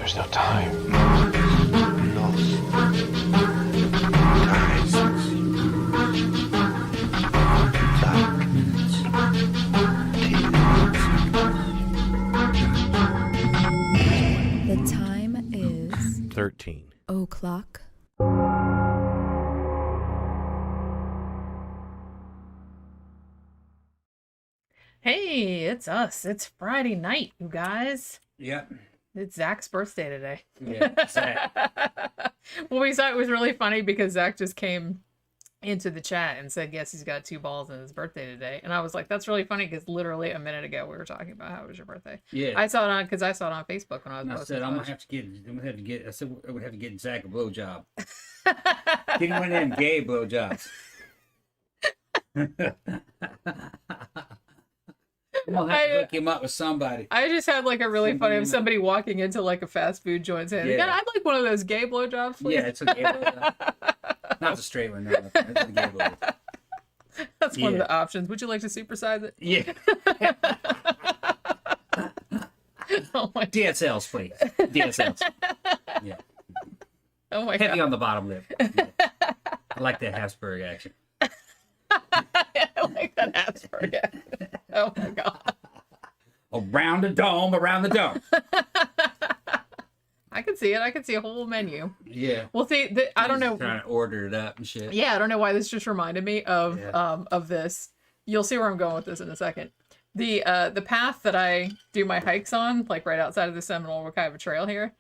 There's no time. The time is 13 o'clock. Hey, it's us. It's Friday night, you guys. Yep. It's Zach's birthday today. Yeah, Zach. Well, we thought it was really funny because Zach just came into the chat and said, yes, he's got 2 balls in his birthday today. And I was like, that's really funny because literally a minute ago we were talking about how it was your birthday. Yeah. I saw it on Facebook when I was And I posting. said, I'm gonna have to get. I said I would have to get Zach a blowjob. Get one of them gay blowjobs. I'm gonna have to hook him up with somebody. I just had like a really funny of somebody walking into like a fast food joint saying, Yeah. I'd like one of those gay blowjobs, please. Yeah, it's a gay blowjob. Not the straight one, no. It's a gay blowjob. That's one of the options. Would you like to supersize it? Yeah. Oh my DSLs, please. DSLs. Yeah. Oh my Heavy god. on the bottom lip. Yeah. I like that Habsburg action. I like that Habsburg. Oh my god. Around the dome, around the dome. I can see it. I can see a whole menu. Yeah. Well, see, I don't know. Trying to order it up and shit. Yeah, I don't know why this just reminded me of Yeah. of this. You'll see where I'm going with this in a second. The path that I do my hikes on, like right outside of the Seminole, we kind of a trail here.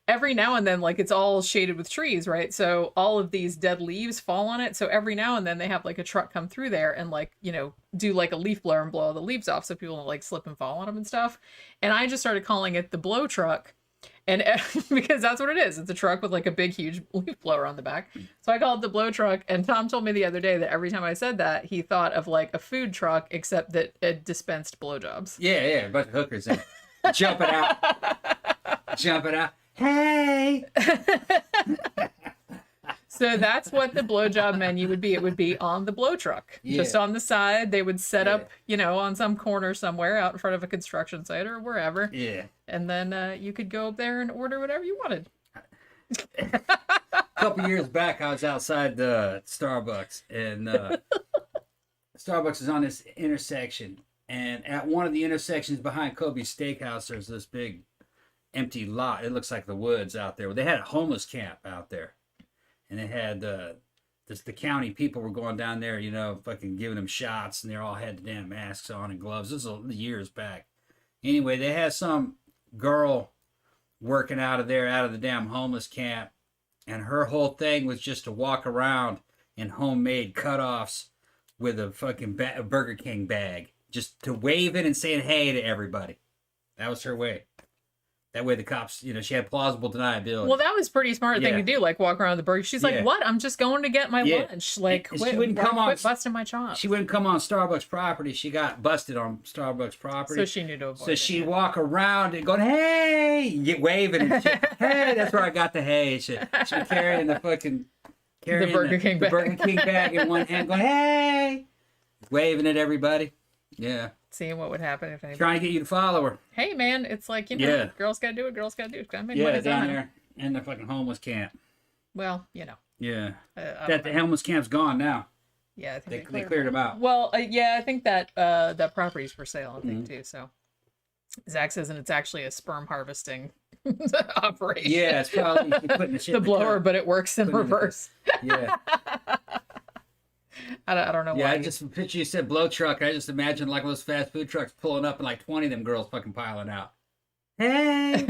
Every now and then, like, it's all shaded with trees, right? So all of these dead leaves fall on it. So every now and then they have like a truck come through there and like, do like a leaf blower and blow all the leaves off so people don't like slip and fall on them and stuff. And I just started calling it the blow truck. And because that's what it is. It's a truck with like a big, huge leaf blower on the back. So I called it the blow truck. And Tom told me the other day that every time I said that, he thought of like a food truck, except that it dispensed blowjobs. Yeah, a bunch of hookers in. Jumping out. Jumping out. Hey! So that's what the blowjob menu would be. It would be on the blow truck, just on the side. They would set up, on some corner somewhere out in front of a construction site or wherever. Yeah. And then you could go up there and order whatever you wanted. A couple years back, I was outside the Starbucks, and Starbucks is on this intersection. And at one of the intersections behind Kobe's Steakhouse, there's this big empty lot. It looks like the woods out there. They had a homeless camp out there. And they had the county people were going down there, fucking giving them shots, and they all had the damn masks on and gloves. This was years back. Anyway, they had some girl working out of the damn homeless camp, and her whole thing was just to walk around in homemade cutoffs with a fucking Burger King bag, just to wave it and saying hey to everybody. That was her way. That way the cops, she had plausible deniability. Well, that was a pretty smart thing to do, like walk around the burger. She's like, what? I'm just going to get my lunch. Like, quit busting my chops. She wouldn't come on Starbucks property. She got busted on Starbucks property. So she knew to avoid So she'd walk around and going, hey, waving and shit. Hey, that's where I got the hey shit. She was carrying the fucking, Burger King bag. Burger King bag in one hand going, hey, waving at everybody. Yeah. Seeing what would happen if anybody... Trying to get you to follow her. Hey, man, it's like, girls got to do it, girls got to do it. Gotta make money down there in the fucking homeless camp. Well, Yeah. The homeless camp's gone now. Yeah, I think they cleared them out. Well, I think that that property's for sale, I think, too, so... Zach says, and it's actually a sperm harvesting operation. Yeah, it's probably putting the shit the blower, but it works in reverse. Yeah. I don't know why. Yeah, I just picture you said blow truck. I just imagine like those fast food trucks pulling up and like 20 of them girls fucking piling out. Hey!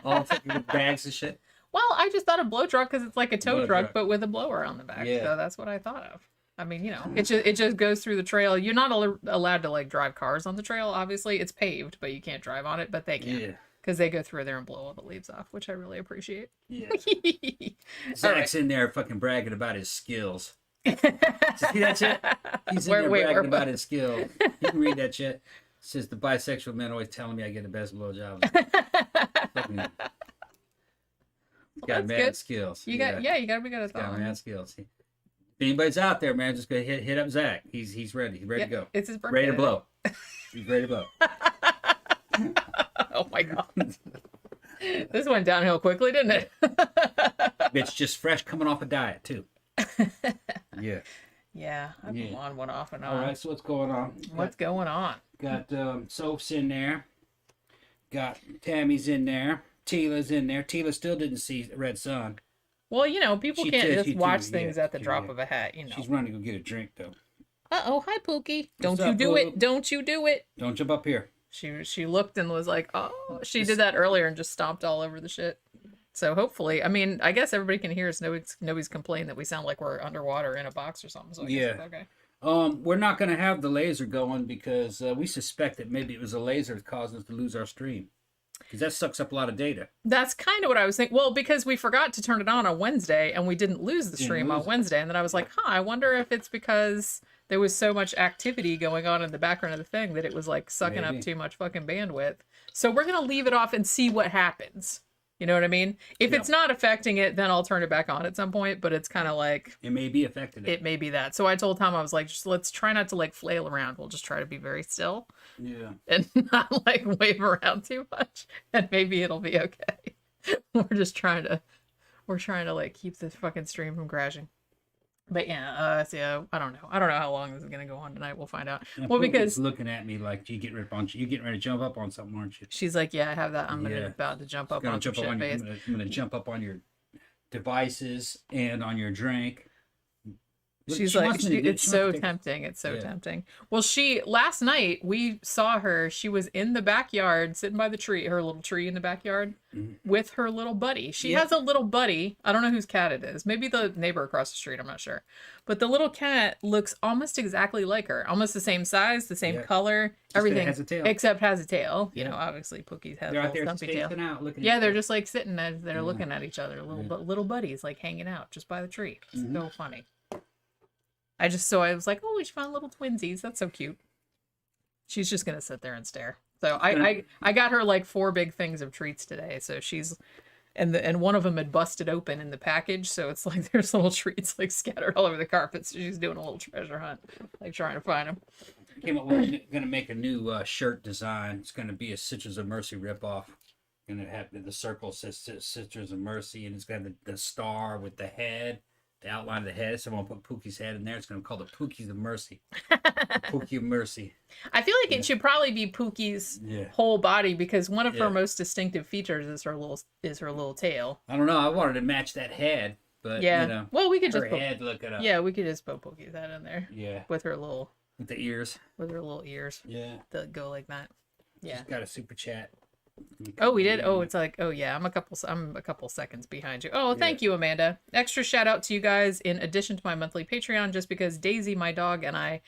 All fucking with bags and shit. Well, I just thought of blow truck because it's like a tow truck, but with a blower on the back. Yeah. So that's what I thought of. I mean, it just goes through the trail. You're not allowed to like drive cars on the trail. Obviously, it's paved, but you can't drive on it. But they can. Yeah. Because they go through there and blow all the leaves off, which I really appreciate. Yeah. Zach's in there fucking bragging about his skills. See that shit? He's in there bragging about his skills. You can read that shit. It says the bisexual men always telling me I get the best blowjobs. Got mad skills. You gotta be good at that. Got mad skills. If anybody's out there, man, just go hit up Zach. He's ready. He's ready to go. It's his birthday. Ready to blow. He's ready to blow. Oh my god. This went downhill quickly, didn't it? Bitch just fresh coming off a diet, too. Yeah. Yeah, I've been on one off and on. All right, so what's going on? What's going on? Got Soph's in there. Got Tammy's in there. Tila's in there. Tila still didn't see Red Sun. Well, you know, people can't just watch things at the she drop did. of a hat, you know. She's running to go get a drink, though. Uh-oh, hi, Pookie. Don't What's you up, do Pooh? it. Don't you do it. Don't jump up here. She looked and was like, oh, she did that earlier and just stomped all over the shit. So hopefully, I mean, I guess everybody can hear us. Nobody's complained that we sound like we're underwater in a box or something. So I guess it's okay. We're not going to have the laser going because we suspect that maybe it was a laser that caused us to lose our stream. Because that sucks up a lot of data. That's kind of what I was thinking. Well, because we forgot to turn it on Wednesday and we didn't lose the stream on Wednesday. And then I was like, I wonder if it's because there was so much activity going on in the background of the thing that it was like sucking up too much fucking bandwidth. So we're going to leave it off and see what happens. You know what I mean? If it's not affecting it, then I'll turn it back on at some point. But it's kind of like... It may be affected. It may be that. So I told Tom, I was like, just let's try not to like flail around. We'll just try to be very still. Yeah. And not like wave around too much. And maybe it'll be okay. We're trying to like keep this fucking stream from crashing. But yeah, I don't know. I don't know how long this is gonna go on tonight. We'll find out. And well, because looking at me like you getting ready to jump up on something, aren't you? She's like, yeah, I have that. I'm about to jump up on some shit face. I'm gonna jump up on your devices and on your drink. She's like, it's so tempting. It's so tempting. Well, last night we saw her. She was in the backyard, sitting by the tree, her little tree in the backyard, with her little buddy. She has a little buddy. I don't know whose cat it is. Maybe the neighbor across the street. I'm not sure. But the little cat looks almost exactly like her. Almost the same size, the same color, everything. Has a tail. Except has a tail. You know, obviously Pookie's has a little stumpy tail. They're just like sitting as they're looking at each other. Little buddies like hanging out just by the tree. It's so funny. I was like, oh, we found little twinsies. That's so cute. She's just gonna sit there and stare. So I got her like 4 big things of treats today. So she's and one of them had busted open in the package. So it's like there's little treats like scattered all over the carpet. So she's doing a little treasure hunt, like trying to find them. We're gonna make a new shirt design. It's gonna be a Sisters of Mercy ripoff. Gonna have the circle says Sisters of Mercy, and it's got the star with the head. The outline of the head. Someone put Pookie's head in there. It's going to be called the Pookie's of Mercy. Pookie of Mercy. I feel like it should probably be Pookie's whole body because one of her most distinctive features is her little tail. I don't know. I wanted to match that head, but you know, well, we could her head. Look it up. Yeah, we could just put Pookie's head in there. Yeah, with her little the ears. With her little ears. Yeah, that go like that. Yeah. She's got a super chat. Oh, we did. Oh, it's like, oh yeah, I'm a couple seconds behind you. Oh, thank you, Amanda. Extra shout out to you guys in addition to my monthly Patreon, just because Daisy, my dog, and I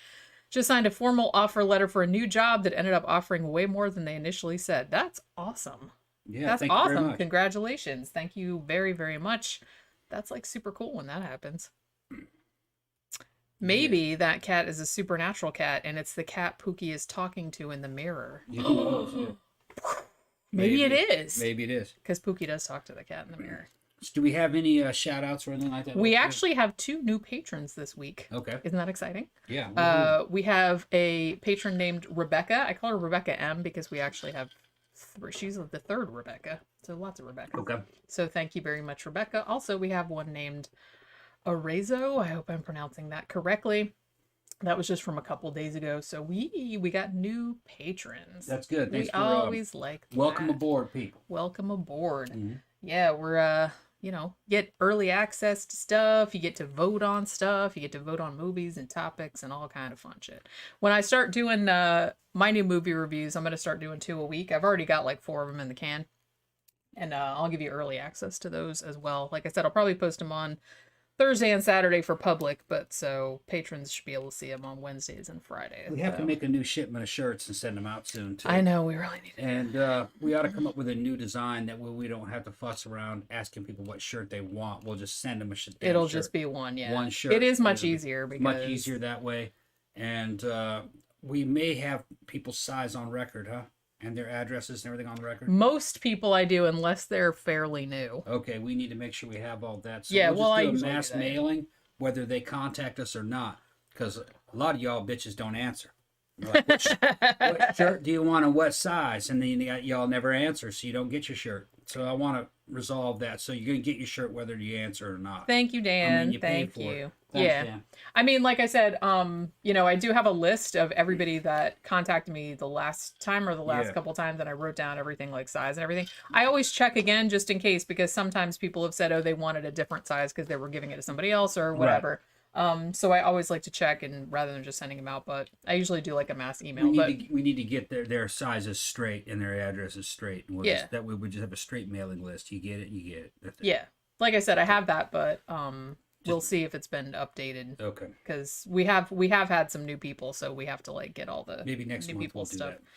just signed a formal offer letter for a new job that ended up offering way more than they initially said. That's awesome. Yeah, that's awesome. Congratulations. Thank you very, very much. That's like super cool when that happens. Maybe that cat is a supernatural cat, and it's the cat Pookie is talking to in the mirror. Maybe it is. Maybe it is. Because Pookie does talk to the cat in the mirror. Do we have any shout outs or anything like that? We actually have 2 new patrons this week. Okay. Isn't that exciting? Yeah. We have a patron named Rebecca. I call her Rebecca M because we actually have 3. She's the 3rd Rebecca. So lots of Rebecca. Okay. So thank you very much, Rebecca. Also, we have one named Arezo. I hope I'm pronouncing that correctly. That was just from a couple days ago. So we got new patrons. That's good. Thanks for always like that. Welcome aboard, people. Welcome aboard. Yeah, we're get early access to stuff. You get to vote on stuff. You get to vote on movies and topics and all kind of fun shit. When I start doing my new movie reviews, I'm going to start doing 2 a week. I've already got like 4 of them in the can. And I'll give you early access to those as well. Like I said, I'll probably post them on Thursday and Saturday for public, but so patrons should be able to see them on Wednesdays and Fridays. We have to make a new shipment of shirts and send them out soon too. I know, we really need to. And we ought to come up with a new design that way we don't have to fuss around asking people what shirt they want. We'll just send them a shirt. It'll just be one, one shirt. It is much easier because much easier that way. And we may have people's size on record, huh? And their addresses and everything on the record? Most people I do, unless they're fairly new. Okay, we need to make sure we have all that. So yeah, we'll just do I a mass mailing, whether they contact us or not. Because a lot of y'all bitches don't answer. Like, what shirt do you want and what size? And then y'all never answer, so you don't get your shirt. So I want to resolve that. So you're gonna get your shirt whether you answer or not. Thank you, Dan. I mean, you paid Thank for it. you. Thanks, Yeah. Dan. I mean, like I said, I do have a list of everybody that contacted me the last time or the last couple times, and I wrote down everything like size and everything. I always check again just in case, because sometimes people have said, oh, they wanted a different size because they were giving it to somebody else or whatever. So I always like to check, and rather than just sending them out, but I usually do like a mass email. We need to get their sizes straight and their addresses straight. And that way we just have a straight mailing list. You get it. That's it. Yeah. Like I said, I have that, but we'll see if it's been updated. Okay. Because we have had some new people, so we have to like get all the maybe next new month people's we'll do stuff. that.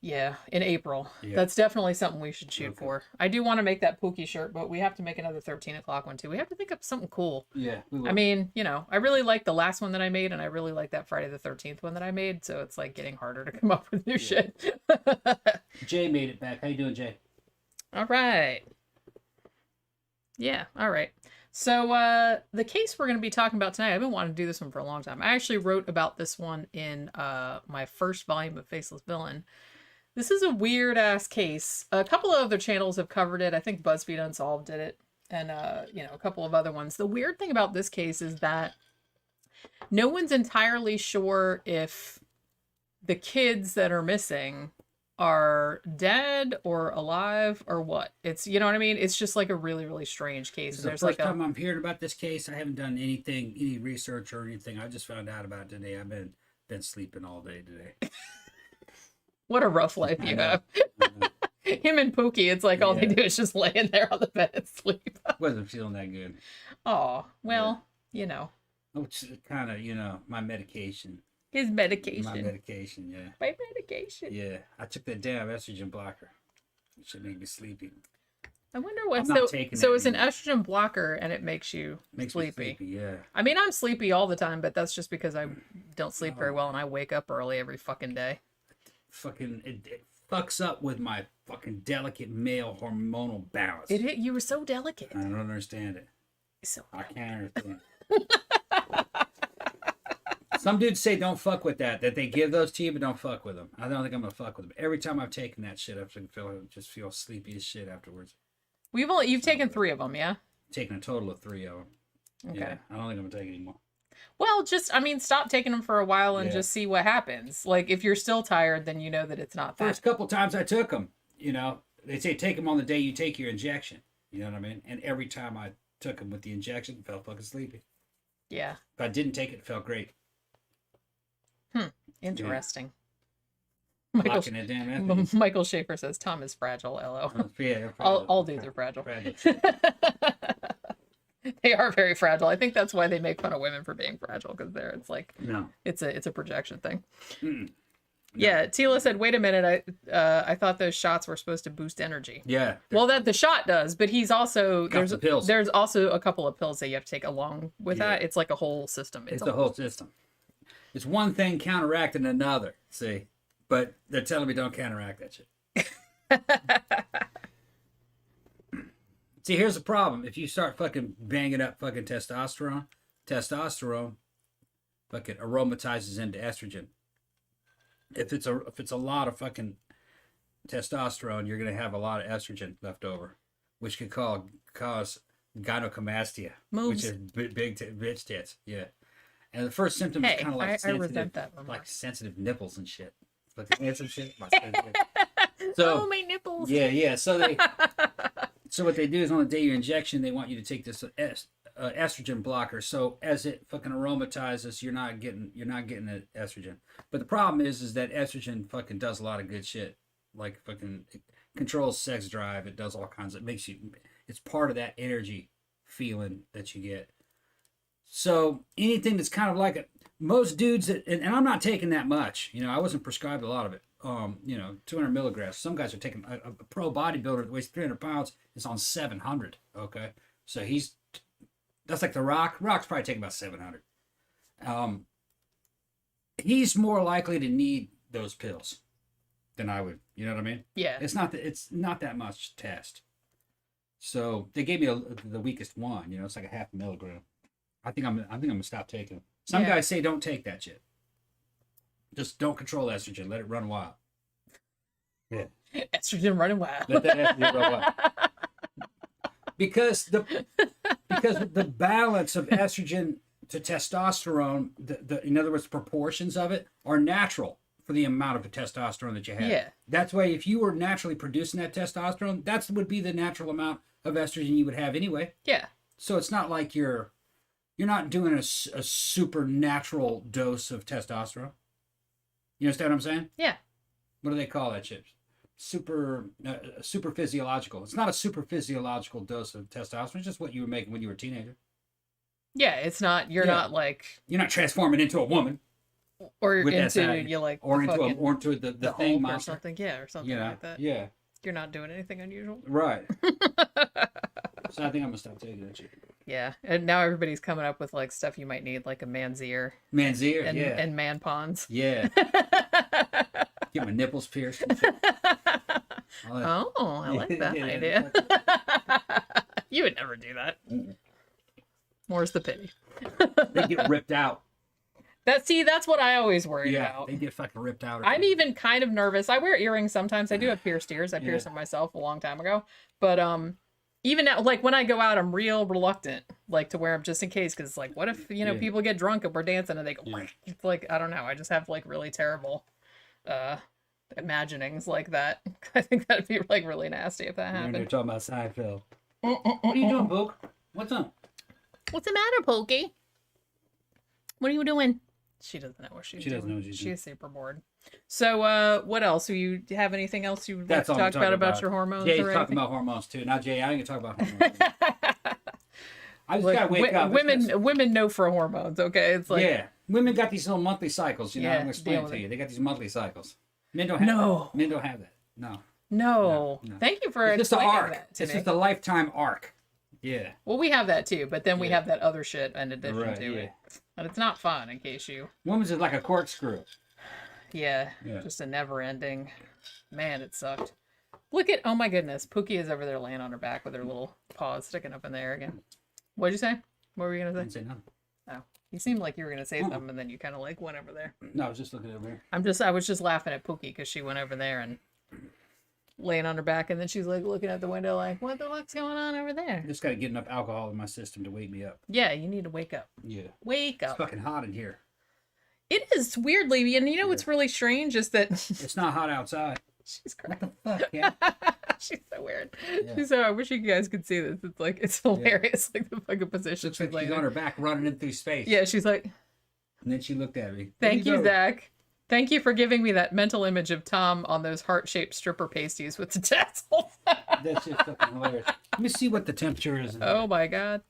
Yeah, in April. Yeah. That's definitely something we should shoot for. I do want to make that Pookie shirt, but we have to make another 13 o'clock one too. We have to think of something cool. Yeah. We will. I mean, I really like the last one that I made, and I really like that Friday the 13th one that I made, so it's like getting harder to come up with new shit. Jay made it back. How you doing, Jay? All right. Yeah, all right. So the case we're going to be talking about tonight, I've been wanting to do this one for a long time. I actually wrote about this one in my first volume of Faceless Villain. This is a weird ass case. A couple of other channels have covered it. I think BuzzFeed Unsolved did it, and a couple of other ones. The weird thing about this case is that no one's entirely sure if the kids that are missing are dead or alive or what. It's, you know what I mean? It's just like a really, really strange case. This is the first time I'm hearing about this case. I haven't done any research or anything. I just found out about it today. I've been sleeping all day today. What a rough life you have. Him and Pookie, it's like all they do is just lay in there on the bed and sleep. Wasn't feeling that good. Oh, well, Which is kind of, my medication. His medication. My medication, yeah. My medication. Yeah. I took that damn estrogen blocker. It should make me sleepy. I wonder what. So it's an estrogen blocker, and it makes you sleepy. Me sleepy. Yeah. I mean, I'm sleepy all the time, but that's just because I don't sleep very well, and I wake up early every fucking day. It fucks up with my fucking delicate male hormonal balance. You were so delicate. I don't understand it. So I can't understand. Some dudes say don't fuck with that they give those to you, but don't fuck with them. I don't think I'm gonna fuck with them. Every time I've taken that shit, I just feel sleepy as shit afterwards. You've taken 3 of them, yeah? Taken a total of 3 of them. Okay. Yeah, I don't think I'm gonna take any more. Well, stop taking them for a while and just see what happens. Like, if you're still tired, then you know that it's not that. First couple times I took them, they say take them on the day you take your injection. You know what I mean? And every time I took them with the injection, I felt fucking sleepy. Yeah. If I didn't take it, it felt great. Interesting. Yeah. Michael Schaefer says Tom is fragile. LO. Yeah, all dudes are fragile. They are very fragile. I think that's why they make fun of women for being fragile, because it's a projection thing. Mm-mm. Yeah, Tila said, "Wait a minute, I thought those shots were supposed to boost energy." Yeah. Well, that the shot does, but he's also the pills. There's also a couple of pills that you have to take along with that. It's like a whole system. It's a whole system. It's one thing counteracting another. See, but they're telling me don't counteract that shit. See, here's the problem. If you start fucking banging up fucking testosterone fucking aromatizes into estrogen. If it's a lot of fucking testosterone, you're gonna have a lot of estrogen left over, which could cause gynecomastia, which is big bitch tits. Yeah, and the first symptom is kind of like I resent that like sensitive nipples and shit, like handsome shit. So, oh, my nipples. Yeah. So what they do is on the day of your injection, they want you to take this estrogen blocker. So as it fucking aromatizes, you're not getting the estrogen. But the problem is that estrogen fucking does a lot of good shit. Like fucking it controls sex drive. It does all kinds of, it's part of that energy feeling that you get. So anything that's kind of like most dudes and I'm not taking that much. I wasn't prescribed a lot of it. 200 milligrams. Some guys are taking a pro bodybuilder that weighs 300 pounds is on 700. Okay. So that's like the Rock. Rock's probably taking about 700. He's more likely to need those pills than I would. You know what I mean? Yeah. It's not that much test. So they gave me the weakest one. It's like a half milligram. I think I'm gonna stop taking them. Some guys say don't take that shit. Just don't control estrogen. Let it run wild. Yeah. estrogen running wild. Let that estrogen run wild. Because the balance of estrogen to testosterone, in other words, proportions of it are natural for the amount of testosterone that you have. Yeah. That's why if you were naturally producing that testosterone, that would be the natural amount of estrogen you would have anyway. Yeah. So it's not like you're not doing a supernatural dose of testosterone. You understand what I'm saying? Yeah. What do they call that shit? Super physiological. It's not a super physiological dose of testosterone. It's just what you were making when you were a teenager. Yeah, it's not. You're not like. You're not transforming into a woman. Or with that into side. you like. Or the into the thing Hulk monster. or something. Yeah, or something like that. Yeah. You're not doing anything unusual. Right. So I think I'm gonna stop taking that shit. Yeah, and now everybody's coming up with like stuff you might need, like a man's ear. Man's ear. And, yeah. And man pawns. Yeah. Get my nipples pierced. And shit. Oh, I like that idea. You would never do that. More's the pity. They get ripped out. That's what I always worry about. They get fucking ripped out. I'm even kind of nervous. I wear earrings sometimes. I do have pierced ears. I pierced them myself a long time ago. But even now, like when I go out, I'm real reluctant, like to wear them just in case. Because like, what if people get drunk and we're dancing and they go, it's like I don't know. I just have like really terrible imaginings like that. I think that'd be like really nasty if that happened. You're talking about Seinfeld. What are you doing, Book? What's up? What's the matter, Pokey? What are you doing? She doesn't know what she's doing. Doesn't know what she's doing. She's super bored. So, what else? Do you have anything else you would like to talk about your hormones? Yeah, he's or talking anything? about hormones too. Now, Jay, I ain't gonna talk about hormones. I just gotta wake up. Women know for hormones. Okay, it's like women got these little monthly cycles. You know, I'm gonna explain it to you. They got these monthly cycles. Men don't have that. Men don't have that. No. Thank you for It's just an explaining arc. that to It's me. just a lifetime arc. Yeah. Well, we have that too, but then we have that other shit in addition to yeah. it. And it's not fun, in case you. Woman's is like a corkscrew. Yeah, just a never-ending. Man, it sucked. Look at, oh my goodness, Pookie is over there laying on her back with her little paws sticking up in the air again. What'd you say? What were you gonna say? I didn't say nothing. Oh, you seemed like you were gonna say something, and then you kind of like went over there. No, I was just looking over here. I was just laughing at Pookie because she went over there and laying on her back, and then she's like looking at the window like, what the fuck's going on over there? I just gotta get enough alcohol in my system to wake me up. Yeah, you need to wake up. Yeah. Wake up. It's fucking hot in here. It is weirdly, and you know what's really strange is that It's not hot outside. she's crying. What the fuck, yeah? She's so weird. Yeah. She's so. I wish you guys could see this. It's like it's hilarious, like the fucking position Looks like she's she's laying on in. her back running in through space. Yeah, she's like, And then she looked at me. "Thank you, go. Zach. Thank you for giving me that mental image of Tom on those heart-shaped stripper pasties with the tassels." That's just fucking hilarious. Let me see what the temperature is. Oh my god.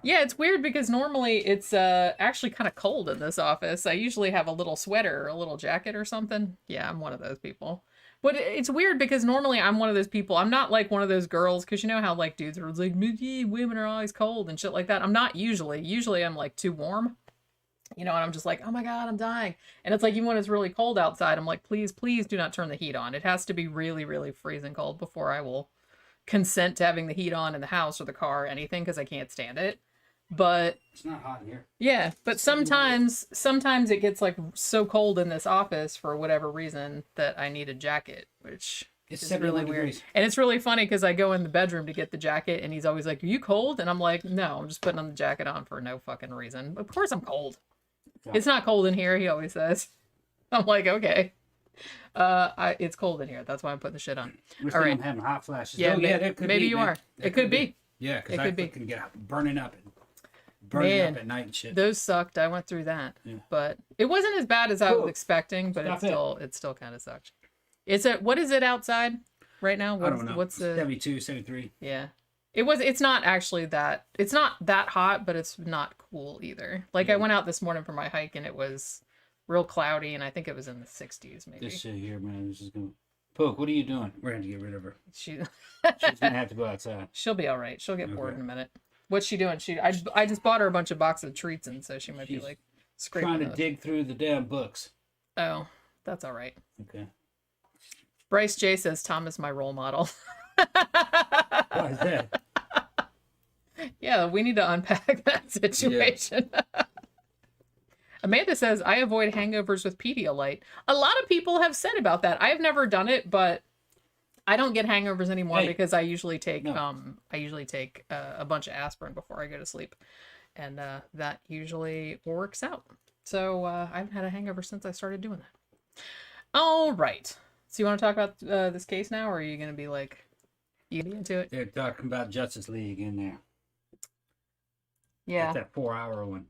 Yeah, it's weird because normally it's actually kind of cold in this office. I usually have a little sweater or a little jacket or something. Yeah, I'm one of those people. But it's weird because normally I'm one of those people. I'm not like one of those girls because you know how like dudes are like, women are always cold and shit like that. I'm not usually. Usually I'm like too warm. You know, and I'm just like, oh my God, I'm dying. And it's like, even when it's really cold outside, I'm like, please, please do not turn the heat on. It has to be really, really freezing cold before I will consent to having the heat on in the house or the car or anything because I can't stand it. But It's not hot in here. yeah, but sometimes it gets like so cold in this office for whatever reason that I need a jacket, which It's is 71 really weird. degrees. And it's really funny because I go in the bedroom to get the jacket and he's always like, "Are you cold?" And I'm like, "No, I'm just putting on the jacket on for no fucking reason." Of course I'm cold. Yeah. It's not cold in here, he always says. I'm like, okay. It's cold in here. That's why I'm putting the shit on. We're All still right. having hot flashes. Yeah, Oh, yeah, that could maybe be, you man. are. That It could be. Yeah, because It I could be. fucking get burning up Man, at night and shit. Those sucked. I went through that, Yeah. but it wasn't as bad as I was Cool. expecting. But Stop it still kind of sucked. What is it outside right now? I don't know. What's the 72, 73. yeah? It's not actually that. It's not that hot, but it's not cool either. Like I went out this morning for my hike and it was real cloudy, and I think it was in the 60s maybe. This shit here, man, this is gonna. Poke, what are you doing? We're gonna have to get rid of her. She She's gonna have to go outside. she'll be all right. She'll get bored Okay. in a minute. What's she doing? I just bought her a bunch of boxes of treats, and so she might be She's like scraping Trying to those. dig through the damn books. Oh, that's all right. Okay. Bryce J says Tom is my role model. Why is that? Yeah, we need to unpack that situation. Amanda says, I avoid hangovers with Pedialyte. A lot of people have said about that. I have never done it, but I don't get hangovers anymore Hey. because I usually take No. a bunch of aspirin before I go to sleep, and that usually works out. So I haven't had a hangover since I started doing that. All right. So you want to talk about this case now, or are you gonna be like, you gonna be into it? They're talking about Justice League in there. Yeah. That's that 4-hour one.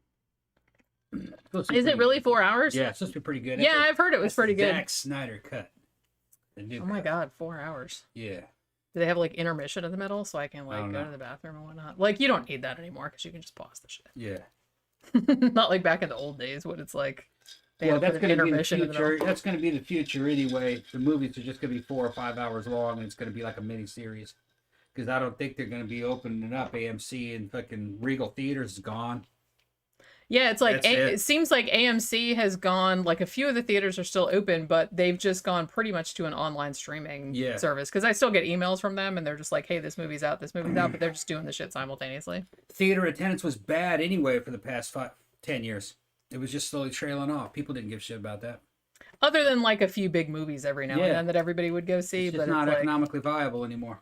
Is it really 4 hours? Yeah, it's supposed to be pretty good. Yeah, I've heard it was pretty good. Zack Snyder cut. The new Oh my cut. god, 4 hours. Yeah. Do they have like intermission in the middle so I can like don't go know. to the bathroom and whatnot? Like you don't need that anymore because you can just pause the shit. Yeah. Not like back in the old days when it's like they Well, have to that's put an going to be the intermission in the future. middle. That's going to be the future anyway. The movies are just going to be 4 or 5 hours long, and it's going to be like a mini series. Because I don't think they're going to be opening up AMC, and fucking Regal Theaters is gone. Yeah, it's like That's it. it seems like AMC has gone, like a few of the theaters are still open, but they've just gone pretty much to an online streaming Yeah. service. Because I still get emails from them and they're just like, hey, this movie's out, but they're just doing the shit simultaneously. Theater attendance was bad anyway for the past 10 years. It was just slowly trailing off. People didn't give a shit about that. Other than like a few big movies every now and Yeah. then that everybody would go see. It's But just not it's like, economically viable anymore.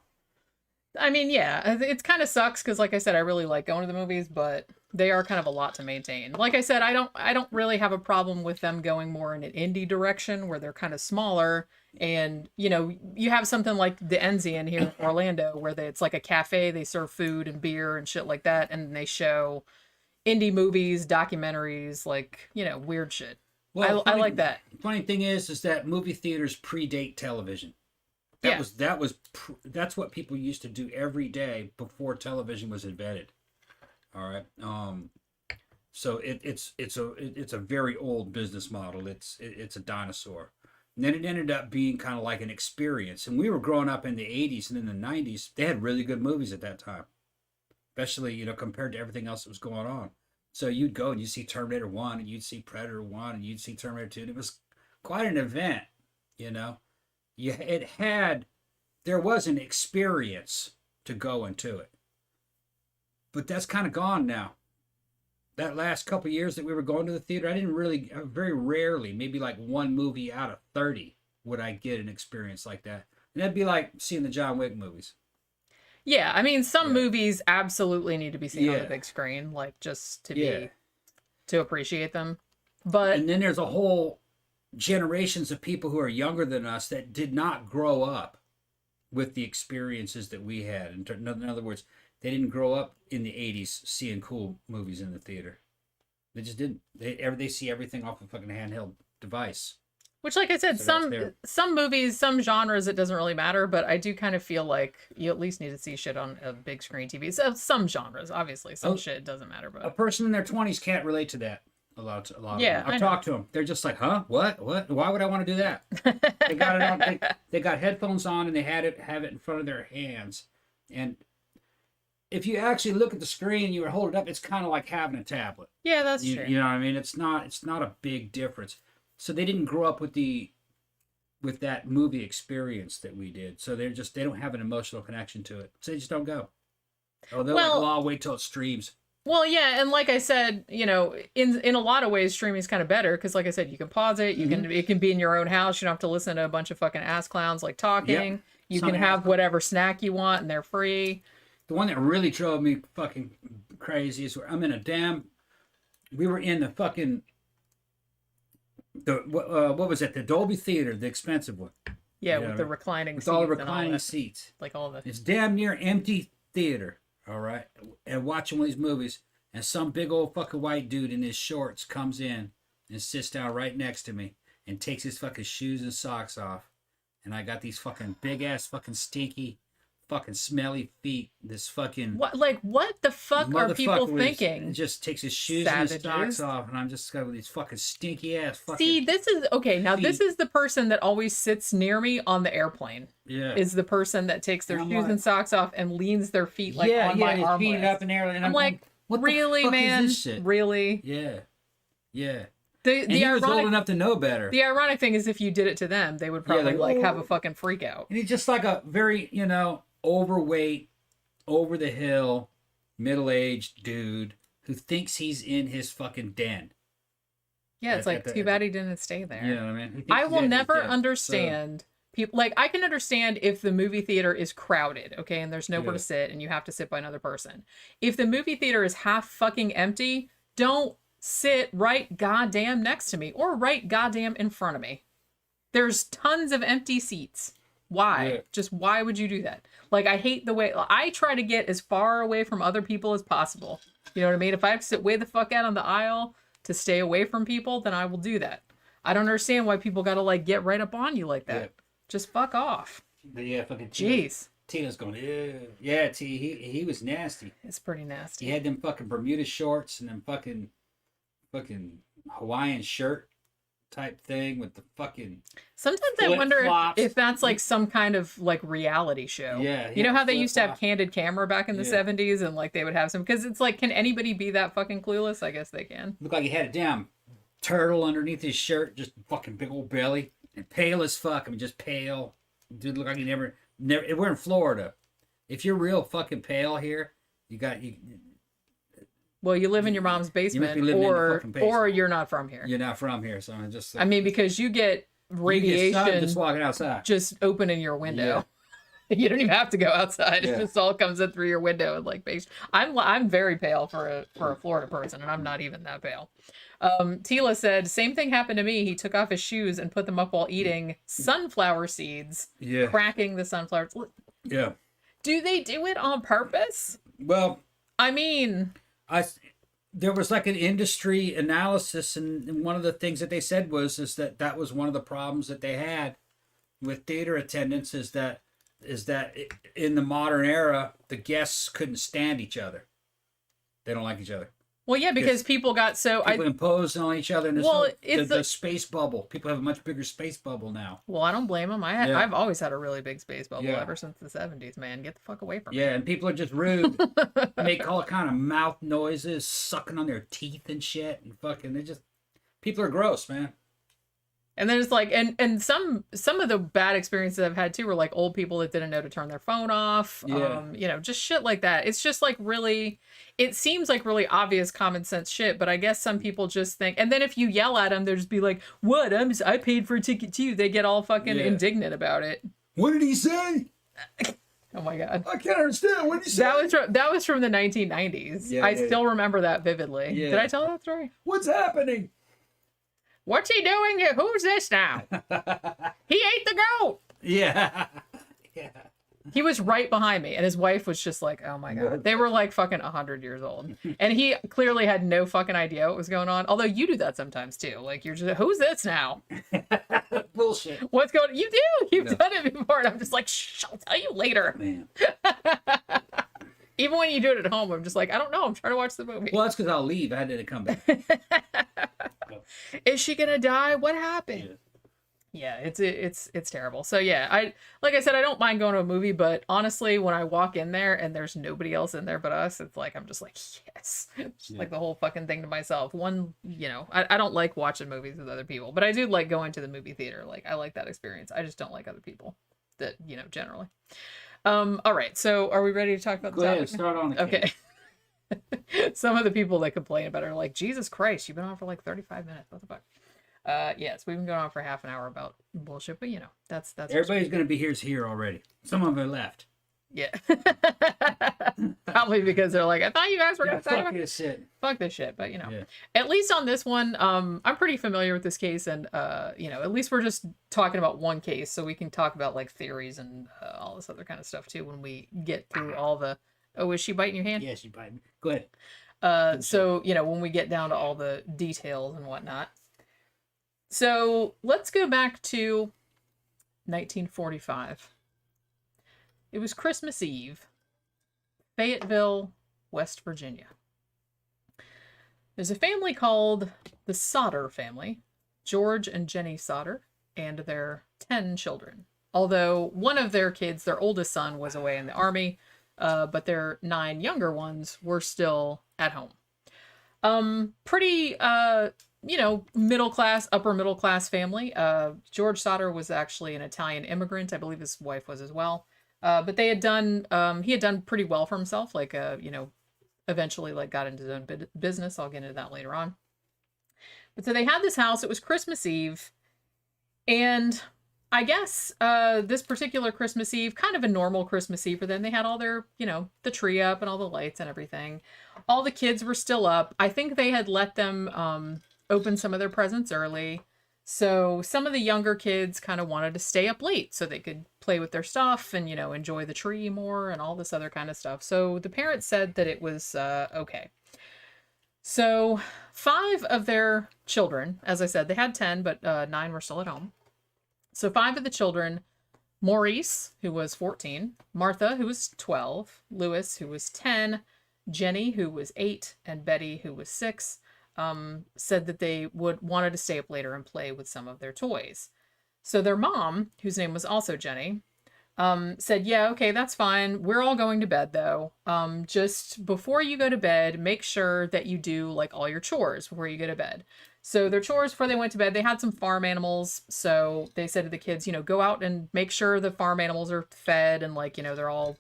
I mean, yeah, it kind of sucks because, like I said, I really like going to the movies, but they are kind of a lot to maintain. Like I said, I don't really have a problem with them going more in an indie direction where they're kind of smaller, and you know, you have something like the Enzian here in Orlando where it's like a cafe, they serve food and beer and shit like that, and they show indie movies, documentaries, like, you know, weird shit. Well, I like that. Funny thing is that movie theaters predate television. Yeah. That's what people used to do every day before television was invented. All right. So it's a very old business model. It's a dinosaur. And then it ended up being kind of like an experience. And we were growing up in the 80s and in the 90s. They had really good movies at that time, especially, you know, compared to everything else that was going on. So you'd go and you'd see Terminator 1 and you'd see Predator 1 and you'd see Terminator 2. And it was quite an event, you know. There was an experience to go into it. But that's kind of gone now. That last couple of years that we were going to the theater, very rarely, maybe like one movie out of 30 would I get an experience like that. And that'd be like seeing the John Wick movies. Yeah, I mean, some movies absolutely need to be seen on the Yeah. big screen, like just to Yeah. to appreciate them. But And then there's a whole generations of people who are younger than us that did not grow up with the experiences that we had. In other words, they didn't grow up in the 80s seeing cool movies in the theater. They just didn't. They see everything off a fucking handheld device. which, like I said, So that's some movies, some genres, it doesn't really matter. But I do kind of feel like you at least need to see shit on a big screen TV. So some genres, obviously, some shit doesn't matter. A But person in their 20s can't relate to that. A lot Yeah, of them. I I've know. talked to them. They're just like, huh? What? Why would I want to do that? They got it on. They got headphones on and they have it in front of their hands. And if you actually look at the screen and you hold it up, it's kind of like having a tablet. yeah, that's You true. know what I mean? It's not a big difference. So they didn't grow up with that movie experience that we did. So they don't have an emotional connection to it. So they just don't go. Oh, they're Well- like, I'll wait till it streams. Well, yeah, and like I said, you know, in a lot of ways, streaming is kind of better because, like I said, you can pause it. It can be in your own house. You don't have to listen to a bunch of fucking ass clowns like talking. Yep. You Some can have ass- whatever snack you want, and they're free. The one that really drove me fucking crazy is where we were in the fucking, what was it? The Dolby Theater, the expensive one. Yeah, Yeah, with the reclining With seats all the and reclining that, seats. like all the. It's damn near empty theater, all right? And watching one of these movies, and some big old fucking white dude in his shorts comes in and sits down right next to me and takes his fucking shoes and socks off. And I got these fucking big ass fucking stinky fucking smelly feet. This fucking What the fuck are people motherfucker thinking? just takes his shoes and his Savages. socks off, and I'm just got these fucking stinky ass fucking. See, this is okay. Now, this feet. is the person that always sits near me on the airplane. Yeah. Is the person that takes their And I'm shoes like- and socks off and leans their feet like on my his armrest. feet up in there, and I'm like, what the really, fuck man? Is this shit? Really? Yeah. The And he was old ironic enough to know better. the ironic thing is if you did it to them, they would probably like, have a "Oh." fucking freak out. And he's just like a very, overweight, over the hill, middle-aged dude who thinks he's in his fucking den. Yeah, it's At like the- too bad he didn't stay there. You know what I mean? He thinks I he's will in his never den. understand people, like, I can understand if the movie theater is crowded, okay, and there's nowhere Yeah. to sit and you have to sit by another person. If the movie theater is half fucking empty, don't sit right goddamn next to me or right goddamn in front of me. There's tons of empty seats. Why? Yeah. Just why would you do that? Like, I hate the way I try to get as far away from other people as possible. You know what I mean? If I have to sit way the fuck out on the aisle to stay away from people, then I will do that. I don't understand why people gotta like get right up on you like that. Yeah. Just fuck off. But yeah, fucking Jeez. Tina's going, ew. Yeah, he was nasty. It's pretty nasty. He had them fucking Bermuda shorts and them fucking Hawaiian shirt type thing with the fucking Sometimes I wonder flip-flops. if that's like some kind of like reality show. Yeah, You know how they used to have flip-flop. candid camera back in the Yeah. 70s and like they would have some, because it's like, can anybody be that fucking clueless? I guess they can. Looked like he had a damn turtle underneath his shirt, just fucking big old belly, and pale as fuck. I mean, just pale. Dude looked like he never. We're in Florida. If you're real fucking pale here, you. Well, you live in your mom's must be basement, living in the or fucking basement. or you're not from here. You're not from here, so I'm just. I mean, because you get you get radiation sun just walking outside. just opening your window. You don't even have to go outside. Yeah. It just all comes in through your window and like base. I'm very pale for a Florida person, and I'm not even that pale. Tila said, same thing happened to me. He took off his shoes and put them up while eating sunflower seeds, Yeah. cracking the sunflowers. Yeah. Do they do it on purpose? Well, I mean, there was like an industry analysis, and one of the things that they said was that was one of the problems that they had with theater attendance is that in the modern era the guests couldn't stand each other. They don't like each other. well, yeah, because people got so People impose on each other, and there's Well, no, it's the space bubble. People have a much bigger space bubble now. Well, I don't blame them. Yeah. I've always had a really big space bubble Yeah. ever since the 70s, man. Get the fuck away from me. Yeah, and people are just rude. Make all kind of mouth noises, sucking on their teeth and shit, and fucking people are gross, man. And there's like, and some of the bad experiences I've had too were like old people that didn't know to turn their phone off. Yeah. You know, just shit like that. It's just like really, it seems like really obvious common sense shit, but I guess some people just think, and then if you yell at them, they'll just be like, what? I paid for a ticket too. They get all fucking Yeah. indignant about it. What did he say? Oh my God. I can't understand. What did he say? That was from the 1990s. Yeah, I yeah. still remember that vividly. Yeah. Did I tell that story? What's happening? What's he doing here? Who's this now? He ate the goat. Yeah. Yeah. He was right behind me, and his wife was just like, oh my God. They were like fucking 100 years old. And he clearly had no fucking idea what was going on. Although you do that sometimes too. Like, you're just, who's this now? Bullshit. What's going on? You do. You've No. done it before. And I'm just like, shh, I'll tell you later. Man. Even when you do it at home, I'm just like, I don't know. I'm trying to watch the movie. Well, that's because I'll leave. I had to come back. Is she gonna die? What happened? Yeah, it's terrible. So yeah, like I said, I don't mind going to a movie, but honestly, when I walk in there and there's nobody else in there but us, it's like I'm just like, yes. It's just like the whole fucking thing to myself. One, you know, I don't like watching movies with other people, but I do like going to the movie theater. Like, I like that experience. I just don't like other people that, you know, generally. All right, so are we ready to talk about the Go ahead, topic? start on the Okay. Some of the people that complain about it are like, Jesus Christ, you've been on for like 35 minutes. What the fuck? Yes, we've been going on for half an hour about bullshit, but you know, that's Everybody's going to be here already. Some of them are left. yeah. Probably because they're like, I thought you guys were gonna talk fuck about this shit. fuck this shit, but you know, Yeah. at least on this one, I'm pretty familiar with this case, and you know, at least we're just talking about one case, so we can talk about like theories and all this other kind of stuff too when we get through all the. Oh, is she biting your hand? Yeah, she biting me. Go ahead. So, you know, when we get down to all the details and whatnot. So let's go back to 1945. It was Christmas Eve, Fayetteville, West Virginia. There's a family called the Sodder family, George and Jennie Sodder, and their 10 children. Although one of their kids, their oldest son, was away in the army, but their 9 younger ones were still at home. Pretty, you know, upper middle class family. George Sodder was actually an Italian immigrant. I believe his wife was as well. But they had done, he had done pretty well for himself. Like, you know, eventually like got into his own business. I'll get into that later on. But so they had this house. It was Christmas Eve. And I guess this particular Christmas Eve, kind of a normal Christmas Eve for them. They had all their, the tree up and all the lights and everything. All the kids were still up. I think they had let them open some of their presents early. So some of the younger kids kind of wanted to stay up late so they could play with their stuff and, enjoy the tree more and all this other kind of stuff. So the parents said that it was okay. So 5 of their children, as I said, they had 10, but 9 were still at home. So 5 of the children, Maurice, who was 14, Martha, who was 12, Louis, who was 10, Jenny, who was 8, and Betty, who was 6, said that they wanted to stay up later and play with some of their toys. So their mom, whose name was also Jenny, said, yeah, okay, that's fine. We're all going to bed though. Just before you go to bed, make sure that you do like all your chores before you go to bed. So their chores before they went to bed, they had some farm animals. So they said to the kids, go out and make sure the farm animals are fed and they're all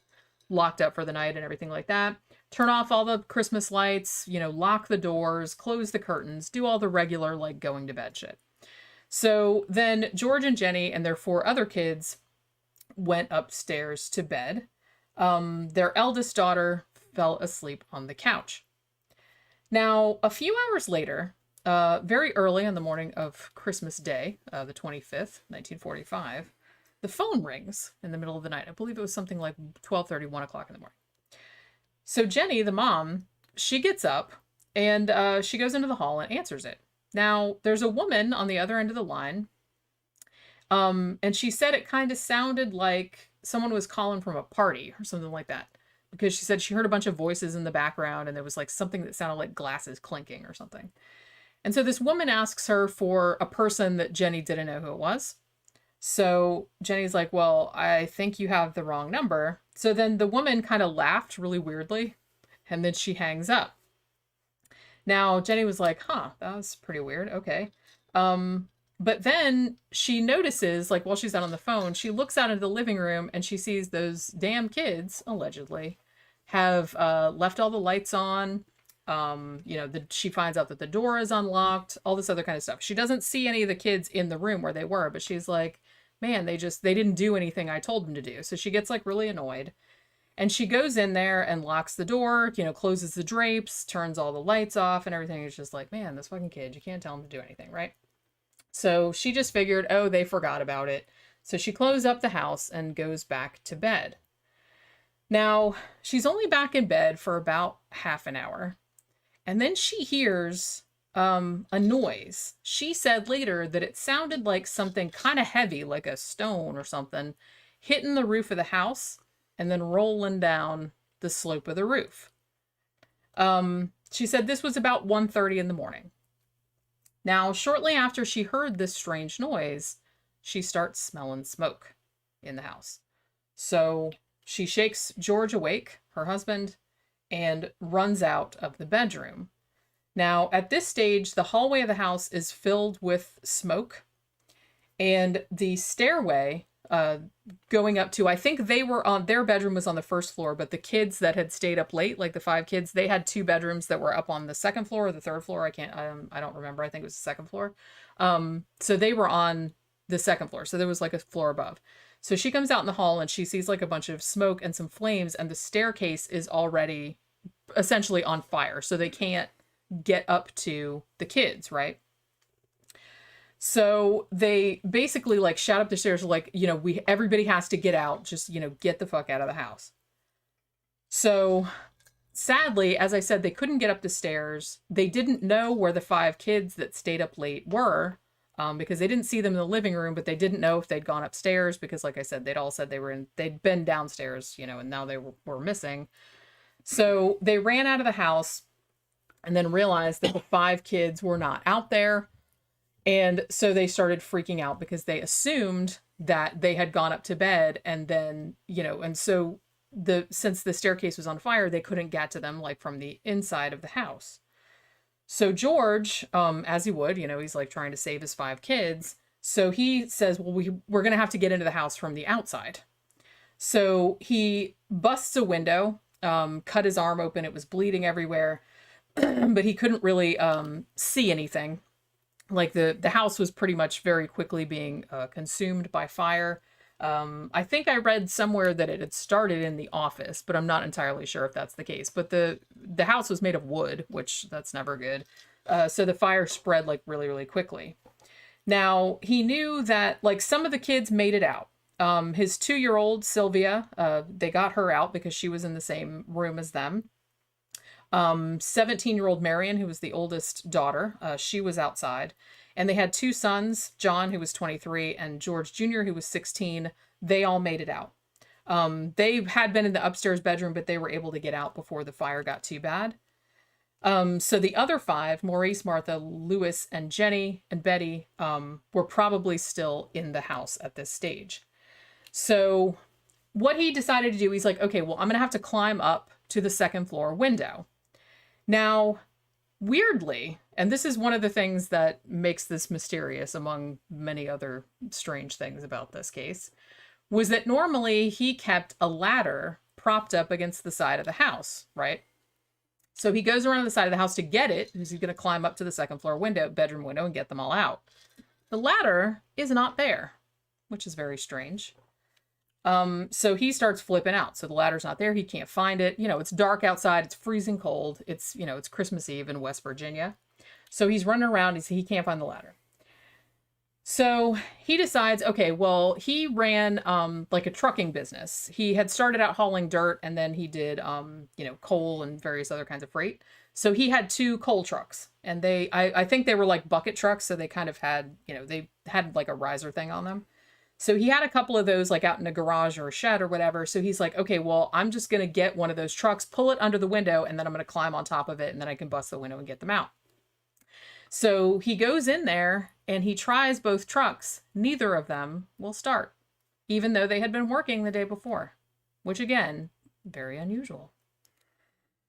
locked up for the night and everything like that. Turn off all the Christmas lights, lock the doors, close the curtains, do all the regular going to bed shit. So then George and Jennie and their 4 other kids went upstairs to bed. Their eldest daughter fell asleep on the couch. Now, a few hours later, very early on the morning of Christmas Day, the 25th, 1945, the phone rings in the middle of the night. I believe it was something like 12:30, 1 o'clock in the morning. So Jenny, the mom, she gets up and she goes into the hall and answers it. Now, there's a woman on the other end of the line, and she said it kind of sounded like someone was calling from a party or something like that, because she said she heard a bunch of voices in the background and there was something that sounded like glasses clinking or something. And so this woman asks her for a person that Jenny didn't know who it was. So Jenny's like, well, I think you have the wrong number. So then the woman kind of laughed really weirdly, and then she hangs up. Now, Jenny was like, huh, that was pretty weird. Okay. But then she notices, while she's out on the phone, she looks out into the living room and she sees those damn kids, allegedly, have left all the lights on. She finds out that the door is unlocked, all this other kind of stuff. She doesn't see any of the kids in the room where they were, but she's like, man, they didn't do anything I told them to do. So she gets really annoyed, and she goes in there and locks the door, closes the drapes, turns all the lights off and everything. It's just like, man, this fucking kid, you can't tell them to do anything, right? So she just figured, oh, they forgot about it. So she closed up the house and goes back to bed. Now, she's only back in bed for about half an hour. And then she hears a noise. She said later that it sounded like something kind of heavy, like a stone or something, hitting the roof of the house and then rolling down the slope of the roof. She said this was about 1:30 in the morning. Now, shortly after she heard this strange noise, she starts smelling smoke in the house. So she shakes George awake, her husband, and runs out of the bedroom. Now, at this stage, the hallway of the house is filled with smoke, and the stairway going up to, I think their bedroom was on the first floor, but the kids that had stayed up late, the 5 kids, they had 2 bedrooms that were up on the second floor or the third floor. I don't remember. I think it was the second floor. So they were on the second floor. So there was a floor above. So she comes out in the hall and she sees a bunch of smoke and some flames, and the staircase is already essentially on fire. So they can't get up to the kids, right? So they basically shout up the stairs, everybody has to get out, just, get the fuck out of the house. So sadly, as I said, they couldn't get up the stairs. They didn't know where the 5 kids that stayed up late were, because they didn't see them in the living room, but they didn't know if they'd gone upstairs because, like I said, they'd all said they'd been downstairs, and now they were missing. So they ran out of the house and then realized that the 5 kids were not out there. And so they started freaking out because they assumed that they had gone up to bed, and then, and so since the staircase was on fire, they couldn't get to them from the inside of the house. So George, as he would, he's trying to save his 5 kids. So he says, well, we're going to have to get into the house from the outside. So he busts a window, cut his arm open. It was bleeding everywhere, but he couldn't really see anything. like the house was pretty much very quickly being consumed by fire. I think I read somewhere that it had started in the office, but I'm not entirely sure if that's the case. But the house was made of wood, which that's never good. So the fire spread like really, really quickly. Now, he knew that like some of the kids made it out. His 2-year-old Sylvia, they got her out because she was in the same room as them. 17-year-old Marion, who was the oldest daughter, she was outside. And they had 2 sons, John, who was 23, and George Jr., who was 16. They all made it out. They had been in the upstairs bedroom, but they were able to get out before the fire got too bad. So the other 5, Maurice, Martha, Louis, and Jenny, and Betty, were probably still in the house at this stage. So what he decided to do, he's like, okay, well, I'm going to have to climb up to the 2nd floor window. Now, weirdly, and this is one of the things that makes this mysterious among many other strange things about this case, was that normally he kept a ladder propped up against the side of the house, right? So he goes around the side of the house to get it, because he's going to climb up to the 2nd floor bedroom window, and get them all out. The ladder is not there, which is very strange. So he starts flipping out. So the ladder's not there. He can't find it. You know, it's dark outside. It's freezing cold. It's, you know, it's Christmas Eve in West Virginia. So he's running around. He can't find the ladder. So he decides, okay, well, he ran, like a trucking business. He had started out hauling dirt, and then he did, you know, coal and various other kinds of freight. So he had 2 coal trucks, and I think they were like bucket trucks. So they kind of had, you know, they had like a riser thing on them. So he had a couple of those like out in a garage or a shed or whatever. So he's like, okay, well, I'm just going to get one of those trucks, pull it under the window, and then I'm going to climb on top of it, and then I can bust the window and get them out. So he goes in there and he tries both trucks. Neither of them will start, even though they had been working the day before, which again, very unusual.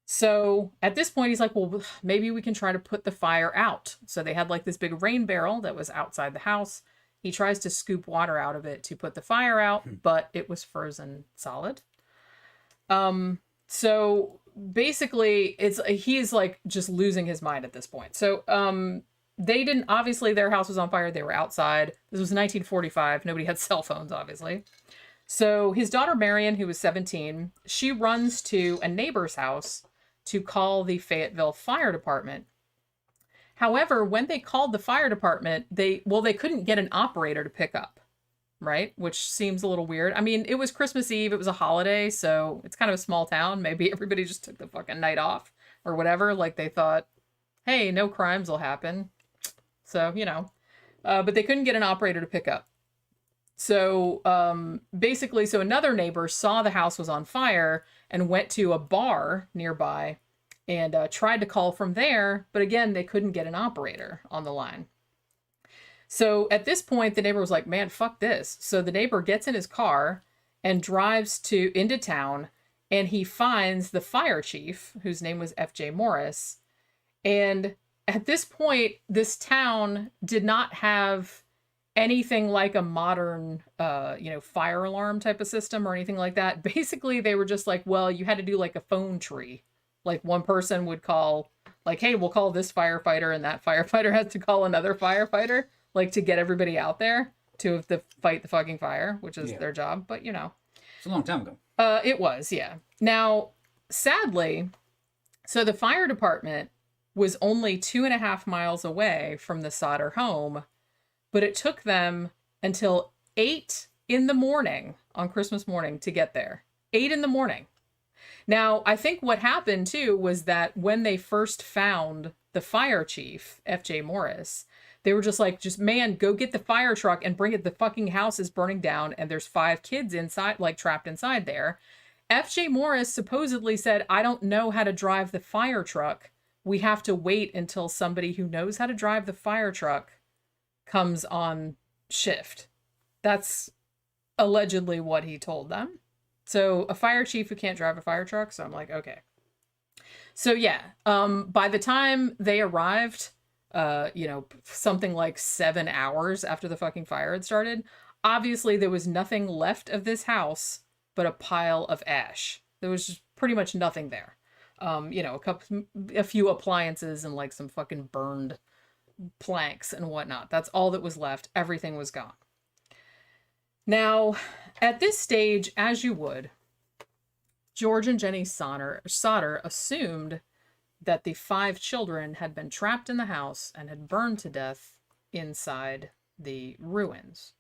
So at this point, he's like, well, maybe we can try to put the fire out. So they had like this big rain barrel that was outside the house. He tries to scoop water out of it to put the fire out, but it was frozen solid. So basically he's like just losing his mind at this point. So, they didn't, obviously their house was on fire. They were outside. This was 1945. Nobody had cell phones, obviously. So his daughter, Marion, who was 17, she runs to a neighbor's house to call the Fayetteville Fire Department. However, when they called the fire department, they couldn't get an operator to pick up, right? Which seems a little weird. I mean, it was Christmas Eve. It was a holiday, so it's kind of a small town. Maybe everybody just took the fucking night off or whatever. Like they thought, hey, no crimes will happen. So, you know, but they couldn't get an operator to pick up. So basically, so another neighbor saw the house was on fire and went to a bar nearby and tried to call from there. But again, they couldn't get an operator on the line. So at this point, the neighbor was like, man, fuck this. So the neighbor gets in his car and drives into town, and he finds the fire chief, whose name was F.J. Morris. And at this point, this town did not have anything like a modern, you know, fire alarm type of system or anything like that. Basically, they were just like, well, you had to do like a phone tree. Like one person would call, like, hey, we'll call this firefighter, and that firefighter has to call another firefighter, like to get everybody out there to fight the fucking fire, which is their job. But, you know. It's a long time ago. It was, yeah. Now, sadly, so the fire department was only 2.5 miles away from the Sodder home, but it took them until 8 in the morning on Christmas morning to get there. 8 in the morning. Now, I think what happened too was that when they first found the fire chief, F.J. Morris, they were just like, man, go get the fire truck and bring it. The fucking house is burning down and there's 5 kids inside, like trapped inside there. F.J. Morris supposedly said, I don't know how to drive the fire truck. We have to wait until somebody who knows how to drive the fire truck comes on shift. That's allegedly what he told them. So a fire chief who can't drive a fire truck. So I'm like, okay. So yeah, by the time they arrived, you know, something like 7 hours after the fucking fire had started, obviously there was nothing left of this house but a pile of ash. There was just pretty much nothing there. You know, a few appliances and like some fucking burned planks and whatnot. That's all that was left. Everything was gone. Now, at this stage, as you would, George and Jennie Sodder assumed that the 5 children had been trapped in the house and had burned to death inside the ruins.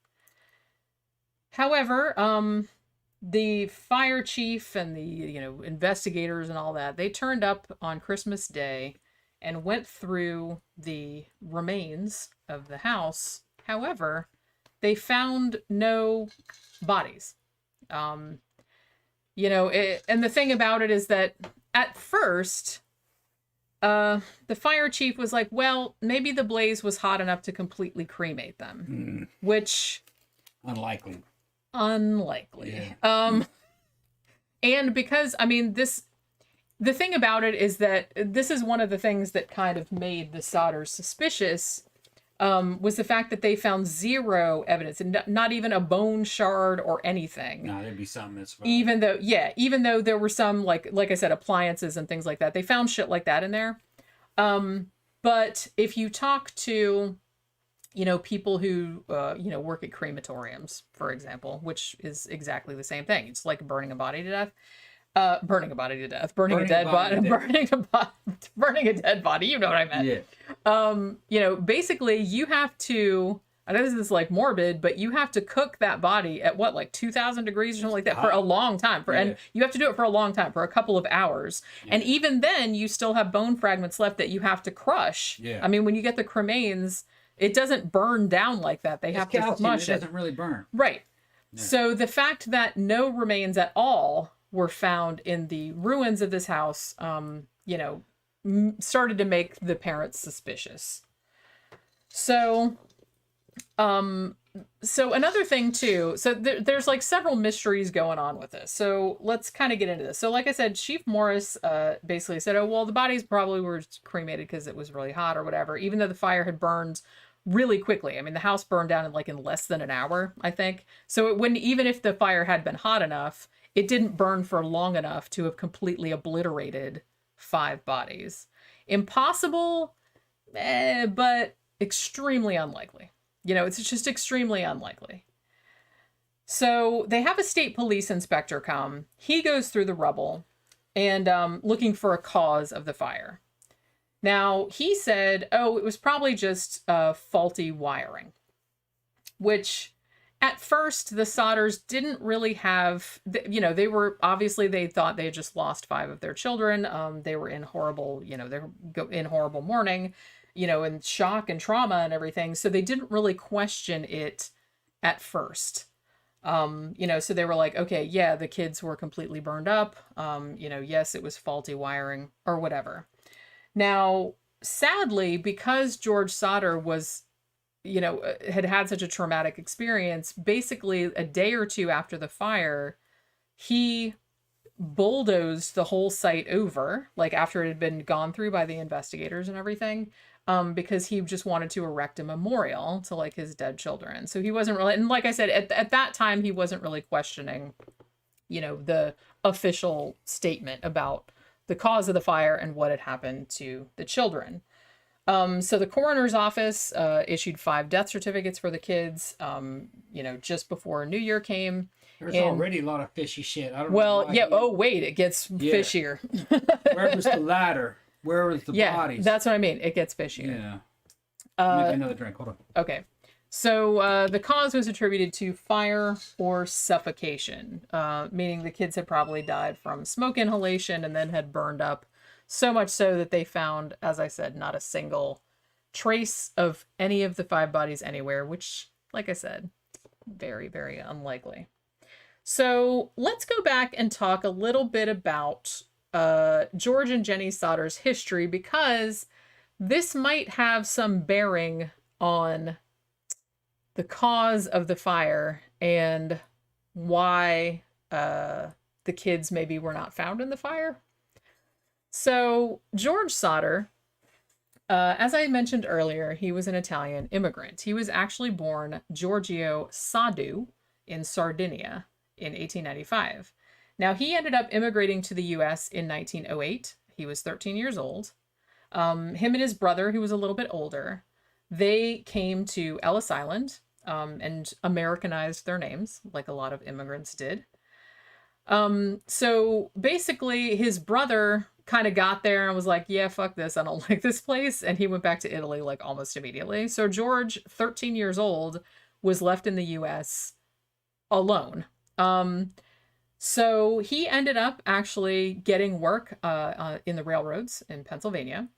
However, the fire chief and the, investigators and all that, they turned up on Christmas Day and went through the remains of the house. However, they found no bodies. And the thing about it is that at first, the fire chief was like, well, maybe the blaze was hot enough to completely cremate them, which... Unlikely. Yeah. And because, the thing about it is that this is one of the things that kind of made the Sodders suspicious, was the fact that they found 0 evidence, and not even a bone shard or anything. No, there'd be something that's fine. Even though there were some, like I said, appliances and things like that. They found shit like that in there. But if you talk to, people who, work at crematoriums, for example, which is exactly the same thing. It's like burning a body to death. Burning a dead body. You know what I meant. Yeah. Basically you have to, I know this is like morbid, but you have to cook that body at what, like 2,000 degrees or something like that for a long time. And you have to do it for a long time, for a couple of hours. Yeah. And even then you still have bone fragments left that you have to crush. Yeah. When you get the cremains, it doesn't burn down like that. They have to smush it. It doesn't really burn. Right. Yeah. So the fact that no remains at all were found in the ruins of this house, started to make the parents suspicious. So another thing too, there's like several mysteries going on with this. So let's kind of get into this. So like I said, Chief Morris basically said, oh, well, the bodies probably were cremated because it was really hot or whatever, even though the fire had burned really quickly. The house burned down in less than an hour, I think. So it wouldn't, even if the fire had been hot enough, it didn't burn for long enough to have completely obliterated 5 bodies. Impossible, but extremely unlikely. It's just extremely unlikely. So they have a state police inspector come. He goes through the rubble and looking for a cause of the fire. Now, he said, oh, it was probably just faulty wiring, which... At first, the Sodders didn't really have, they were, obviously they thought they had just lost 5 of their children. They were in horrible, in horrible mourning, and shock and trauma and everything. So they didn't really question it at first. So they were like, okay, yeah, the kids were completely burned up. Yes, it was faulty wiring or whatever. Now, sadly, because George Sodder was, had such a traumatic experience, basically a day or 2 after the fire, he bulldozed the whole site over, like after it had been gone through by the investigators and everything, because he just wanted to erect a memorial to like his dead children. So he wasn't really, and like I said, at that time, he wasn't really questioning, the official statement about the cause of the fire and what had happened to the children. So the coroner's office issued 5 death certificates for the kids, just before New Year came. There's already a lot of fishy shit. I don't know. Well, yeah. Oh, wait, it gets fishier. Where was the ladder? Where was the bodies? That's what I mean. It gets fishier. Yeah. Make another drink. Hold on. Okay. So the cause was attributed to fire or suffocation, meaning the kids had probably died from smoke inhalation and then had burned up. So much so that they found, as I said, not a single trace of any of the 5 bodies anywhere, which, like I said, very, very unlikely. So let's go back and talk a little bit about George and Jennie Sodder's history, because this might have some bearing on the cause of the fire and why the kids maybe were not found in the fire. So George Sodder, as I mentioned earlier, he was an Italian immigrant. He was actually born Giorgio Soddu in Sardinia in 1895. Now, he ended up immigrating to the U.S. in 1908. He was 13 years old. Him and his brother, who was a little bit older, they came to Ellis Island and Americanized their names, like a lot of immigrants did. So basically, his brother kind of got there and was like, yeah, fuck this. I don't like this place. And he went back to Italy like almost immediately. So George, 13 years old, was left in the US alone. So he ended up actually getting work in the railroads in Pennsylvania.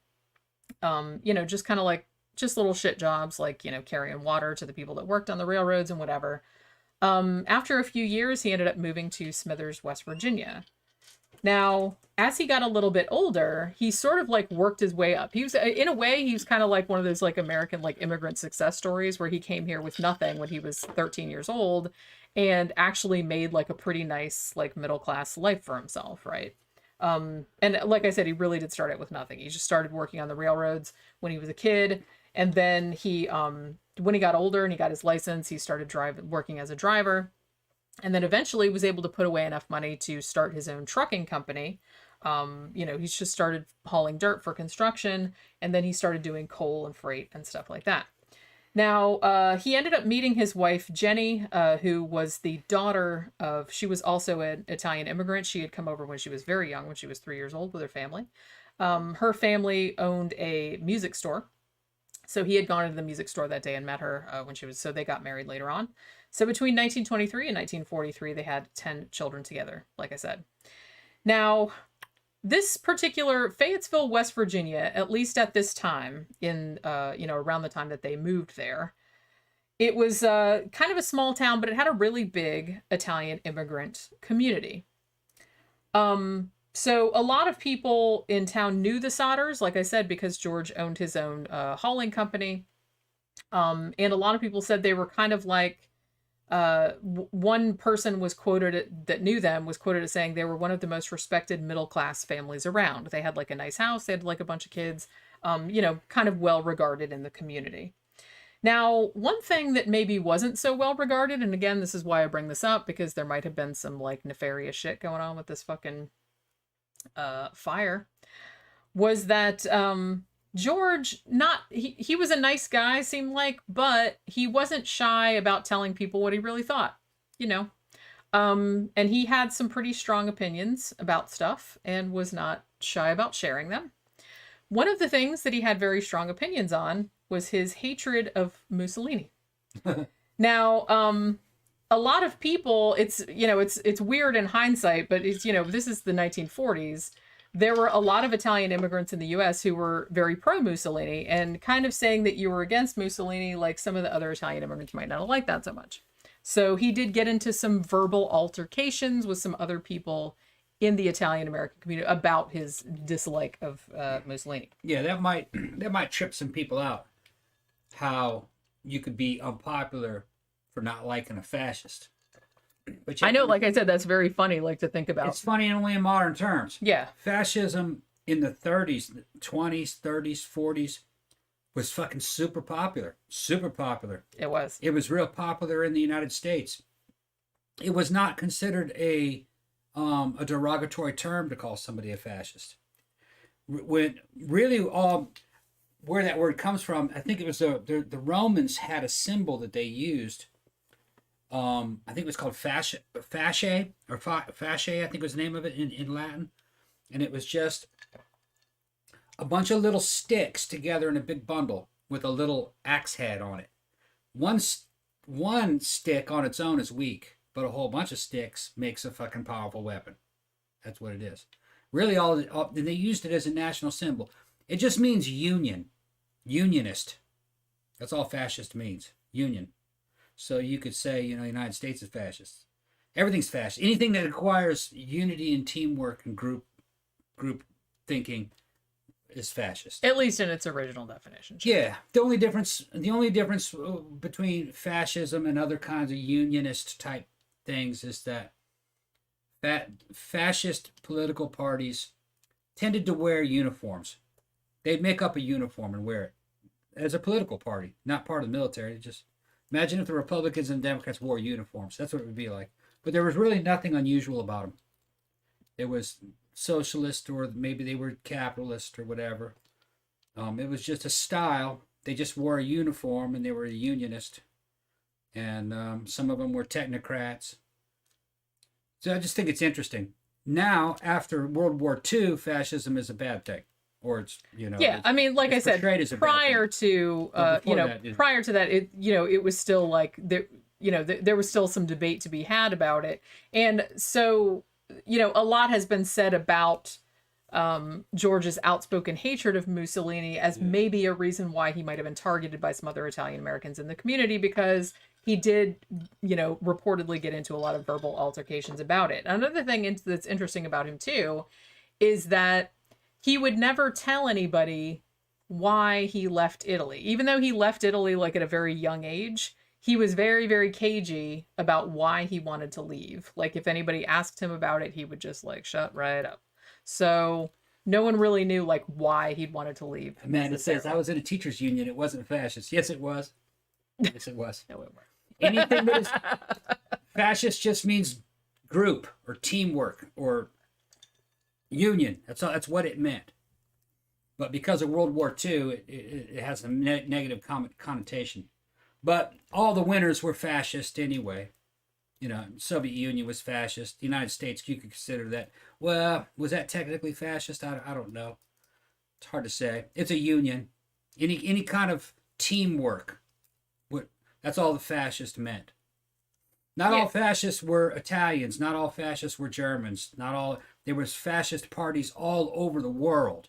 Just kind of like just little shit jobs like, carrying water to the people that worked on the railroads and whatever. After a few years, he ended up moving to Smithers, West Virginia. Now, as he got a little bit older, he sort of like worked his way up. He was, in a way, he was kind of like one of those like American like immigrant success stories where he came here with nothing when he was 13 years old and actually made like a pretty nice like middle class life for himself, right? And like I said, he really did start out with nothing. He just started working on the railroads when he was a kid, and then he when he got older and he got his license, he started working as a driver, and then eventually was able to put away enough money to start his own trucking company. He's just started hauling dirt for construction, and then he started doing coal and freight and stuff like that. Now, he ended up meeting his wife, Jenny, who was the daughter of, she was also an Italian immigrant. She had come over when she was very young, when she was 3 years old with her family. Her family owned a music store. So he had gone into the music store that day and met her so they got married later on. So between 1923 and 1943, they had 10 children together, like I said. Now, this particular Fayetteville, West Virginia, at least at this time, in, around the time that they moved there, it was kind of a small town, but it had a really big Italian immigrant community. So a lot of people in town knew the Sodders, like I said, because George owned his own hauling company. And a lot of people said they were kind of like, one person was quoted that knew them was quoted as saying they were one of the most respected middle-class families around. They had like a nice house. They had like a bunch of kids, kind of well regarded in the community. Now, one thing that maybe wasn't so well regarded, and again, this is why I bring this up, because there might have been some like nefarious shit going on with this fucking fire, was that George, he was a nice guy, seemed like, but he wasn't shy about telling people what he really thought, and he had some pretty strong opinions about stuff and was not shy about sharing them. One of the things that he had very strong opinions on was his hatred of Mussolini. Now, a lot of people, it's weird in hindsight, but it's, this is the 1940s. There were a lot of Italian immigrants in the U.S. who were very pro-Mussolini, and kind of saying that you were against Mussolini, like some of the other Italian immigrants might not have liked that so much. So he did get into some verbal altercations with some other people in the Italian American community about his dislike of Mussolini. Yeah, that might trip some people out. How you could be unpopular for not liking a fascist. But I know, like I said, that's very funny, like to think about. It's funny only in modern terms. Yeah. Fascism in the 30s, 20s, 30s, 40s was fucking super popular. Super popular. It was. It was real popular in the United States. It was not considered a derogatory term to call somebody a fascist. When really where that word comes from, I think it was the Romans had a symbol that they used. I think it was called fasce, I think was the name of it in Latin. And it was just a bunch of little sticks together in a big bundle with a little axe head on it. One stick on its own is weak, but a whole bunch of sticks makes a fucking powerful weapon. That's what it is. Really, they used it as a national symbol. It just means union. Unionist. That's all fascist means. Union. So you could say, United States is fascist. Everything's fascist. Anything that requires unity and teamwork and group thinking is fascist. At least in its original definition. Sure. Yeah. The only difference between fascism and other kinds of unionist type things is that fascist political parties tended to wear uniforms. They'd make up a uniform and wear it as a political party, not part of the military. Just imagine if the Republicans and Democrats wore uniforms. That's what it would be like. But there was really nothing unusual about them. It was socialist, or maybe they were capitalist or whatever. It was just a style they just wore a uniform and they were a unionist. And some of them were technocrats. So I just think it's interesting. Now, after World War II, fascism is a bad thing. Or it's, Yeah, I mean, like I said, prior to that, it was still like there, there was still some debate to be had about it. And so, a lot has been said about George's outspoken hatred of Mussolini as maybe a reason why he might have been targeted by some other Italian Americans in the community, because he did, reportedly get into a lot of verbal altercations about it. Another thing that's interesting about him too is that he would never tell anybody why he left Italy. Even though he left Italy like at a very young age, he was very, very cagey about why he wanted to leave. Like if anybody asked him about it, he would just like shut right up. So no one really knew like why he'd wanted to leave. Amanda says, I was in a teacher's union. It wasn't fascist. Yes, it was. Yes, it was. No, it weren't. Anything that is fascist just means group or teamwork or union. That's what it meant. But because of World War II, it has a negative connotation. But all the winners were fascist anyway. Soviet Union was fascist. The United States, you could consider that. Well, was that technically fascist? I don't know. It's hard to say. It's a union. Any kind of teamwork. That's all the fascist meant. Not all fascists were Italians. Not all fascists were Germans. There was fascist parties all over the world.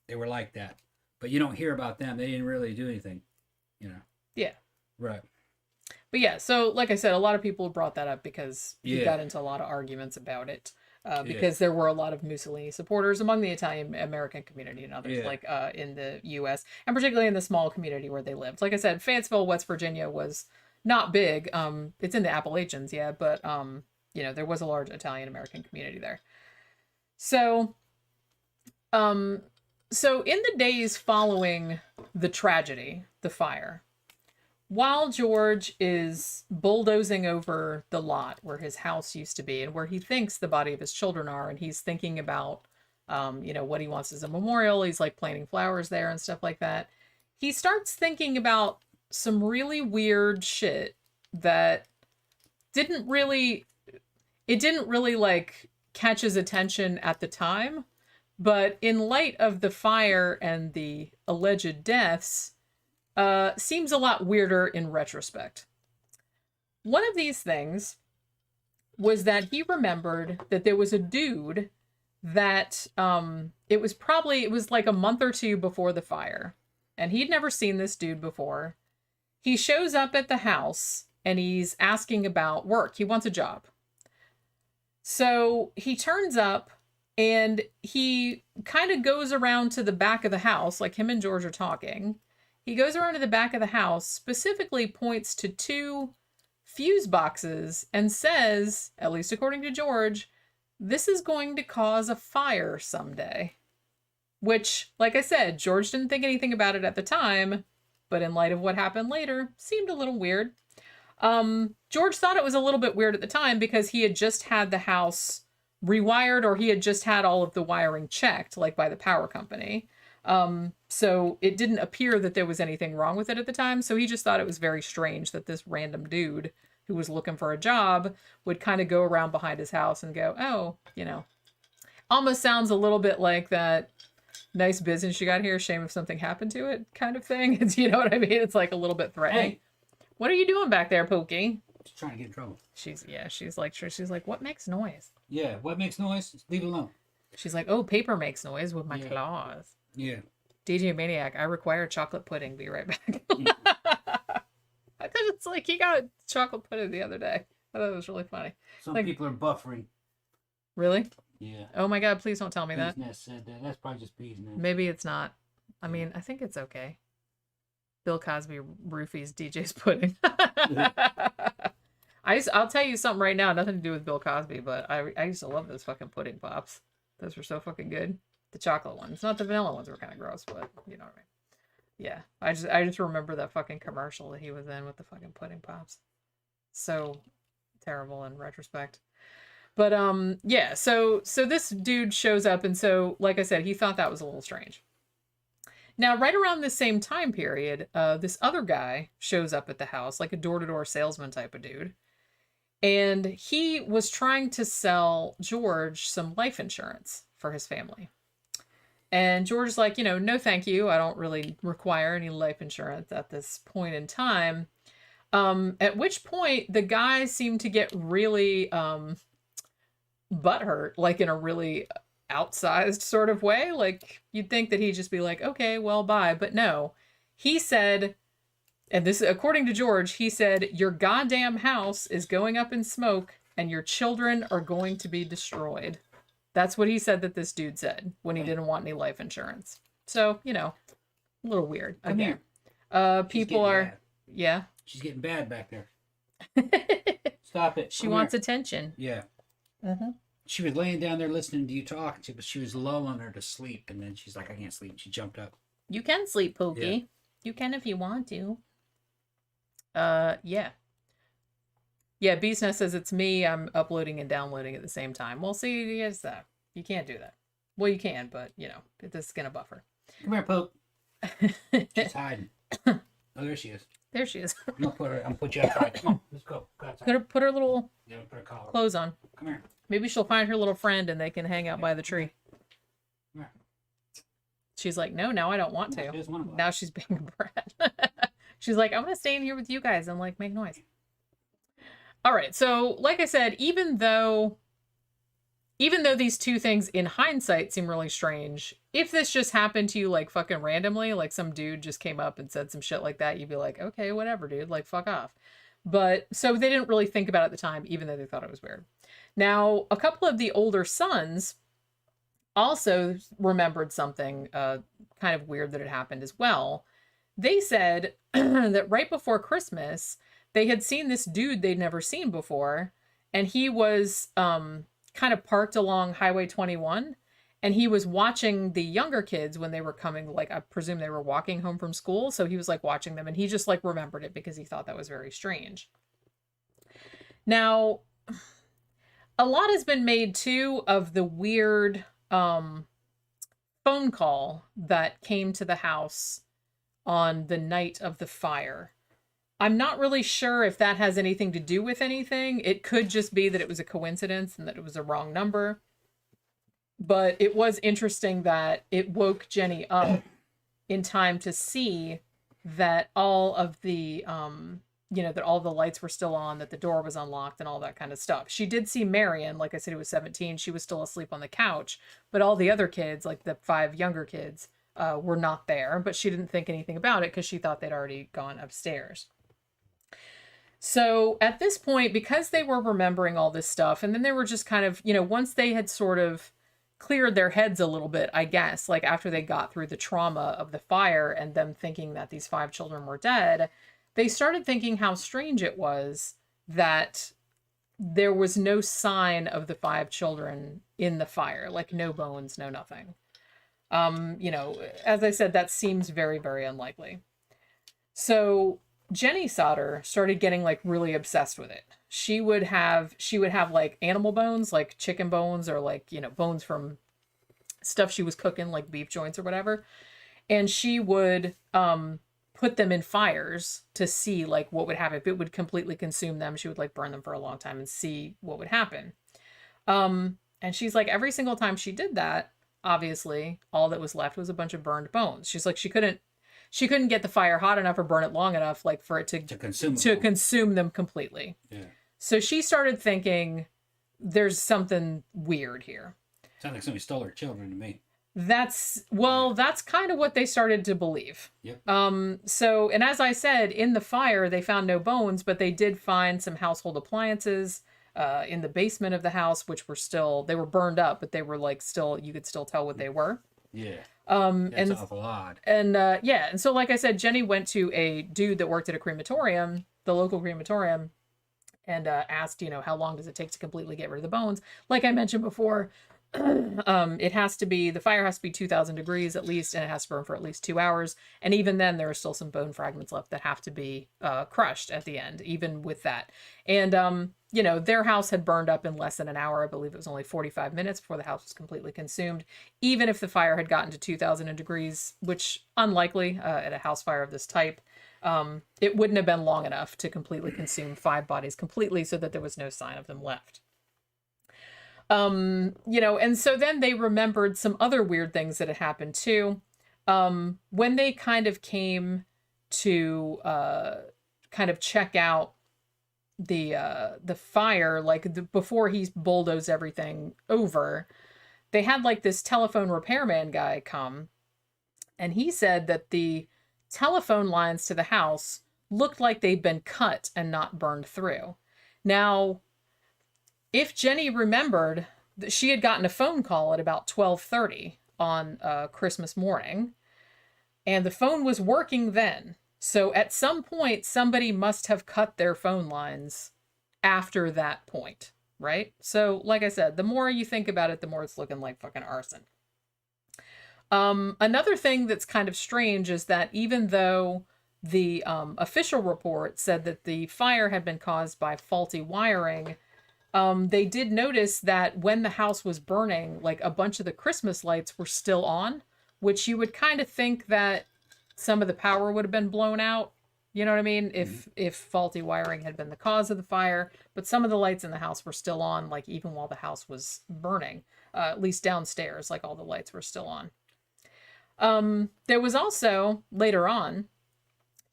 They were like that. But you don't hear about them. They didn't really do anything, Yeah. Right. But yeah, so like I said, a lot of people brought that up because he got into a lot of arguments about it. Because there were a lot of Mussolini supporters among the Italian American community and others, like in the U.S., and particularly in the small community where they lived. Like I said, Fayetteville, West Virginia was not big. It's in the Appalachians, but there was a large Italian American community there. So in the days following the tragedy, the fire, while George is bulldozing over the lot where his house used to be and where he thinks the body of his children are, and he's thinking about, what he wants as a memorial, he's like planting flowers there and stuff like that, he starts thinking about some really weird shit that didn't really like catch his attention at the time, but in light of the fire and the alleged deaths, seems a lot weirder in retrospect. One of these things was that he remembered that there was a dude that it was like a month or two before the fire, and he'd never seen this dude before. He shows up at the house and he's asking about work. He wants a job. So he turns up and he kind of goes around to the back of the house, like him and George are talking. He goes around to the back of the house, specifically points to 2 fuse boxes and says, at least according to George, this is going to cause a fire someday. Which, like I said, George didn't think anything about it at the time, but in light of what happened later, seemed a little weird. George thought it was a little bit weird at the time because he had just had the house rewired, or he had just had all of the wiring checked, like by the power company. So it didn't appear that there was anything wrong with it at the time. So he just thought it was very strange that this random dude who was looking for a job would kind of go around behind his house and go, oh, almost sounds a little bit like that nice business you got here, shame if something happened to it kind of thing. It's, you know what I mean? It's like a little bit threatening. Hey. What are you doing back there, Pookie? Just trying to get in trouble. She's like, what makes noise? Yeah, what makes noise? Leave it alone. She's like, oh, paper makes noise with my claws. Yeah. DJ Maniac, I require chocolate pudding. Be right back. It's like he got chocolate pudding the other day. I thought it was really funny. Some people are buffering. Really? Yeah. Oh my God, please don't tell me that. Bee's Nest said that. That's probably just Bee's Nest. Maybe it's not. I mean, I think it's okay. Bill Cosby roofies DJ's pudding. I'll tell you something right now, nothing to do with Bill Cosby, but I used to love those fucking pudding pops. Those were so fucking good. The chocolate ones. Not the vanilla ones were kind of gross, but you know what I mean. Yeah. I just remember that fucking commercial that he was in with the fucking pudding pops. So terrible in retrospect. But yeah, so this dude shows up, and so like I said, he thought that was a little strange. Now, right around the same time period, this other guy shows up at the house, like a door-to-door salesman type of dude. And he was trying to sell George some life insurance for his family. And George's like, no, thank you. I don't really require any life insurance at this point in time. At which point the guy seemed to get really butthurt, like in a really outsized sort of way. Like you'd think that he'd just be like, okay, well, bye. But no, he said, and this, according to George, he said, your goddamn house is going up in smoke and your children are going to be destroyed. That's what he said that this dude said when he didn't want any life insurance. So, a little weird. Come again. here. People are, bad. Yeah. She's getting bad back there. Stop it. She wants attention. Yeah. Mm-hmm. She was laying down there listening to you talk, but she was lulling her to sleep, and then she's like, I can't sleep. And she jumped up. You can sleep, Pookie. Yeah. You can if you want to. Yeah. Yeah, Beast Nest says it's me. I'm uploading and downloading at the same time. Well, see, yes, that. You can't do that. Well, you can, but, this is going to buffer. Come here, Pope. She's hiding. Oh, there she is. There she is. I'm gonna put you outside. Come on, let's go. Go outside. Put her little Yeah, put her collar. clothes on. Come here. Maybe she'll find her little friend and they can hang out by the tree. Come here. She's like, no, now I don't want to. Here's one of them. Now she's being a brat. She's like, I'm going to stay in here with you guys and like make noise. All right. So like I said, even though these two things in hindsight seem really strange, if this just happened to you like fucking randomly, like some dude just came up and said some shit like that, you'd be like, okay, whatever, dude, like fuck off. But so they didn't really think about it at the time, even though they thought it was weird. Now, a couple of the older sons also remembered something kind of weird that had happened as well. They said that right before Christmas, they had seen this dude they'd never seen before, and he was kind of parked along Highway 21, and he was watching the younger kids when they were coming, like I presume they were walking home from school, so he was like watching them, and he just like remembered it because he thought that was very strange. Now, a lot has been made too of the weird phone call that came to the house on the night of the fire. I'm not really sure if that has anything to do with anything. It could just be that it was a coincidence and that it was a wrong number. But it was interesting that it woke Jenny up in time to see that all of the, that all the lights were still on, that the door was unlocked and all that kind of stuff. She did see Marion, like I said, who was 17. She was still asleep on the couch. But all the other kids, like the 5 younger kids, were not there. But she didn't think anything about it because she thought they'd already gone upstairs. So at this point, because they were remembering all this stuff, and then they were just kind of, once they had sort of cleared their heads a little bit, I guess, like after they got through the trauma of the fire and them thinking that these 5 children were dead, they started thinking how strange it was that there was no sign of the 5 children in the fire, like no bones, no nothing. As I said, that seems very, very unlikely. So Jennie Sodder started getting like really obsessed with it. She would have like animal bones, like chicken bones or like, bones from stuff she was cooking, like beef joints or whatever. And she would put them in fires to see like what would happen. If it would completely consume them, she would like burn them for a long time and see what would happen. And she's like, every single time she did that, obviously all that was left was a bunch of burned bones. She's like, she couldn't get the fire hot enough or burn it long enough, like for it to consume them completely. Yeah. So she started thinking, there's something weird here. Sounds like somebody stole her children to me. That's kind of what they started to believe. Yep. So, and as I said, in the fire, they found no bones, but they did find some household appliances in the basement of the house, which were they were burned up, but they were like still, you could still tell what they were. Yeah. That's awful odd. And and so like I said, Jenny went to a dude that worked at a crematorium, the local crematorium, and asked, how long does it take to completely get rid of the bones? Like I mentioned before, The fire has to be 2,000 degrees at least, and it has to burn for at least 2 hours. And even then, there are still some bone fragments left that have to be crushed at the end, even with that. And, their house had burned up in less than an hour. I believe it was only 45 minutes before the house was completely consumed. Even if the fire had gotten to 2,000 degrees, which unlikely at a house fire of this type, it wouldn't have been long enough to completely consume 5 bodies completely so that there was no sign of them left. And so then they remembered some other weird things that had happened too. When they kind of came to kind of check out the fire, like before he bulldozed everything over, they had like this telephone repairman guy come, and he said that the telephone lines to the house looked like they'd been cut and not burned through. Now, if Jenny remembered, she had gotten a phone call at about 12:30 on Christmas morning, and the phone was working then. So at some point, somebody must have cut their phone lines after that point, right? So like I said, the more you think about it, the more it's looking like fucking arson. Another thing that's kind of strange is that even though the official report said that the fire had been caused by faulty wiring, they did notice that when the house was burning, like a bunch of the Christmas lights were still on, which you would kind of think that some of the power would have been blown out. You know what I mean? If faulty wiring had been the cause of the fire, but some of the lights in the house were still on, like even while the house was burning, at least downstairs, like all the lights were still on. There was also later on,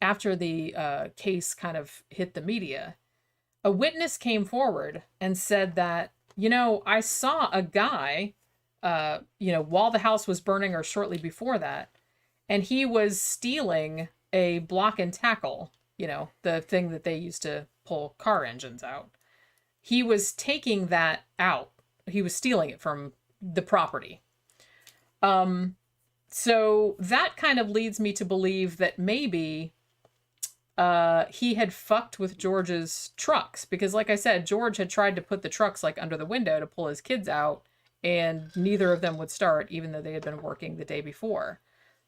after the case kind of hit the media, a witness came forward and said that, I saw a guy, while the house was burning or shortly before that, and he was stealing a block and tackle, the thing that they used to pull car engines out. He was taking that out. He was stealing it from the property. So that kind of leads me to believe that maybe he had fucked with George's trucks, because like I said, George had tried to put the trucks like under the window to pull his kids out, and neither of them would start, even though they had been working the day before.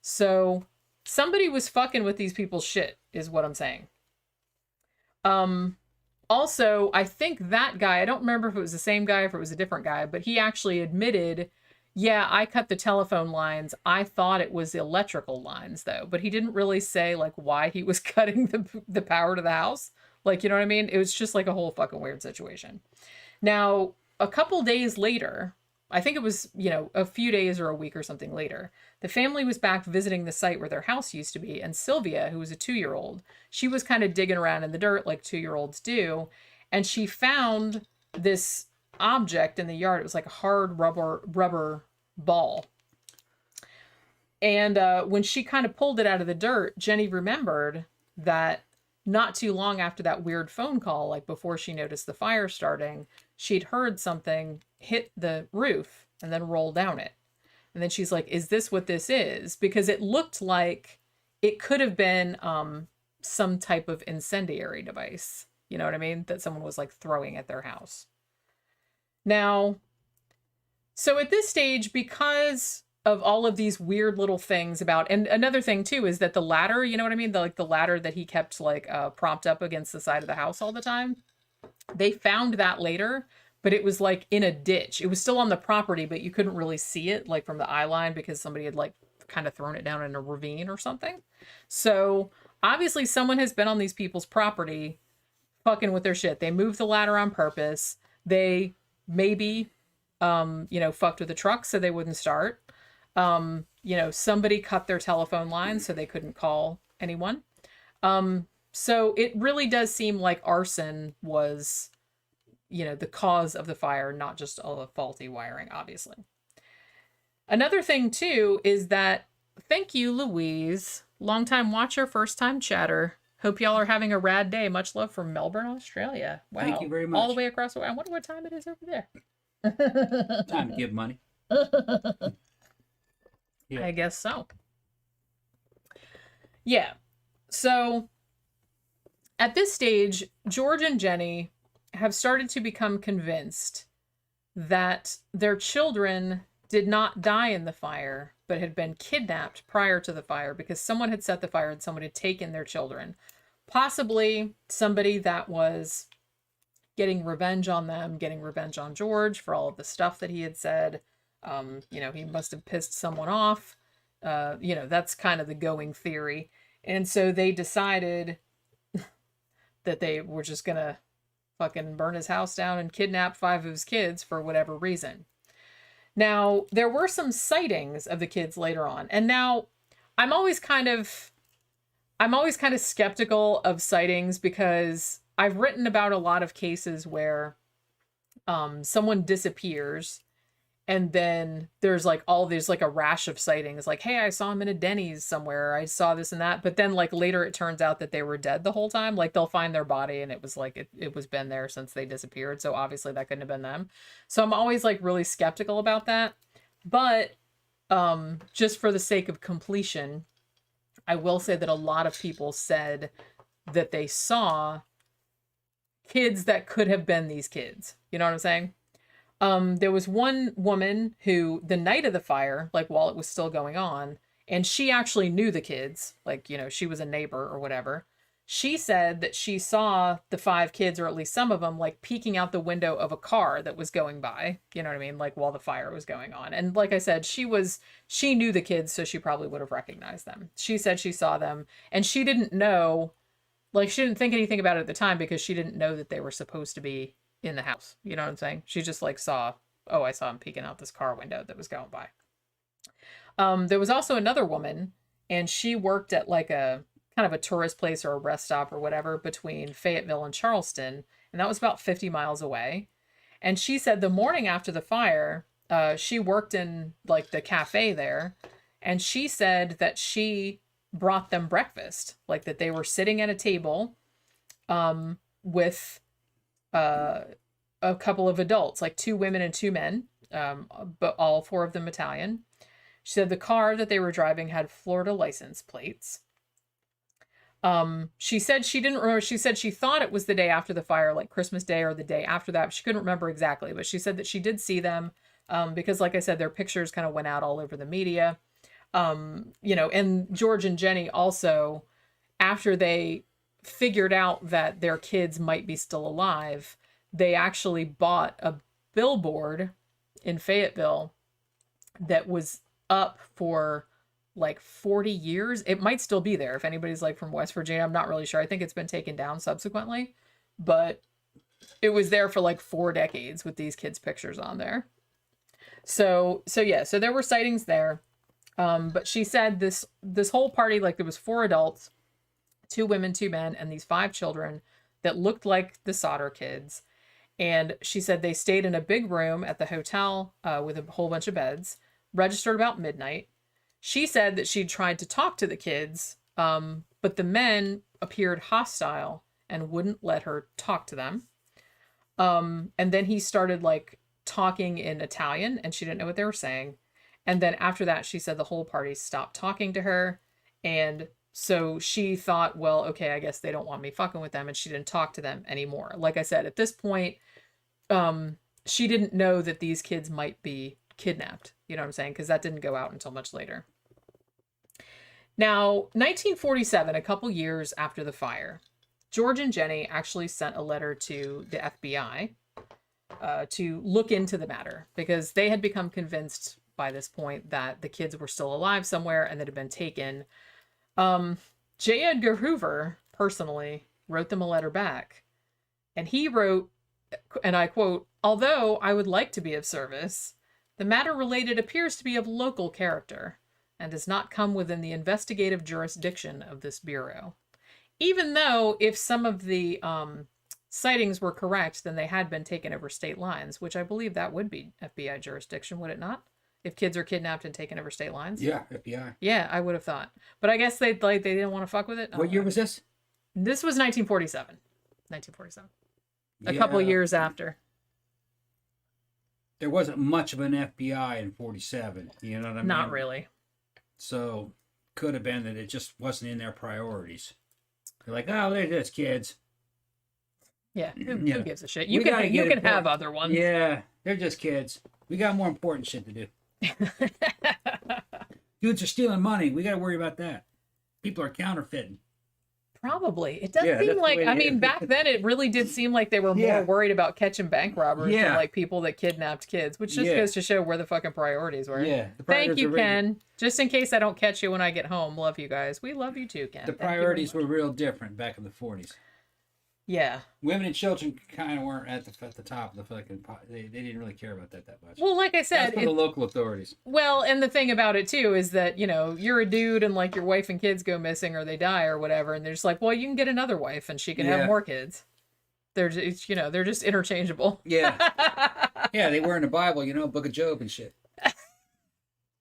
So somebody was fucking with these people's shit, is what I'm saying. Also, I think that guy, I don't remember if it was the same guy or if it was a different guy, but he actually admitted, yeah, I cut the telephone lines. I thought it was electrical lines, though. But he didn't really say, like, why he was cutting the power to the house. Like, you know what I mean? It was just, like, a whole fucking weird situation. Now, a couple days later, I think it was, a few days or a week or something later, the family was back visiting the site where their house used to be. And Sylvia, who was a 2-year-old, she was kind of digging around in the dirt like 2-year-olds do. And she found this object in the yard. It was like a hard rubber ball. And when she kind of pulled it out of the dirt, Jenny remembered that not too long after that weird phone call, like before she noticed the fire starting, she'd heard something hit the roof and then roll down it. And then she's like, is this what this is? Because it looked like it could have been some type of incendiary device. You know what I mean? That someone was like throwing at their house. Now, so at this stage, because of all of these weird little things about, and another thing too is that the ladder, you know what I mean? The ladder that he kept like propped up against the side of the house all the time. They found that later, but it was like in a ditch. It was still on the property, but you couldn't really see it like from the eye line because somebody had like kind of thrown it down in a ravine or something. So obviously someone has been on these people's property fucking with their shit. They moved the ladder on purpose. They maybe, fucked with the truck so they wouldn't start. Somebody cut their telephone line so they couldn't call anyone. So it really does seem like arson was, the cause of the fire, not just all the faulty wiring, obviously. Another thing too is that, thank you, Louise, longtime watcher, first time chatter. Hope y'all are having a rad day. Much love from Melbourne, Australia. Wow. Thank you very much. All the way across the way. I wonder what time it is over there. Time to give money. Yeah. I guess so. Yeah. So at this stage, George and Jenny have started to become convinced that their children did not die in the fire, but had been kidnapped prior to the fire because someone had set the fire and someone had taken their children. Possibly somebody that was getting revenge on them, getting revenge on George for all of the stuff that he had said. He must have pissed someone off. That's kind of the going theory. And so they decided that they were just going to fucking burn his house down and kidnap 5 of his kids for whatever reason. Now, there were some sightings of the kids later on. And now I'm always kind of skeptical of sightings because I've written about a lot of cases where someone disappears and then there's like a rash of sightings, like, hey, I saw him in a Denny's somewhere, I saw this and that, but then like later it turns out that they were dead the whole time. Like they'll find their body and it was like it was been there since they disappeared, so obviously that couldn't have been them. So I'm always like really skeptical about that. But just for the sake of completion, I will say that a lot of people said that they saw kids that could have been these kids. You know what I'm saying? There was one woman who, the night of the fire, like while it was still going on, and she actually knew the kids, like, she was a neighbor or whatever. She said that she saw the 5 kids, or at least some of them, like peeking out the window of a car that was going by, you know what I mean? Like while the fire was going on. And like I said, she knew the kids, so she probably would have recognized them. She said she saw them and she didn't know, like she didn't think anything about it at the time because she didn't know that they were supposed to be in the house. You know what I'm saying? She just like saw, oh, I saw him peeking out this car window that was going by. There was also another woman, and she worked at like a kind of a tourist place or a rest stop or whatever between Fayetteville and Charleston. And that was about 50 miles away. And she said the morning after the fire, she worked in like the cafe there. And she said that she brought them breakfast, like that they were sitting at a table with a couple of adults, like 2 women and 2 men, but all 4 of them Italian. She said the car that they were driving had Florida license plates. She said she didn't remember. She said she thought it was the day after the fire, like Christmas Day or the day after that. She couldn't remember exactly, but she said that she did see them because, like I said, their pictures kind of went out all over the media. And George and Jennie also, after they figured out that their kids might be still alive, they actually bought a billboard in Fayetteville that was up for like 40 years. It might still be there if anybody's like from West Virginia. I'm not really sure. I think it's been taken down subsequently, but it was there for like 4 decades with these kids' pictures on there. So there were sightings there. But she said this whole party, like there was 4 adults, 2 women, 2 men, and these 5 children that looked like the Sodder kids. And she said they stayed in a big room at the hotel with a whole bunch of beds, registered about midnight. She said that she'd tried to talk to the kids, but the men appeared hostile and wouldn't let her talk to them. And then he started like talking in Italian and she didn't know what they were saying. And then after that, she said the whole party stopped talking to her. And so she thought, well, okay, I guess they don't want me fucking with them. And she didn't talk to them anymore. Like I said, at this point, she didn't know that these kids might be kidnapped. You know what I'm saying? Because that didn't go out until much later. Now, 1947, a couple years after the fire, George and Jennie actually sent a letter to the FBI to look into the matter because they had become convinced by this point that the kids were still alive somewhere and that had been taken. J. Edgar Hoover personally wrote them a letter back, and he wrote, and I quote, "Although I would like to be of service, the matter related appears to be of local character and does not come within the investigative jurisdiction of this bureau. Even though if some of the sightings were correct, then they had been taken over state lines," which I believe that would be FBI jurisdiction, would it not? If kids are kidnapped and taken over state lines? Yeah, FBI. Yeah, I would have thought. But I guess they didn't want to fuck with it. What year was this? This was 1947. 1947. A couple years after. There wasn't much of an FBI in 47. You know what I mean? Not really. So, could have been that it just wasn't in their priorities. They're like, oh, they're just kids. Yeah, who Yeah. gives a shit? We You gotta can get have important- other ones. Yeah, they're just kids. We got more important shit to do. Dudes are stealing money. We got to worry about that. People are counterfeiting. Probably. It does Yeah, seem that's the like, way I it mean, is. back then it really did seem like they were more Yeah. worried about catching bank robbers than Yeah. like people that kidnapped kids, which just Yeah. goes to show where the fucking priorities were. Yeah, the Thank priorities you, were really- Ken. Just in case I don't catch you when I get home. Love you guys. We love you too, Ken. The Thank you very priorities much. were real different back in the 40s. Yeah. Women and children kind of weren't at the top of the fucking. They didn't really care about that much. Well, like I That's said, for the local authorities. well, and the thing about it too is that, you know, you're a dude and like your wife and kids go missing or they die or whatever, and they're just like, well, you can get another wife and she can Yeah. have more kids. They're just, you know, they're just interchangeable. Yeah, yeah, they were in the Bible, you know, Book of Job and shit.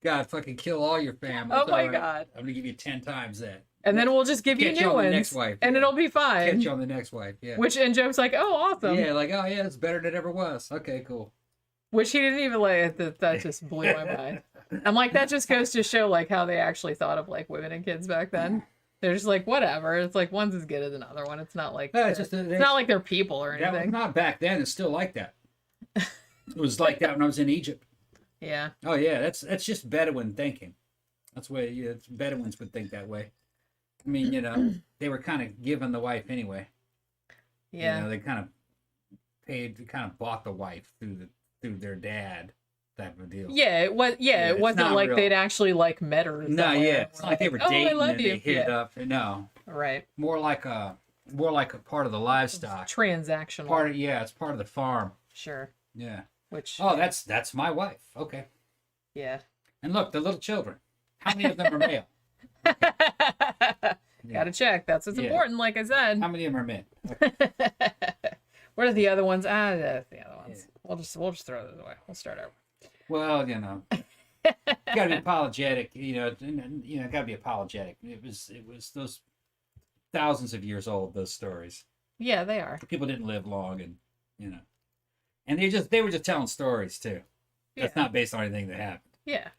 God, fucking kill all your family. Oh It's my all right. God. I'm gonna give you 10 times that. And then we'll just give you Catch new you on the ones, next wife, and yeah. it'll be fine. Catch you on the next wife. Yeah. Which, and Joe's like, oh, awesome. Yeah, like, oh yeah, it's better than it ever was. Okay, cool. Which he didn't even like. That just blew my mind. I'm like, that just goes to show like how they actually thought of like women and kids back then. They're just like, whatever. It's like one's as good as another one. It's not like No, it's just it's not like they're people or that was anything. not back then. It's still like that. It was like that when I was in Egypt. Yeah. Oh yeah, that's just Bedouin thinking. That's the way Bedouins would think that way. I mean, you know, they were kind of given the wife anyway. Yeah. You know, they kind of bought the wife through their dad type of deal. Yeah, it was. Yeah, it it's wasn't not like real. they'd actually like met her. No, somewhere. yeah, it's not like they were oh, I dating love and you. they hit it Yeah. up. No, Right. more like a part of the livestock. Transactional. It's part of the farm. Sure. Yeah. Which. Oh, that's my wife. Okay. Yeah. And look, the little children. How many of them are male? Gotta check. That's what's Yeah. important. Like I said. How many of them are men? What are the other ones? That's the other ones. We'll just throw those away. We'll start over. Well, you know, gotta be apologetic. You know, gotta be apologetic. It was those thousands of years old. Those stories. Yeah, they are. People didn't live long, and you know, and they were just telling stories too. That's Yeah. not based on anything that happened. Yeah.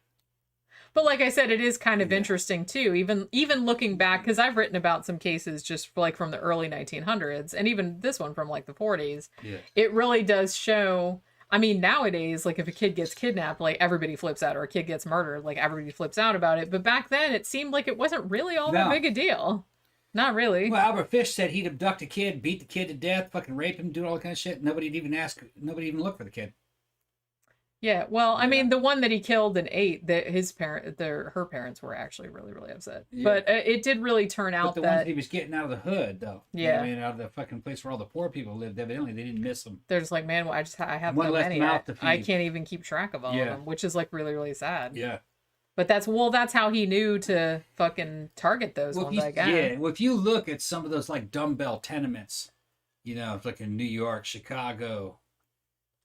But like I said, it is kind of Yeah. interesting too. Even looking back, because I've written about some cases just like from the early 1900s, and even this one from like the 40s. Yeah. It really does show. I mean, nowadays, like if a kid gets kidnapped, like everybody flips out, or a kid gets murdered, like everybody flips out about it. But back then, it seemed like it wasn't really all that No. big a deal. Not really. Well, Albert Fish said he'd abduct a kid, beat the kid to death, fucking rape him, do all that kind of shit. Nobody even looked for the kid. Yeah, well, I Yeah. mean, the one that he killed and ate, that her parents were actually really, really upset. Yeah. But it did really turn But out the ones that that he was getting out of the hood, though. You know Yeah. what I mean, out of the fucking place where all the poor people lived, evidently they didn't miss them. they're just like, man, well, I have One so less many, mouth to I feed. can't even keep track of all of Yeah. them, which is like really, really sad. Yeah. But that's how he knew to fucking target those ones, I guess. Yeah. Well, if you look at some of those like dumbbell tenements, you know, it's like in New York, Chicago,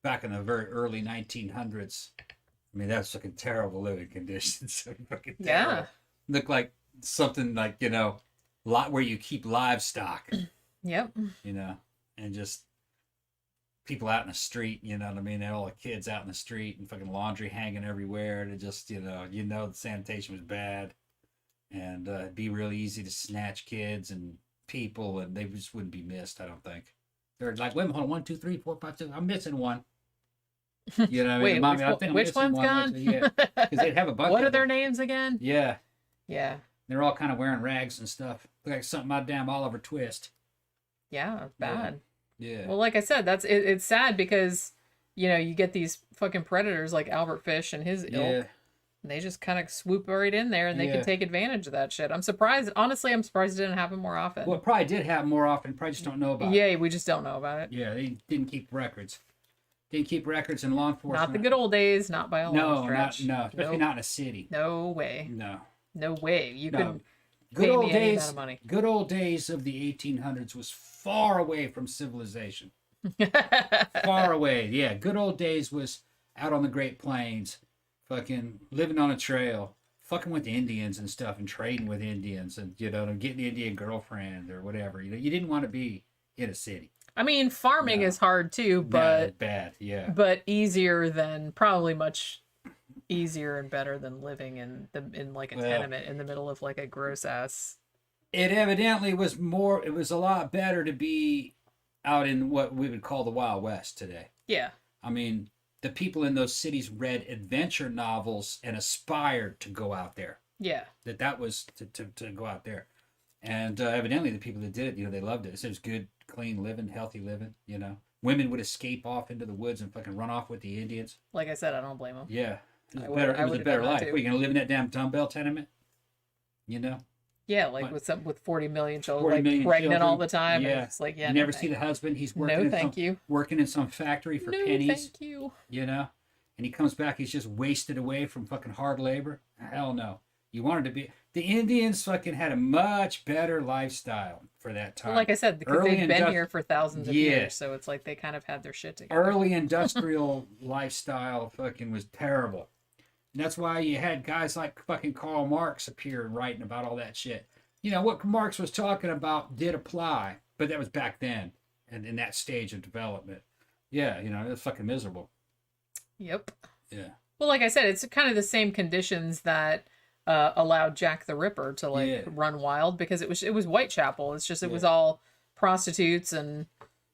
back in the very early 1900s. I mean, that's fucking terrible living conditions. Fucking Yeah. terrible. Look like something like, you know, lot where you keep livestock, Yep. you know, and just people out in the street, you know what I mean? And all the kids out in the street and fucking laundry hanging everywhere. To just, you know, the sanitation was bad, and it'd be really easy to snatch kids and people, and they just wouldn't be missed. I don't think. They're like, wait, hold on, 1, 2, 3, 4, 5, 6. I'm missing one. You know what I mean? Wait, Mommy, I which, think I'm which missing one's one. gone? Yeah, because they'd have a bunch. What are of their them. names again? Yeah, Yeah. they're all kind of wearing rags and stuff. Look like something out of damn Oliver Twist. Yeah, it's bad. Yeah. Well, like I said, it's sad because, you know, you get these fucking predators like Albert Fish and his ilk. Yeah. And they just kind of swoop right in there and they Yeah. can take advantage of that shit. I'm surprised. Honestly, I'm surprised it didn't happen more often. Well, it probably did happen more often. Probably just don't know about it. Yeah, we just don't know about it. Yeah, they didn't keep records. Didn't keep records in law enforcement. Not the good old days, not by a long No, stretch. no, especially Nope. not in a city. No way. No. No way. You No. could Good pay old me any amount days. of money. Good old days of the 1800s was far away from civilization. Far away. Yeah, good old days was out on the Great Plains, fucking living on a trail, fucking with Indians and stuff, and trading with Indians, and you know, getting an Indian girlfriend or whatever. You know, you didn't want to be in a city. I mean, farming No. is hard too, No, but bad. Yeah. easier than probably much easier and better than living in like a Well, tenement in the middle of like a gross ass. It evidently was more. It was a lot better to be out in what we would call the Wild West today. Yeah. I mean, the people in those cities read adventure novels and aspired to go out there. Yeah. That was to go out there. And evidently the people that did it, they loved it. It was good, clean living, healthy living, Women would escape off into the woods and fucking run off with the Indians. Like I said, I don't blame them. Yeah. It I was a would've better done that life. too. What, are you going to live in that damn dumbbell tenement? Yeah, like with 40 million children, 40 like million pregnant children. all the time. Yeah. And it's like, yeah, You never see the husband. He's working working in some factory for no, pennies. thank you. And he comes back, he's just wasted away from fucking hard labor. Hell no. You wanted to be... The Indians fucking had a much better lifestyle for that time. Well, like I said, because Early they've been here for thousands of Yeah. years, so it's like they kind of had their shit together. Early industrial lifestyle fucking was terrible. And that's why you had guys like fucking Karl Marx appear and writing about all that shit. What Marx was talking about did apply, but that was back then and in that stage of development. Yeah, it was fucking miserable. Yep. Yeah. Well, like I said, it's kind of the same conditions that allowed Jack the Ripper to run wild, because it was Whitechapel. It's just it was all prostitutes and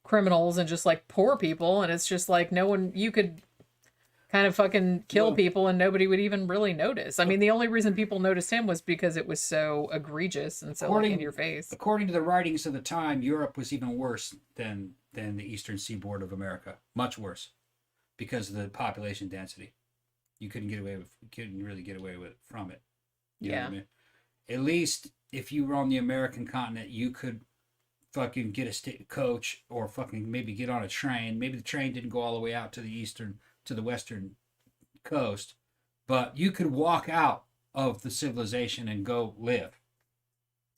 criminals and just like poor people, and it's just like you could kind of fucking kill people and nobody would even really notice. I mean, the only reason people noticed him was because it was so egregious and so in your face. According to the writings of the time, Europe was even worse than the eastern seaboard of America. Much worse, because of the population density. You couldn't really get away from it. You know what I mean? At least if you were on the American continent, you could fucking get a coach or fucking maybe get on a train. Maybe the train didn't go all the way out to the western coast, but you could walk out of the civilization and go live.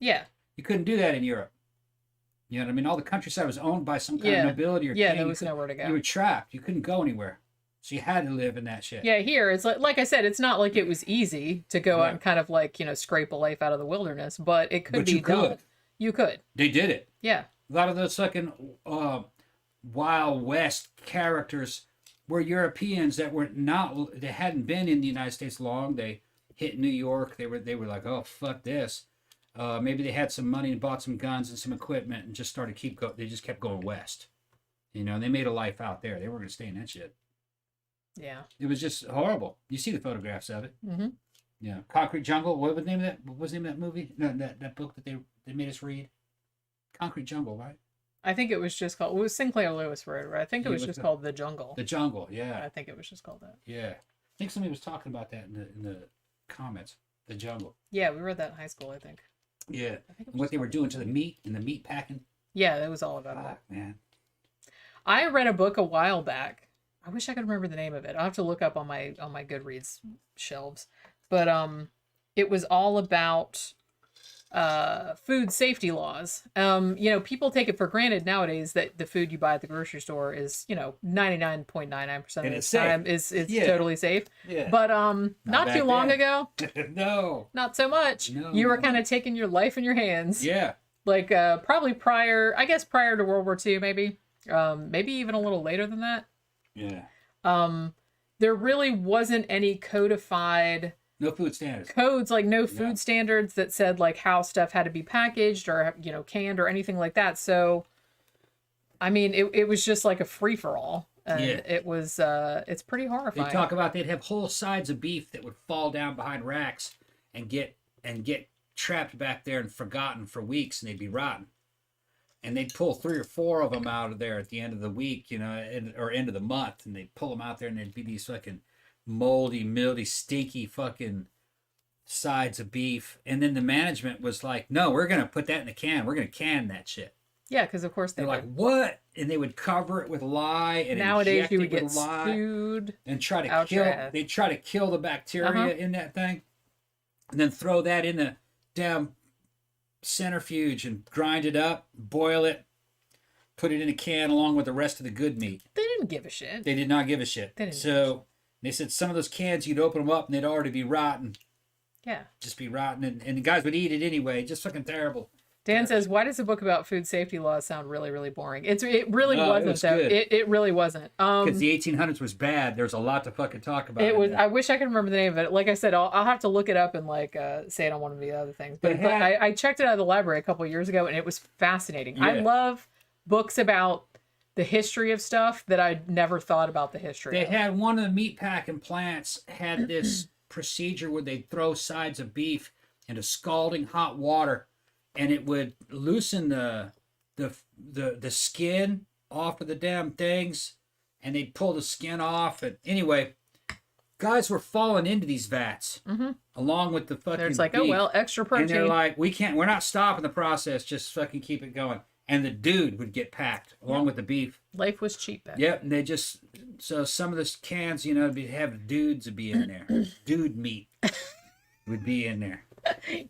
Yeah. You couldn't do that in Europe. You know what I mean? All the countryside was owned by some kind of nobility or king. Yeah, there was nowhere to go. You were trapped. You couldn't go anywhere. So you had to live in that shit. Yeah, here it's like I said, it's not like it was easy to go out and kind of like, scrape a life out of the wilderness, but it could be done. You could. They did it. Yeah. A lot of those fucking Wild West characters were Europeans that they hadn't been in the United States long. They hit New York. They were like, oh, fuck this. Maybe they had some money and bought some guns and some equipment and just they just kept going west. They made a life out there. They weren't going to stay in that shit. Yeah. It was just horrible. You see the photographs of it. Mm-hmm. Yeah. Concrete Jungle. What was the name of that? What was the name of that movie? No, that book that they made us read. Concrete Jungle, right? I think it was just called. It was Sinclair Lewis wrote it, right? I think it was just called The Jungle. The Jungle. Yeah. I think it was just called that. Yeah. I think somebody was talking about that in the comments. The Jungle. Yeah, we read that in high school, I think. Yeah. And what they were doing to the meat and the meat packing. Yeah, it was all about that. Man. I read a book a while back. I wish I could remember the name of it. I'll have to look up on my Goodreads shelves. But it was all about food safety laws. People take it for granted nowadays that the food you buy at the grocery store is, 99.99% of the time is totally safe. Yeah. But not too long ago. No. Not so much. No, you were kind of taking your life in your hands. Yeah. Like probably prior to World War II, maybe. Maybe even a little later than that. Yeah. There really wasn't any codified no food standards codes, like no food standards that said like how stuff had to be packaged or canned or anything like that. So I mean it was just like a free for all. And it was it's pretty horrifying. They talk about they'd have whole sides of beef that would fall down behind racks and get trapped back there and forgotten for weeks, and they'd be rotten. And they'd pull 3 or 4 of them out of there at the end of the week, or end of the month, and they'd pull them out there, and there'd be these fucking moldy, mildy, stinky fucking sides of beef. And then the management was like, no, we're going to put that in a can. We're going to can that shit. Yeah, because of course they're like, what? And they would cover it with lye and nowadays you would get get sued and try to kill the bacteria in that thing, and then throw that in the damn centrifuge and grind it up, boil it, put it in a can along with the rest of the good meat. They didn't give a shit. They did not give a shit. They said some of those cans, you'd open them up and they'd already be rotten. Yeah. Just be rotten, and the guys would eat it anyway. Just fucking terrible. Dan says, why does a book about food safety laws sound really, really boring? It really wasn't, though. It really wasn't. Because the 1800s was bad. There's a lot to fucking talk about. It was. I wish I could remember the name of it. Like I said, I'll have to look it up and say it on one of the other things. But I checked it out of the library a couple of years ago, and it was fascinating. Yeah. I love books about the history of stuff that I'd never thought about the history They of. had one of the meatpacking plants had this procedure where they'd throw sides of beef into scalding hot water, and it would loosen the skin off of the damn things, and they'd pull the skin off. And anyway, guys were falling into these vats along with the fucking There's like, beef. oh, well, extra protein. And they're like, we're not stopping the process, just fucking keep it going. And the dude would get packed along with the beef. Life was cheap back Yep, and they just, so some of the cans, you know, have dudes would be in there. Dude meat would be in there.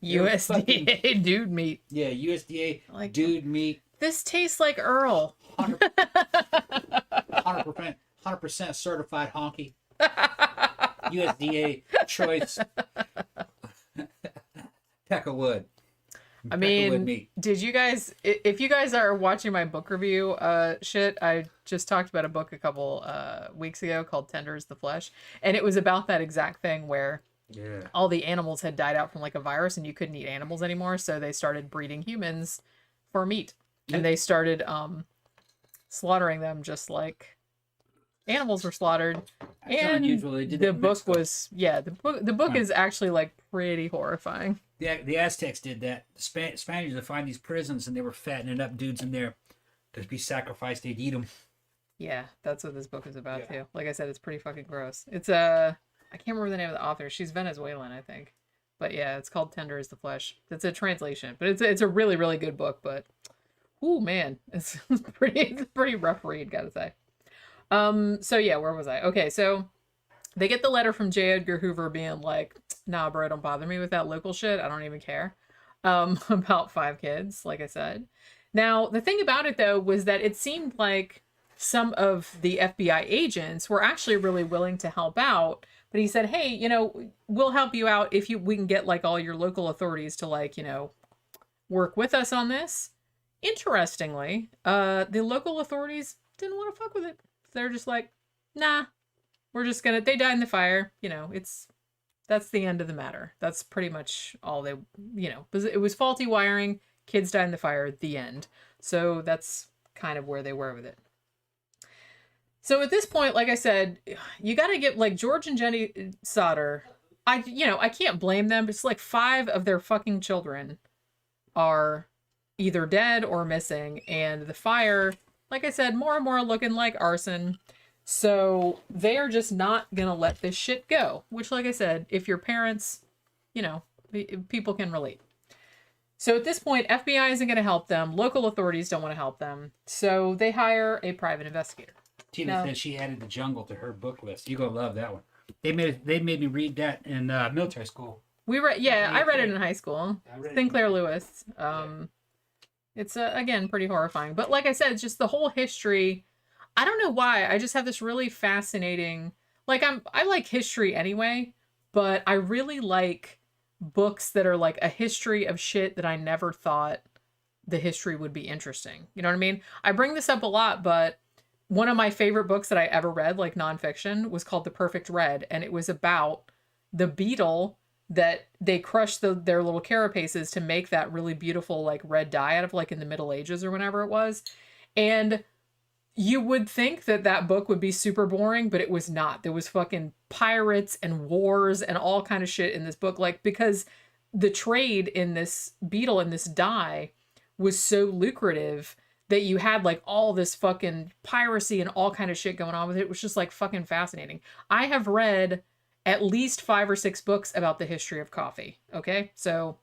USDA dude meat. Yeah, USDA Like- dude meat. This tastes like Earl. 100% certified honky. USDA choice. Peck of wood. I Peck of wood mean, meat. did you guys, if you guys are watching my book review shit, I just talked about a book a couple weeks ago called Tender is the Flesh. And it was about that exact thing where Yeah. all the animals had died out from like a virus and you couldn't eat animals anymore. So they started breeding humans for meat. And they started slaughtering them just like animals were slaughtered. That's And unusual. They did that the in book Mexico. was, the book is actually like pretty horrifying. The Aztecs did that. The Spaniards would find these prisons, and they were fattening up dudes in there to be sacrificed. They'd eat them. Yeah, that's what this book is about Yeah. too. Like I said, it's pretty fucking gross. It's I can't remember the name of the author. She's Venezuelan, I think. But yeah, it's called Tender is the Flesh. It's a translation, but it's a really, really good book. But ooh, man, it's pretty rough read, gotta say. So yeah, where was I? Okay, so they get the letter from J. Edgar Hoover being like, nah, bro, don't bother me with that local shit. I don't even care. About 5 kids, like I said. Now, the thing about it though was that it seemed like some of the FBI agents were actually really willing to help out. But he said, hey, you know, we'll help you out if we can get like all your local authorities to like, you know, work with us on this. Interestingly, the local authorities didn't want to fuck with it. They're just like, nah, we're just gonna, they died in the fire. You know, that's the end of the matter. That's pretty much all they, you know, it was faulty wiring. Kids died in the fire, the end. So that's kind of where they were with it. So at this point, like I said, you got to get like George and Jennie Sodder. I can't blame them. It's like 5 of their fucking children are either dead or missing. And the fire, like I said, more and more looking like arson. So they are just not going to let this shit go. Which, like I said, if your parents, you know, people can relate. So at this point, FBI isn't going to help them. Local authorities don't want to help them. So they hire a private investigator. Tina said she added the jungle to her book list. You're gonna love that one. They made me read that in military school. I read it in high school. I read it. Sinclair Lewis. It's again pretty horrifying. But like I said, it's just the whole history. I don't know why. I just have this really fascinating. Like I like history anyway, but I really like books that are like a history of shit that I never thought the history would be interesting. You know what I mean? I bring this up a lot, but one of my favorite books that I ever read, like nonfiction, was called The Perfect Red. And it was about the beetle that they crushed their little carapaces to make that really beautiful, like red dye out of, like in the Middle Ages or whenever it was. And you would think that book would be super boring, but it was not. There was fucking pirates and wars and all kind of shit in this book. Like, because the trade in this beetle and this dye was so lucrative that you had like all this fucking piracy and all kind of shit going on with it. It was just like fucking fascinating. I have read at least 5 or 6 books about the history of coffee. Okay. So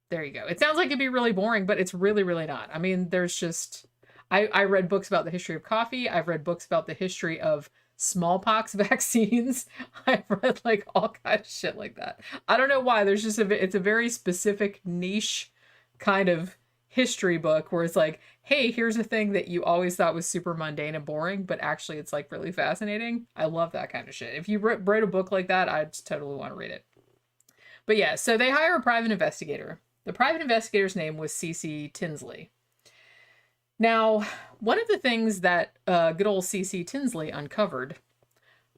there you go. It sounds like it'd be really boring, but it's really, really not. I mean, there's just, I read books about the history of coffee. I've read books about the history of smallpox vaccines. I've read like all kinds of shit like that. I don't know why. There's just it's a very specific niche kind of history book where it's like, hey, here's a thing that you always thought was super mundane and boring, but actually it's like really fascinating. I love that kind of shit. If you wrote a book like that, I'd totally want to read it. But yeah, so they hire a private investigator. The private investigator's name was C.C. Tinsley. Now, one of the things that good old C.C. Tinsley uncovered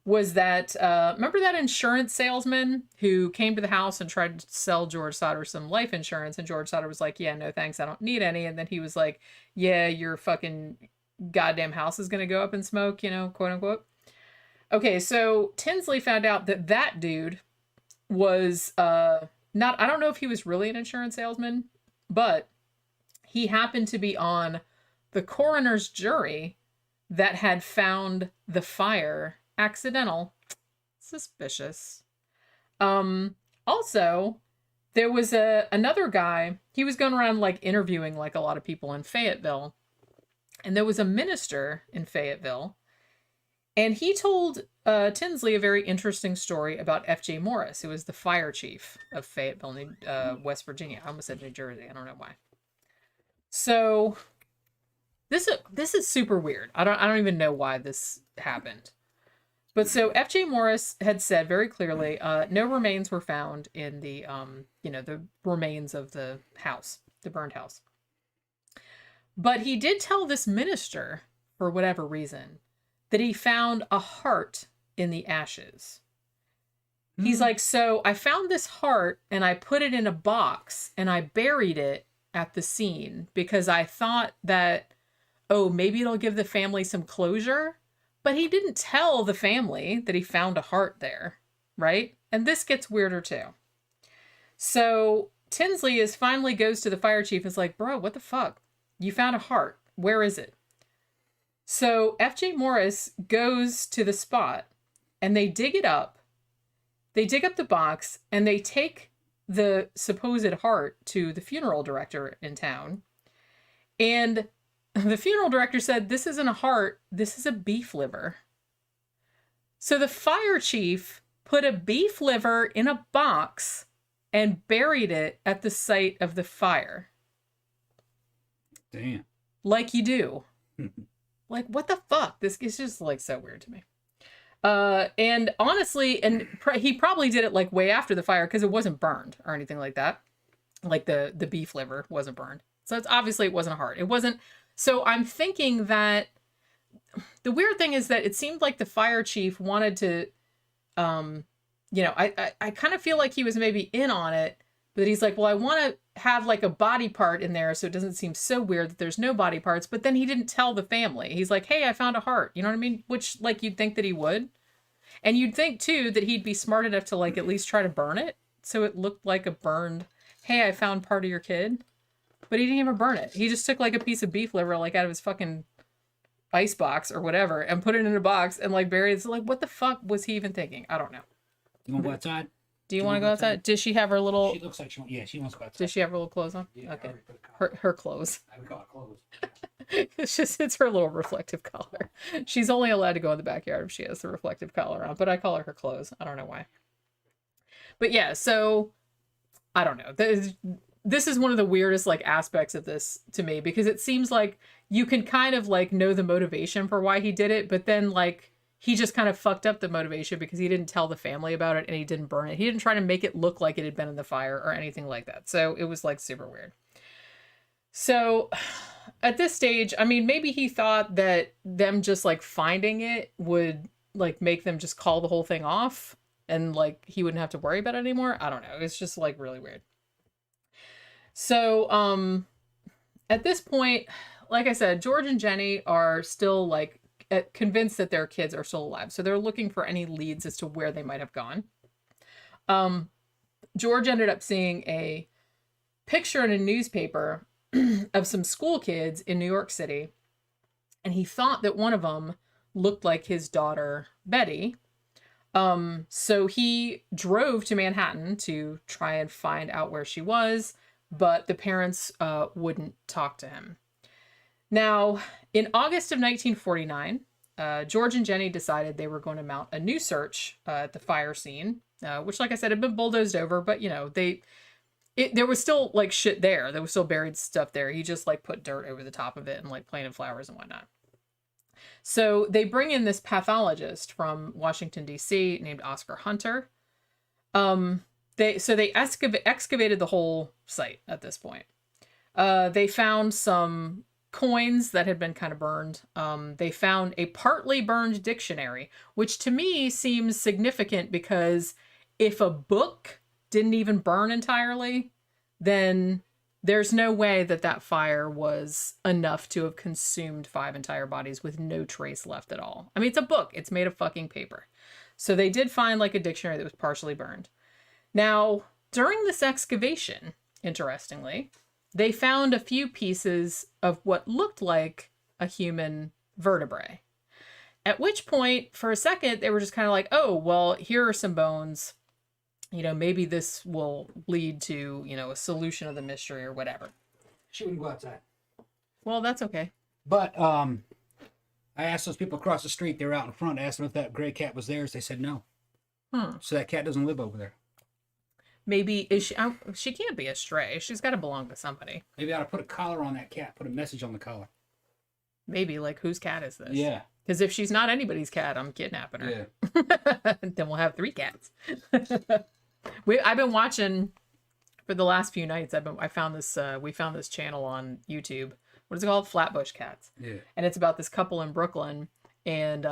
was that, remember that insurance salesman who came to the house and tried to sell George Sodder some life insurance, and George Sodder was like, yeah, no thanks, I don't need any. And then he was like, yeah, your fucking goddamn house is going to go up in smoke, you know, quote unquote. Okay, so Tinsley found out that that dude was not, I don't know if he was really an insurance salesman, but he happened to be on the coroner's jury that had found the fire accidental. Suspicious. Also, there was another guy, he was going around like interviewing like a lot of people in Fayetteville, and there was a minister in Fayetteville, and he told Tinsley a very interesting story about F.J. Morris, who was the fire chief of Fayetteville, West Virginia. I almost said New Jersey. I don't know why. So this is super weird. I don't even know why this happened. But so F.J. Morris had said very clearly, no remains were found in the the remains of the house, the burned house. But he did tell this minister, for whatever reason, that he found a heart in the ashes. He's like, so I found this heart and I put it in a box and I buried it at the scene because I thought that, oh, maybe it'll give the family some closure. But he didn't tell the family that he found a heart there, right? And this gets weirder too. So Tinsley finally goes to the fire chief and is like, bro, what the fuck? You found a heart. Where is it? So F.J. Morris goes to the spot and they dig it up. They dig up the box and they take the supposed heart to the funeral director in town. And the funeral director said, this isn't a heart, this is a beef liver. So the fire chief put a beef liver in a box and buried it at the site of the fire. Damn. Like you do. Like, what the fuck? This is just like so weird to me. And honestly, he probably did it like way after the fire because it wasn't burned or anything like that. Like the beef liver wasn't burned. So it's obviously it wasn't a heart. It wasn't. So I'm thinking that the weird thing is that it seemed like the fire chief wanted to, I kind of feel like he was maybe in on it, but he's like, well, I want to have like a body part in there so it doesn't seem so weird that there's no body parts. But then he didn't tell the family. He's like, hey, I found a heart. You know what I mean? Which like you'd think that he would. And you'd think too that he'd be smart enough to like at least try to burn it so it looked like a burned, hey, I found part of your kid. But he didn't even burn it. He just took like a piece of beef liver like out of his fucking ice box or whatever and put it in a box and like buried it. So like what the fuck was he even thinking? I don't know. You want to go outside? Do you want to go outside? Does she have her little... She looks like she wants... Yeah, she wants to go outside. Does she have her little clothes on? Yeah, okay. Her clothes. I would call it clothes. It's her little reflective collar. She's only allowed to go in the backyard if she has the reflective collar on, but I call her clothes. I don't know why. But yeah, so I don't know. This is one of the weirdest like aspects of this to me because it seems like you can kind of like know the motivation for why he did it, but then like he just kind of fucked up the motivation because he didn't tell the family about it and he didn't burn it. He didn't try to make it look like it had been in the fire or anything like that. So it was like super weird. So at this stage, I mean, maybe he thought that them just like finding it would like make them just call the whole thing off and like he wouldn't have to worry about it anymore. I don't know. It's just like really weird. So at this point, like I said, George and Jennie are still like convinced that their kids are still alive. So they're looking for any leads as to where they might have gone. George ended up seeing a picture in a newspaper of some school kids in New York City. And he thought that one of them looked like his daughter, Betty. So he drove to Manhattan to try and find out where she was, but the parents wouldn't talk to him. Now, in August of 1949, George and Jennie decided they were going to mount a new search at the fire scene, which, like I said, had been bulldozed over, but, you know, there was still, like, shit there. There was still buried stuff there. He just, like, put dirt over the top of it and, like, planted flowers and whatnot. So they bring in this pathologist from Washington, D.C. named Oscar Hunter. They excavated the whole site at this point. They found some coins that had been kind of burned. They found a partly burned dictionary, which to me seems significant because if a book didn't even burn entirely, then there's no way that that fire was enough to have consumed 5 entire bodies with no trace left at all. I mean, it's a book. It's made of fucking paper. So they did find like a dictionary that was partially burned. Now, during this excavation, interestingly, they found a few pieces of what looked like a human vertebrae. At which point, for a second, they were just kind of like, oh, well, here are some bones. You know, maybe this will lead to, you know, a solution of the mystery or whatever. She wouldn't go outside. Well, that's okay. But I asked those people across the street, they were out in front, I asked them if that gray cat was theirs. They said no. So that cat doesn't live over there. Maybe, she can't be a stray. She's got to belong to somebody. Maybe I ought to put a collar on that cat, put a message on the collar. Maybe, like, whose cat is this? Yeah. Because if she's not anybody's cat, I'm kidnapping her. Yeah. Then we'll have 3 cats. I've been watching for the last few nights. We found this channel on YouTube. What is it called? Flatbush Cats. Yeah. And it's about this couple in Brooklyn. And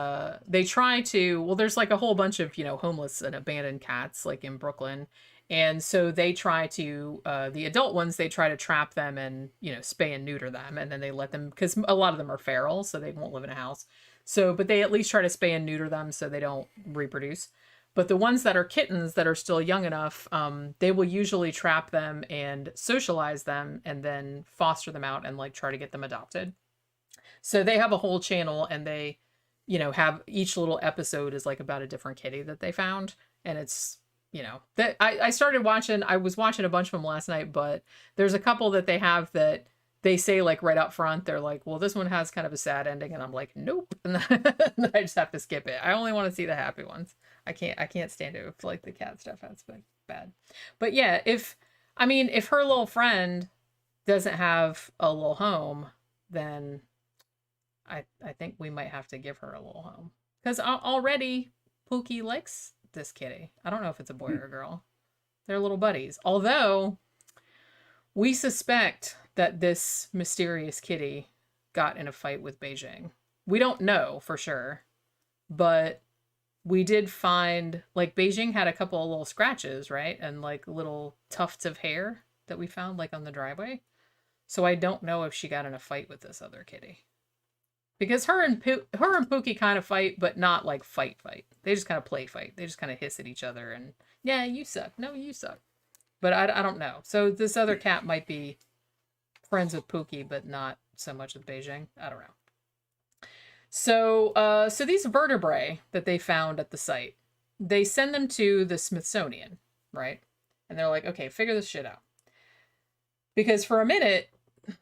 they try to, well, there's like a whole bunch of, you know, homeless and abandoned cats like in Brooklyn. And so they try to, the adult ones, they try to trap them and, you know, spay and neuter them. And then they let them, because a lot of them are feral, so they won't live in a house. So, but they at least try to spay and neuter them so they don't reproduce. But the ones that are kittens that are still young enough, they will usually trap them and socialize them and then foster them out and like try to get them adopted. So they have a whole channel and they, you know, have each little episode is like about a different kitty that they found. And it's, you know, that I started watching, I was watching a bunch of them last night, but there's a couple that they have that they say like right up front, they're like, well, this one has kind of a sad ending. And I'm like, nope. And then I just have to skip it. I only want to see the happy ones. I can't stand it if like the cat stuff has been bad. But yeah, if her little friend doesn't have a little home, then I think we might have to give her a little home. Because already Pookie likes this kitty. I don't know if it's a boy or a girl. They're little buddies. Although we suspect that this mysterious kitty got in a fight with Beijing. We don't know for sure, but we did find, like, Beijing had a couple of little scratches, right? And like little tufts of hair that we found like on the driveway. So I don't know if she got in a fight with this other kitty. Because her and Pookie kind of fight, but not like fight. They just kind of play fight. They just kind of hiss at each other and, yeah, you suck. No, you suck. But I don't know. So this other cat might be friends with Pookie, but not so much with Beijing. I don't know. So these vertebrae that they found at the site, they send them to the Smithsonian, right? And they're like, okay, figure this shit out. Because for a minute,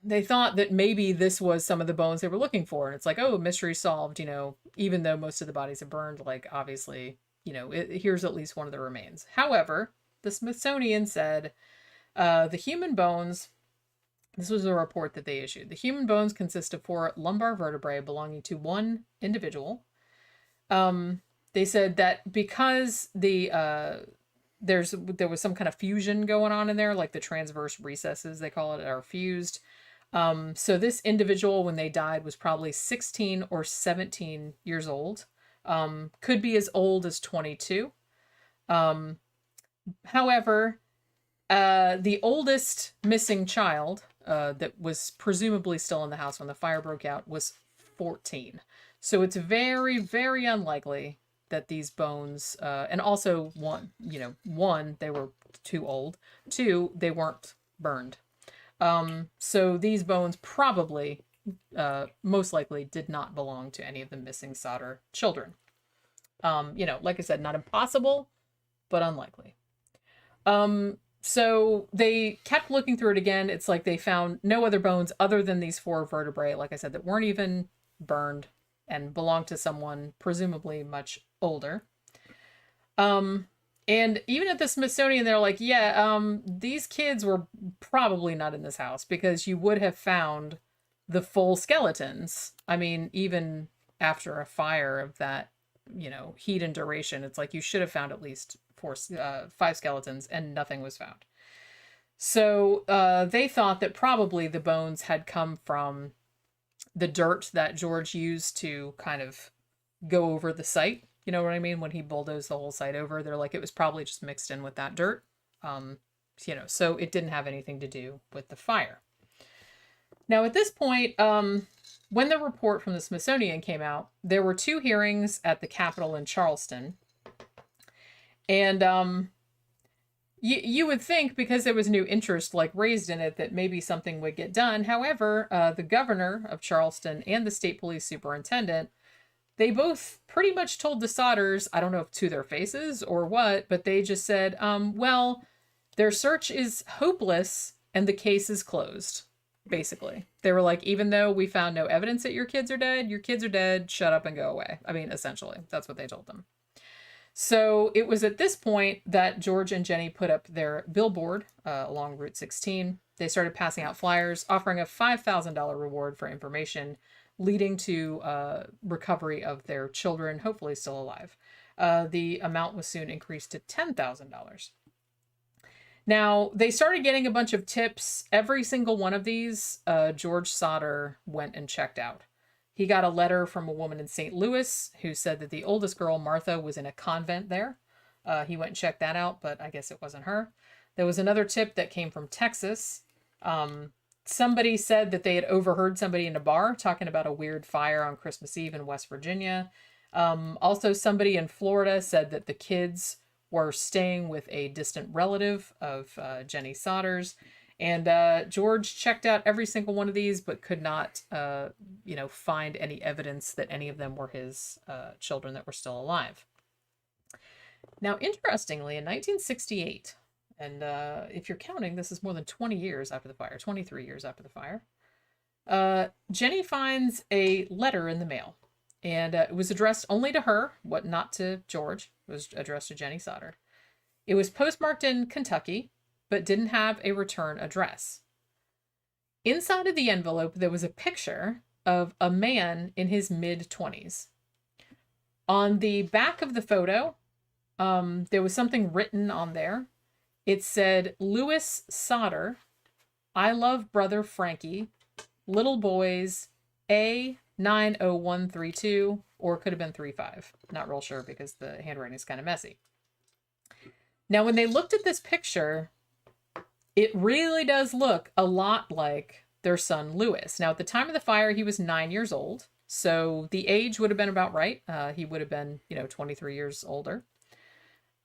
they thought that maybe this was some of the bones they were looking for. And it's like, oh, mystery solved, you know, even though most of the bodies have burned, like, obviously, you know, here's at least one of the remains. However, the Smithsonian said the human bones, this was a report that they issued. The human bones consist of 4 lumbar vertebrae belonging to one individual. They said that because there was some kind of fusion going on in there, like the transverse recesses, they call it, are fused. So this individual, when they died, was probably 16 or 17 years old. Could be as old as 22. However, the oldest missing child that was presumably still in the house when the fire broke out was 14. So it's very, very unlikely that these bones, and also one, they were too old. 2, they weren't burned. So these bones probably, most likely, did not belong to any of the missing Sodder children. Like I said, not impossible, but unlikely. So they kept looking through it again. It's like they found no other bones other than these 4 vertebrae, like I said, that weren't even burned and belonged to someone presumably much older. And even at the Smithsonian, they're like, these kids were probably not in this house because you would have found the full skeletons. I mean, even after a fire of that, heat and duration, it's like you should have found at least 5 skeletons and nothing was found. So they thought that probably the bones had come from the dirt that George used to kind of go over the site. You know what I mean? When he bulldozed the whole site over, they're like, it was probably just mixed in with that dirt. So it didn't have anything to do with the fire. Now, at this point, when the report from the Smithsonian came out, there were 2 hearings at the Capitol in Charleston. And you would think, because there was new interest raised in it, that maybe something would get done. However, the governor of Charleston and the state police superintendent, they both pretty much told the Sodders, I don't know if to their faces or what, but they just said, well, their search is hopeless and the case is closed, basically. They were like, even though we found no evidence that your kids are dead, shut up and go away. I mean, essentially, that's what they told them. So it was at this point that George and Jennie put up their billboard along Route 16. They started passing out flyers, offering a $5,000 reward for information, leading to recovery of their children, hopefully still alive. The amount was soon increased to $10,000. Now, they started getting a bunch of tips. Every single one of these, George Sodder went and checked out. He got a letter from a woman in St. Louis who said that the oldest girl, Martha, was in a convent there. He went and checked that out, but I guess it wasn't her. There was another tip that came from Texas. Somebody said that they had overheard somebody in a bar talking about a weird fire on Christmas Eve in West Virginia. Also, somebody in Florida said that the kids were staying with a distant relative of Jennie Sodder's. And George checked out every single one of these, but could not, find any evidence that any of them were his children that were still alive. Now, interestingly, in 1968, and if you're counting, this is more than 20 years after the fire, 23 years after the fire, Jennie finds a letter in the mail. And it was addressed only to her, not to George. It was addressed to Jennie Sodder. It was postmarked in Kentucky, but didn't have a return address. Inside of the envelope, there was a picture of a man in his mid-20s. On the back of the photo, there was something written on there. It said, Louis Sodder, I love brother Frankie, little boys, A90132, or it could have been 35. Not real sure because the handwriting is kind of messy. Now, when they looked at this picture, it really does look a lot like their son, Louis. Now, at the time of the fire, he was 9 years old. So the age would have been about right. He would have been, 23 years older.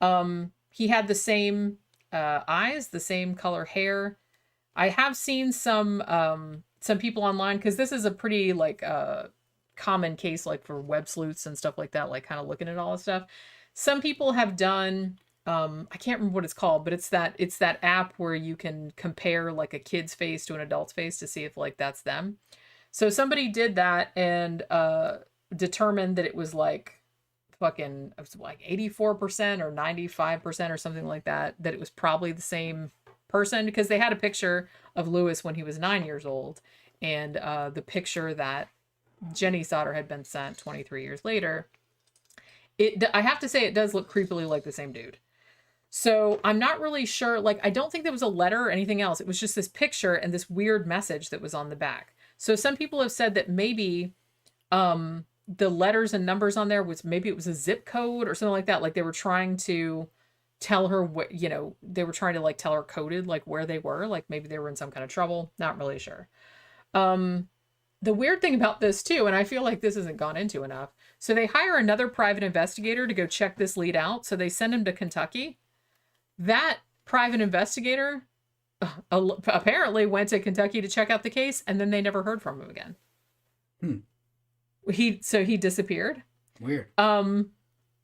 He had the same eyes, the same color hair. I have seen some people online, because this is a pretty, common case, for web sleuths and stuff like that, kind of looking at all this stuff. Some people have done... I can't remember what it's called, but it's that app where you can compare a kid's face to an adult's face to see if that's them. So somebody did that and determined that it was fucking 84% or 95% or something like that it was probably the same person, because they had a picture of Louis when he was 9 years old, and the picture that Jennie Sodder had been sent 23 years later. I have to say, it does look creepily like the same dude. So I'm not really sure, I don't think there was a letter or anything else. It was just this picture and this weird message that was on the back. So some people have said that maybe the letters and numbers on there maybe it was a zip code or something like that. They were trying to tell her what, they were trying to tell her coded, where they were, maybe they were in some kind of trouble. Not really sure. The weird thing about this too, and I feel like this isn't gone into enough. So they hire another private investigator to go check this lead out. So they send him to Kentucky. That private investigator apparently went to Kentucky to check out the case, and then they never heard from him again. He disappeared. Weird. And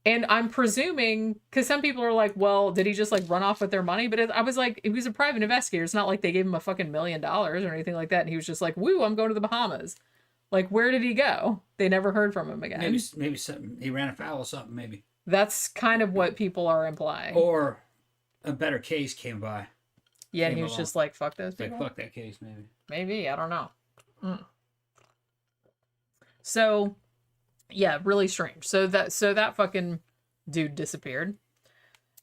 I'm presuming, because some people are like, well, did he just run off with their money? But I was like, he was a private investigator. It's not like they gave him a fucking $1 million or anything like that. And he was just like, woo, I'm going to the Bahamas. Where did he go? They never heard from him again. Maybe something, he ran afoul of something, maybe. That's kind of what people are implying. Or a better case came by. Yeah, and he was just like, fuck those people. Fuck that case, maybe. Maybe, I don't know. So, yeah, really strange. So that fucking dude disappeared.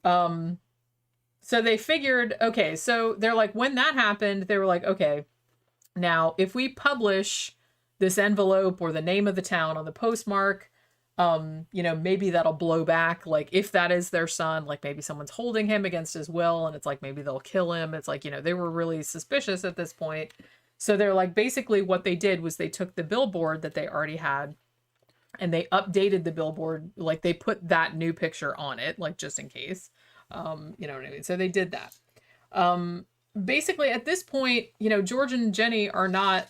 So they figured, okay, so they're like, when that happened, they were like, okay, now if we publish this envelope or the name of the town on the postmark. Maybe that'll blow back. Like, if that is their son, like maybe someone's holding him against his will, and it's like maybe they'll kill him. It's like, they were really suspicious at this point. So they're like, basically what they did was they took the billboard that they already had and they updated the billboard. Like, they put that new picture on it, like, just in case. You know what I mean? So they did that. Basically at this point, George and Jennie are not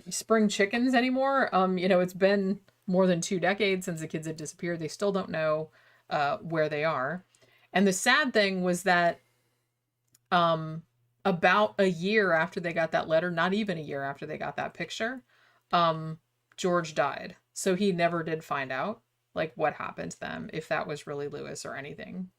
spring chickens anymore. It's been more than 2 decades since the kids had disappeared. They still don't know where they are. And the sad thing was that about a year after they got that letter, not even a year after they got that picture, George died. So he never did find out like what happened to them, if that was really Lewis or anything.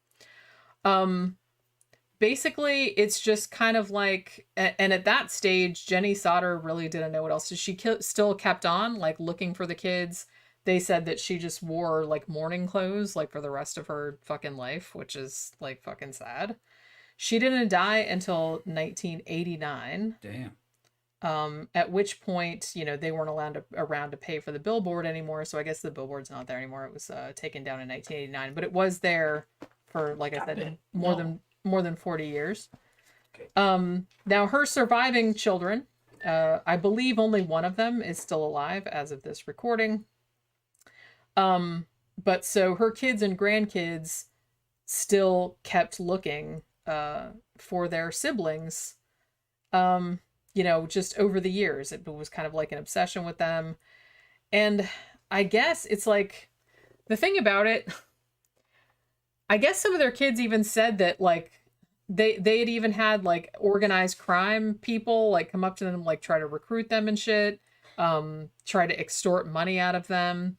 Basically, it's just kind of like, and at that stage, Jennie Sodder really didn't know what else. So she still kept on like looking for the kids. They said that she just wore like mourning clothes like for the rest of her fucking life, which is like fucking sad. She didn't die until 1989. Damn. At which point, they weren't around to pay for the billboard anymore. So I guess the billboard's not there anymore. It was taken down in 1989, but it was there for, like I said, more than 40 years. Okay. Now her surviving children, I believe only one of them is still alive as of this recording. But so her kids and grandkids still kept looking for their siblings, just over the years. It was kind of like an obsession with them. And I guess it's like, the thing about it, I guess some of their kids even said that like they had even had like organized crime people like come up to them, like try to recruit them and shit, try to extort money out of them.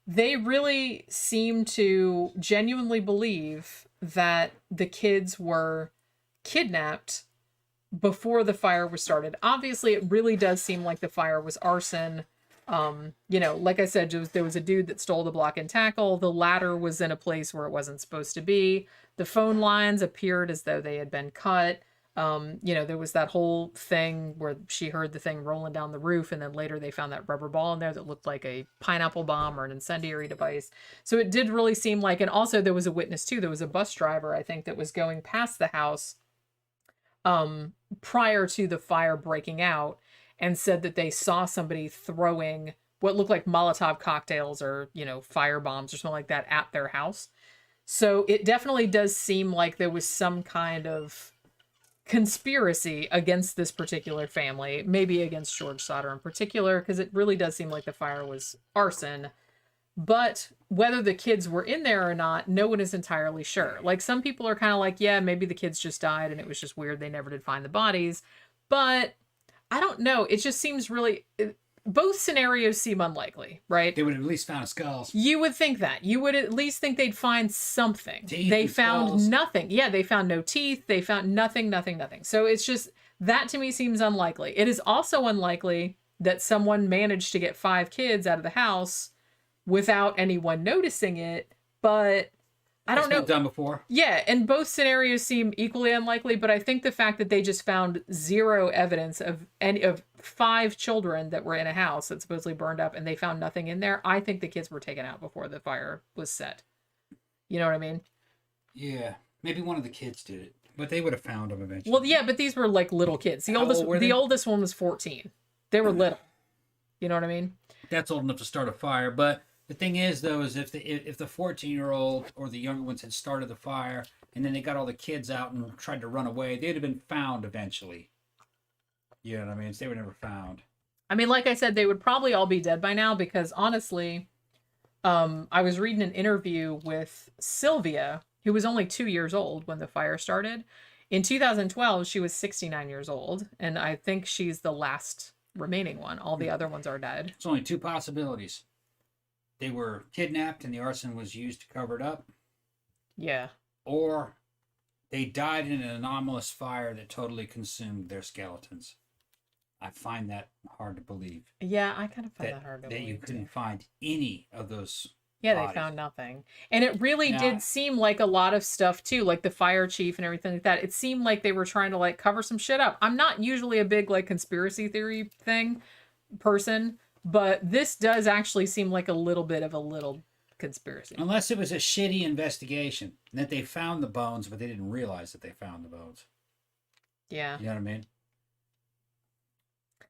They really seem to genuinely believe that the kids were kidnapped before the fire was started. Obviously, it really does seem like the fire was arson. Like I said, there was a dude that stole the block and tackle. The ladder was in a place where it wasn't supposed to be. The phone lines appeared as though they had been cut. There was that whole thing where she heard the thing rolling down the roof, and then later they found that rubber ball in there that looked like a pineapple bomb or an incendiary device. So it did really seem like, and also there was a witness too. There was a bus driver, I think, that was going past the house prior to the fire breaking out, and said that they saw somebody throwing what looked like Molotov cocktails or, fire bombs or something like that at their house. So it definitely does seem like there was some kind of conspiracy against this particular family, maybe against George Sodder in particular, because it really does seem like the fire was arson. But whether the kids were in there or not, no one is entirely sure. Like, some people are kind of like, yeah, maybe the kids just died and it was just weird. They never did find the bodies. But I don't know. It just seems really... Both scenarios seem unlikely, right? They would have at least found skulls. You would think that. You would at least think they'd find something. Teeth they and found skulls. nothing. Yeah, they found no teeth. They found nothing. So it's just... That to me seems unlikely. It is also unlikely that someone managed to get 5 kids out of the house without anyone noticing it, but I don't know. It's been done before. Yeah, and both scenarios seem equally unlikely, but I think the fact that they just found 0 evidence of any of 5 children that were in a house that supposedly burned up and they found nothing in there, I think the kids were taken out before the fire was set. You know what I mean? Yeah, maybe one of the kids did it, but they would have found them eventually. Well, yeah, but these were like little kids. The How old were they? oldest one was 14. They were little. You know what I mean? That's old enough to start a fire, but the thing is, though, is if the 14-year-old or the younger ones had started the fire and then they got all the kids out and tried to run away, they'd have been found eventually. You know what I mean? So they were never found. I mean, like I said, they would probably all be dead by now because honestly, I was reading an interview with Sylvia, who was only 2 years old when the fire started. In 2012, she was 69 years old, and I think she's the last remaining one. All the other ones are dead. It's only 2 possibilities. They were kidnapped and the arson was used to cover it up. Yeah. Or they died in an anomalous fire that totally consumed their skeletons. I find that hard to believe. Yeah, I kind of find that hard to that believe. you couldn't find any of those. Yeah, bodies. they found nothing. And it really Now, did seem like a lot of stuff too, like the fire chief and everything like that. It seemed like they were trying to like cover some shit up. I'm not usually a big like conspiracy theory thing, person, but this does actually seem like a little bit of a little conspiracy. Unless it was a shitty investigation that they found the bones, but they didn't realize that they found the bones. Yeah. You know what I mean?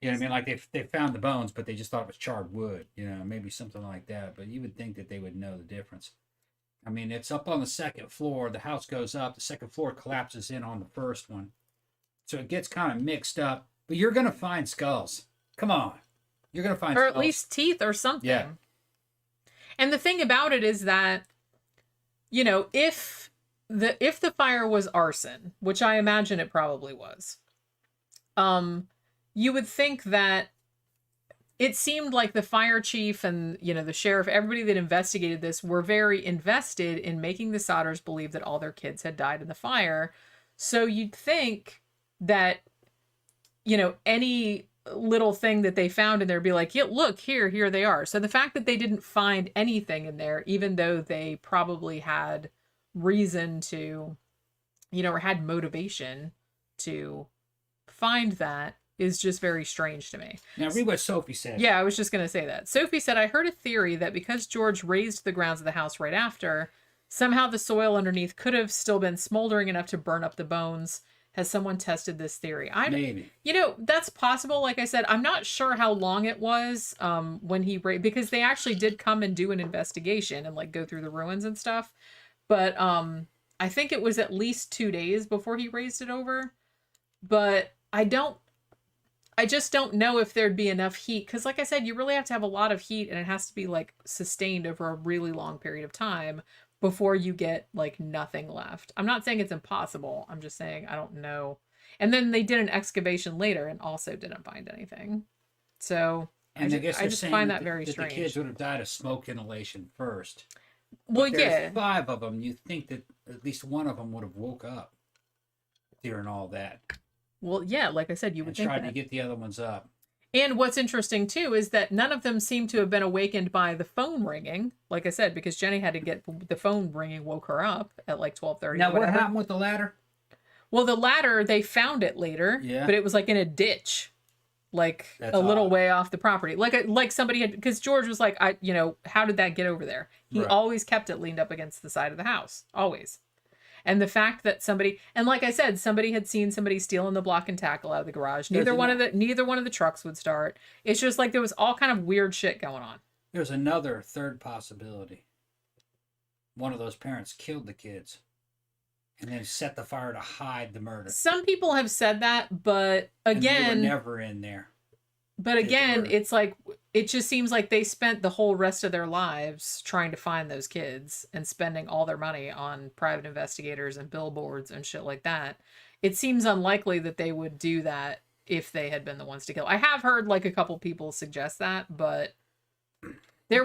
You know what I mean? Like they found the bones, but they just thought it was charred wood. You know, maybe something like that. But you would think that they would know the difference. I mean, it's up on the second floor. The house goes up. The second floor collapses in on the first one. So it gets kind of mixed up. But you're going to find skulls. Come on. You're going to find or skulls. at least teeth or something. Yeah. And the thing about it is that, you know, if the fire was arson, which I imagine it probably was, you would think that it seemed like the fire chief and, you know, the sheriff, everybody that investigated this were very invested in making the Sodders believe that all their kids had died in the fire. So you'd think that, you know, any little thing that they found in there be like, yeah, look, here they are. So the fact that they didn't find anything in there, even though they probably had reason to, you know, or had motivation to find that, is just very strange to me. Now read what Sophie said. Yeah, I was just going to say that. Sophie said, I heard a theory that because George razed the grounds of the house right after, somehow the soil underneath could have still been smoldering enough to burn up the bones. Has someone tested this theory? Maybe. You know, that's possible. Like I said, I'm not sure how long it was when he because they actually did come and do an investigation and like go through the ruins and stuff. But I think it was at least 2 days before he raised it over. But I just don't know if there'd be enough heat. Because like I said, you really have to have a lot of heat and it has to be like sustained over a really long period of time before you get like nothing left. I'm not saying it's impossible. I'm just saying I don't know. And then they did an excavation later and also didn't find anything. So And I just find that very strange. The kids would have died of smoke inhalation first. Well, But there's yeah. 5 of them. You think that at least one of them would have woke up during all that. Well, yeah, like I said, you would And think tried that. to get the other ones up. And what's interesting, too, is that none of them seem to have been awakened by the phone ringing. Like I said, because Jenny had to get the phone ringing, woke her up at like 12:30. Now, what happened with the ladder? Well, the ladder, they found it later, Yeah. but it was like in a ditch, like That's a little odd. way off the property. Like somebody had, because George was like, how did that get over there? He Right. always kept it leaned up against the side of the house, always. And the fact that somebody, and like I said, somebody had seen somebody stealing the block and tackle out of the garage. Neither one of the trucks would start. It's just like there was all kind of weird shit going on. There's another third possibility. One of those parents killed the kids and then set the fire to hide the murder. Some people have said that, but And again, they were never in there. but again, were. it's like, it just seems like they spent the whole rest of their lives trying to find those kids and spending all their money on private investigators and billboards and shit like that. It seems unlikely that they would do that if they had been the ones to kill. I have heard like a couple people suggest that, but there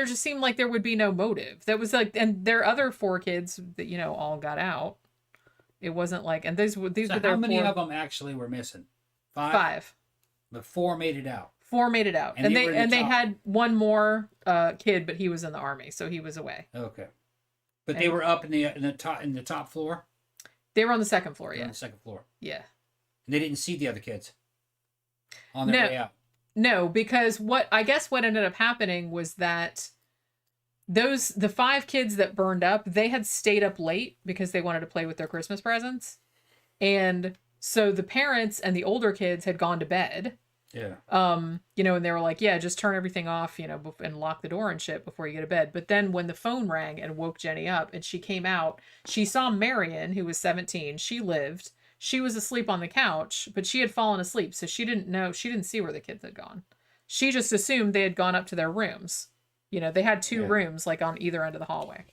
just seemed like there would be no motive. That was like, and their other 4 kids that, you know, all got out. It wasn't like, and these So were their how many 4, of them actually were missing? 5? 5. But 4 made it out. 4 made it out, And they were in the they top. had one more kid, but he was in the army, so he was away. Okay. But they And- were up in the top floor? They were on the second floor, They were yeah, on the second floor. yeah. And they didn't see the other kids on their No. way out. No, because what ended up happening was that the 5 kids that burned up, they had stayed up late because they wanted to play with their Christmas presents, and so the parents and the older kids had gone to bed. Yeah. You know, and they were like, yeah, just turn everything off, you know, and lock the door and shit before you go to bed. But then when the phone rang and woke Jenny up and she came out, she saw Marion, who was 17. She lived. She was asleep on the couch, but she had fallen asleep. So she didn't see where the kids had gone. She just assumed they had gone up to their rooms. You know, they had 2 Yeah. rooms like on either end of the hallway.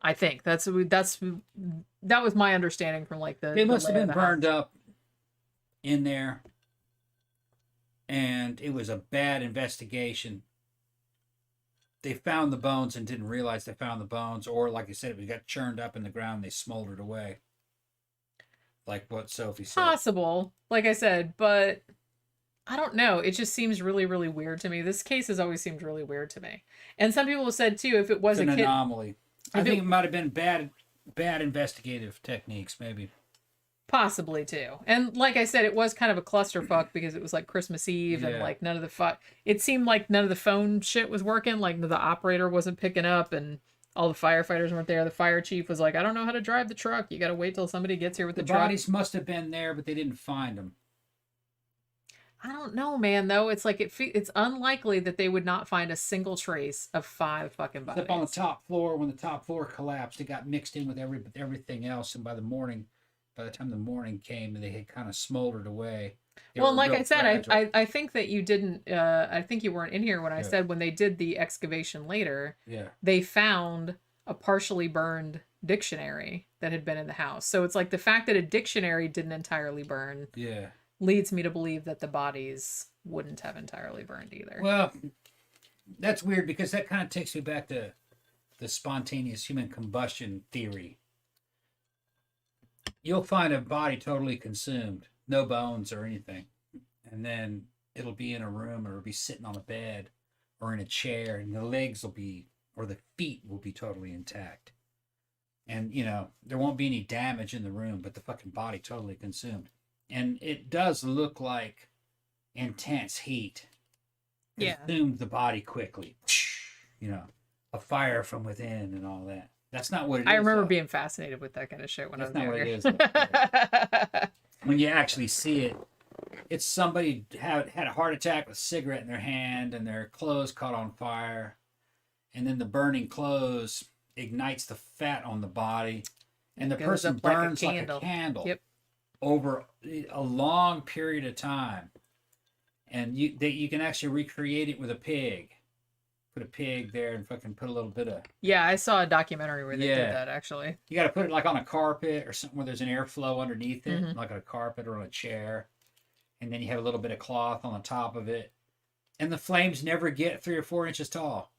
I think that was my understanding from like They must have lay been of the house. burned up in there. And it was a bad investigation. They found the bones and didn't realize they found the bones. Or, like you said, it got churned up in the ground. They smoldered away. Like what Sophie said. Possible, like I said, but I don't know. It just seems really, really weird to me. This case has always seemed really weird to me. And some people have said, too, if it was It's a an kid... anomaly. I If think it- it might have been bad investigative techniques, maybe. Possibly too. And like I said, it was kind of a clusterfuck because it was like Christmas Eve and Yeah. like none of the it seemed like none of the phone shit was working. Like the operator wasn't picking up and all the firefighters weren't there. The fire chief was like, I don't know how to drive the truck. You got to wait till somebody gets here with the truck. Bodies must have been there, but they didn't find them. I don't know, man, though. It's like it's unlikely that they would not find a single trace of 5 fucking bodies. Up on the top floor, when the top floor collapsed, it got mixed in with everything else, and by the time the morning came, they had kind of smoldered away. Well, like I said, I think that you didn't. I think you weren't in here when I Yeah. said when they did the excavation later, Yeah. they found a partially burned dictionary that had been in the house. So it's like the fact that a dictionary didn't entirely burn Yeah. leads me to believe that the bodies wouldn't have entirely burned either. Well, that's weird because that kind of takes me back to the spontaneous human combustion theory. You'll find a body totally consumed, no bones or anything, and then it'll be in a room or it'll be sitting on a bed or in a chair, and the legs will be, or the feet will be totally intact. And, you know, there won't be any damage in the room, but the fucking body totally consumed. And it does look like intense heat Yeah. consumed the body quickly. You know, a fire from within and all that. That's not what it is. I remember though. being fascinated with that kind of shit when That's I was not what younger. it is. When you actually see it, it's somebody had a heart attack with a cigarette in their hand and their clothes caught on fire. And then the burning clothes ignites the fat on the body. And the Goes person up like a burns like candle. a candle. Yep. Over a long period of time. And you can actually recreate it with a pig. Put a pig there and fucking put a little bit of... Yeah, I saw a documentary where they Yeah. did that, actually. You got to put it like on a carpet or something where there's an airflow underneath it, Mhm. like on a carpet or on a chair. And then you have a little bit of cloth on the top of it. And the flames never get 3 or 4 inches tall.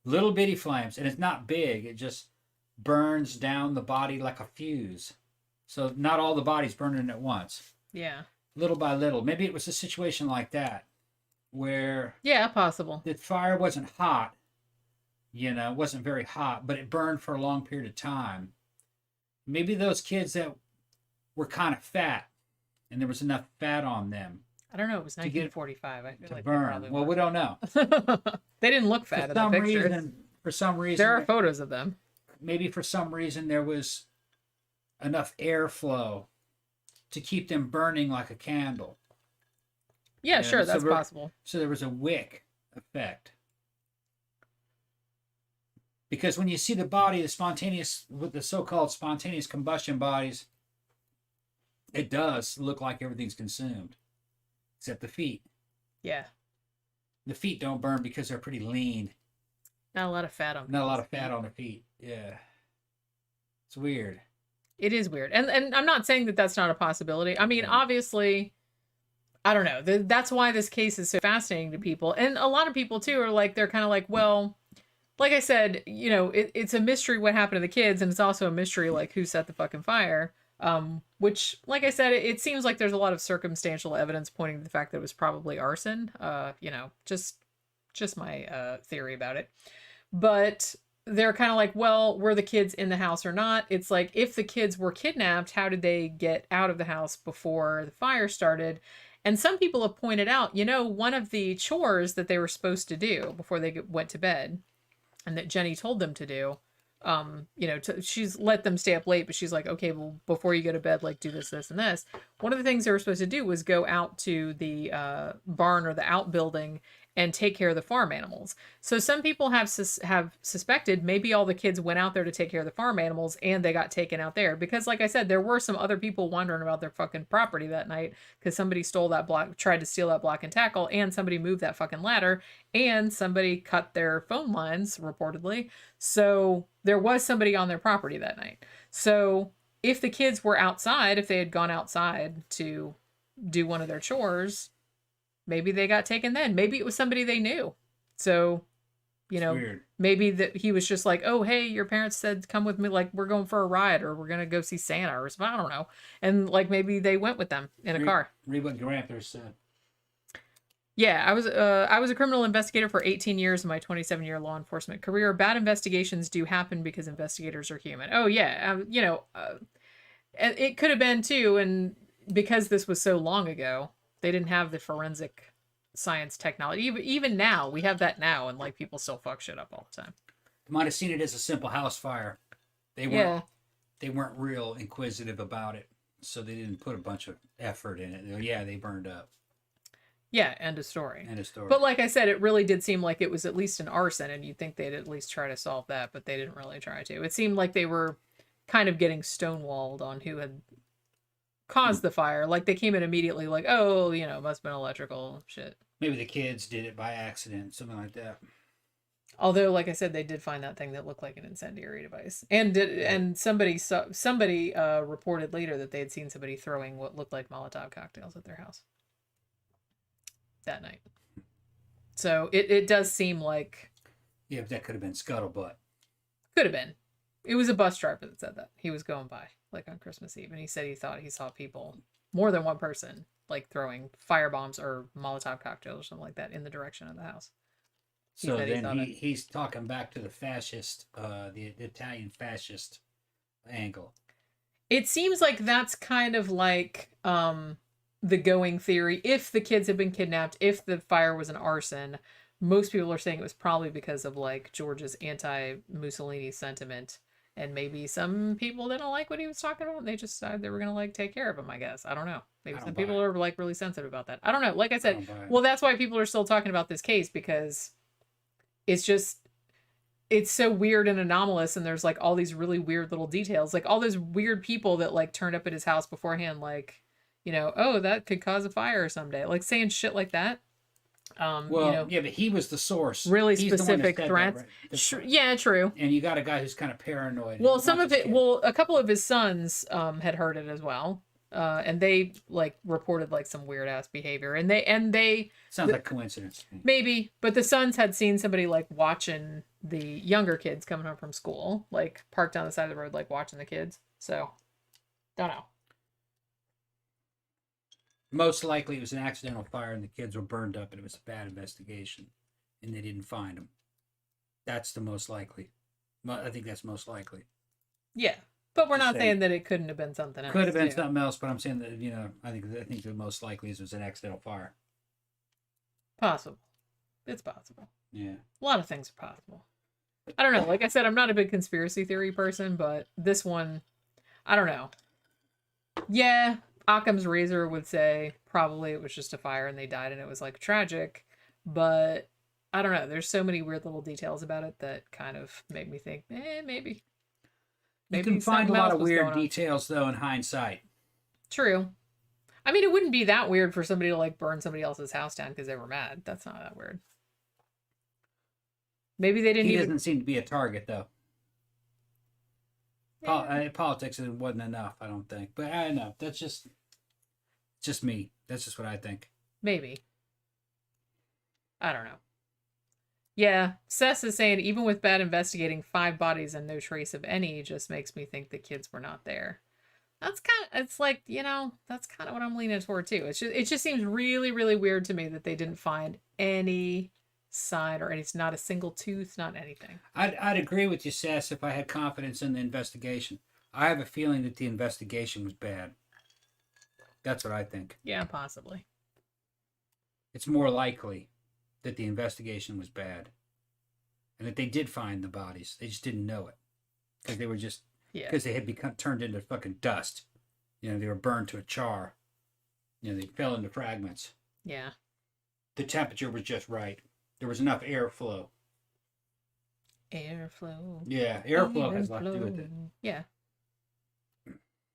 Little bitty flames. And it's not big. It just burns down the body like a fuse. So not all the body's burning at once. Yeah. Little by little. Maybe it was a situation like that where Yeah, possible. the fire wasn't hot, you know, it wasn't very hot, but it burned for a long period of time. Maybe those kids that were kind of fat and there was enough fat on them I don't know. It was To get- 1945. I feel to like burn. they Well, probably we don't know. were. They didn't look fat in the pictures. For some reason, There are photos of them. maybe for some reason there was enough airflow to keep them burning like a candle. Yeah, Yeah, sure, so that's we're- possible. So there was a wick effect. Because when you see the body, with the so-called spontaneous combustion bodies, it does look like everything's consumed, except the feet. Yeah, The feet don't burn because they're pretty lean. not a lot of fat on. Not a lot people's of fat feet. on the feet. Yeah, it's weird. It is weird, and I'm not saying that that's not a possibility. I mean, Yeah. obviously, I don't know. That's why this case is so fascinating to people, and a lot of people too are like, they're kind of like, well, like I said, you know, it's a mystery what happened to the kids, and it's also a mystery like who set the fucking fire. Which, like I said, it seems like there's a lot of circumstantial evidence pointing to the fact that it was probably arson. You know, just my theory about it. But they're kind of like, well, were the kids in the house or not? It's like, if the kids were kidnapped, how did they get out of the house before the fire started? And some people have pointed out, you know, one of the chores that they were supposed to do before they went to bed, and that Jenny told them to do, you know, she's let them stay up late, but she's like, okay, well, before you go to bed, like, do this, this, and this. One of the things they were supposed to do was go out to the barn or the outbuilding and take care of the farm animals. So some people have suspected maybe all the kids went out there to take care of the farm animals and they got taken out there. Because like I said, there were some other people wandering about their fucking property that night because somebody tried to steal that block and tackle, and somebody moved that fucking ladder, and somebody cut their phone lines, reportedly. So there was somebody on their property that night. So if the kids were outside, if they had gone outside to do one of their chores, maybe they got taken then. Maybe it was somebody they knew. So, you know, Weird. maybe that he was just like, oh, hey, your parents said come with me, like we're going for a ride, or we're gonna go see Santa, or something. I don't know. And like maybe they went with them in a car. Read what Granther said. Yeah, I was a criminal investigator for 18 years in my 27-year law enforcement career. Bad investigations do happen because investigators are human. Oh yeah, you know, And it could have been too, and because this was so long ago, they didn't have the forensic science technology. Even now, we have that now, and like people still fuck shit up all the time. They might have seen it as a simple house fire. They weren't real inquisitive about it, so they didn't put a bunch of effort in it. Yeah, they burned up. Yeah, end of story. End of story. But like I said, it really did seem like it was at least an arson, and you'd think they'd at least try to solve that, but they didn't really try to. It seemed like they were kind of getting stonewalled on who had caused the fire. Like they came in immediately like, oh, you know, must have been electrical shit. Maybe the kids did it by accident, something like that. Although, like I said, they did find that thing that looked like an incendiary device, and somebody reported later that they had seen somebody throwing what looked like Molotov cocktails at their house that night. So it does seem like, yeah, but that could have been scuttlebutt. Could have been. It was a bus driver that said that. He was going by like on Christmas Eve, and he said he thought he saw people, more than one person, like throwing firebombs or Molotov cocktails or something like that in the direction of the house. So then he's talking back to the fascist, the Italian fascist angle. It seems like that's kind of like the going theory. If the kids had been kidnapped, if the fire was an arson, most people are saying it was probably because of like George's anti-Mussolini sentiment. And maybe some people didn't like what he was talking about, and they just decided they were going to like take care of him, I guess. I don't know. Maybe some people are like really sensitive about that. I don't know. Like I said, well, that's why people are still talking about this case, because it's so weird and anomalous, and there's like all these really weird little details, like all those weird people that like turned up at his house beforehand, like, you know, oh, that could cause a fire someday, like saying shit like that. Well, you know, yeah, but he was the source. Really He's specific threats. Right? Yeah, true. And you got a guy who's kind of paranoid. Well, some of it. Well, a couple of his sons had heard it as well, and they like reported like some weird ass behavior, and they sounds like coincidence. Maybe, but the sons had seen somebody like watching the younger kids coming home from school, like parked down the side of the road, like watching the kids. So, don't know. Most likely it was an accidental fire and the kids were burned up and it was a bad investigation and they didn't find them. That's the most likely. I think that's most likely. Yeah, but we're not saying that it couldn't have been something else. Could have been something else, but I'm saying that, you know, I think the most likely is it was an accidental fire. Possible. It's possible. Yeah. A lot of things are possible. I don't know. Like I said, I'm not a big conspiracy theory person, but this one, I don't know. Yeah, Occam's razor would say probably it was just a fire and they died and it was like tragic, but I don't know. There's so many weird little details about it that kind of make me think, maybe. You can find a lot of weird details though in hindsight. True. I mean, it wouldn't be that weird for somebody to like burn somebody else's house down because they were mad. That's not that weird. Maybe they didn't. He doesn't seem to be a target though. Yeah. Politics wasn't enough, I don't think. But I don't know. That's just me. That's just what I think. Maybe. I don't know. Yeah, Sess is saying even with bad investigating, 5 bodies and no trace of any just makes me think the kids were not there. That's kind of, it's like, you know, that's kind of what I'm leaning toward too. It just seems really, really weird to me that they didn't find any sign or it's not a single tooth, not anything. I'd agree with you, Sess, if I had confidence in the investigation. I have a feeling that the investigation was bad. That's what I think. Yeah, possibly. It's more likely that the investigation was bad and that they did find the bodies. They just didn't know it because they were just because they had become turned into fucking dust. You know, they were burned to a char. You know, they fell into fragments. Yeah. The temperature was just right. There was enough airflow. Airflow. Yeah, airflow has a lot to do with it. Yeah.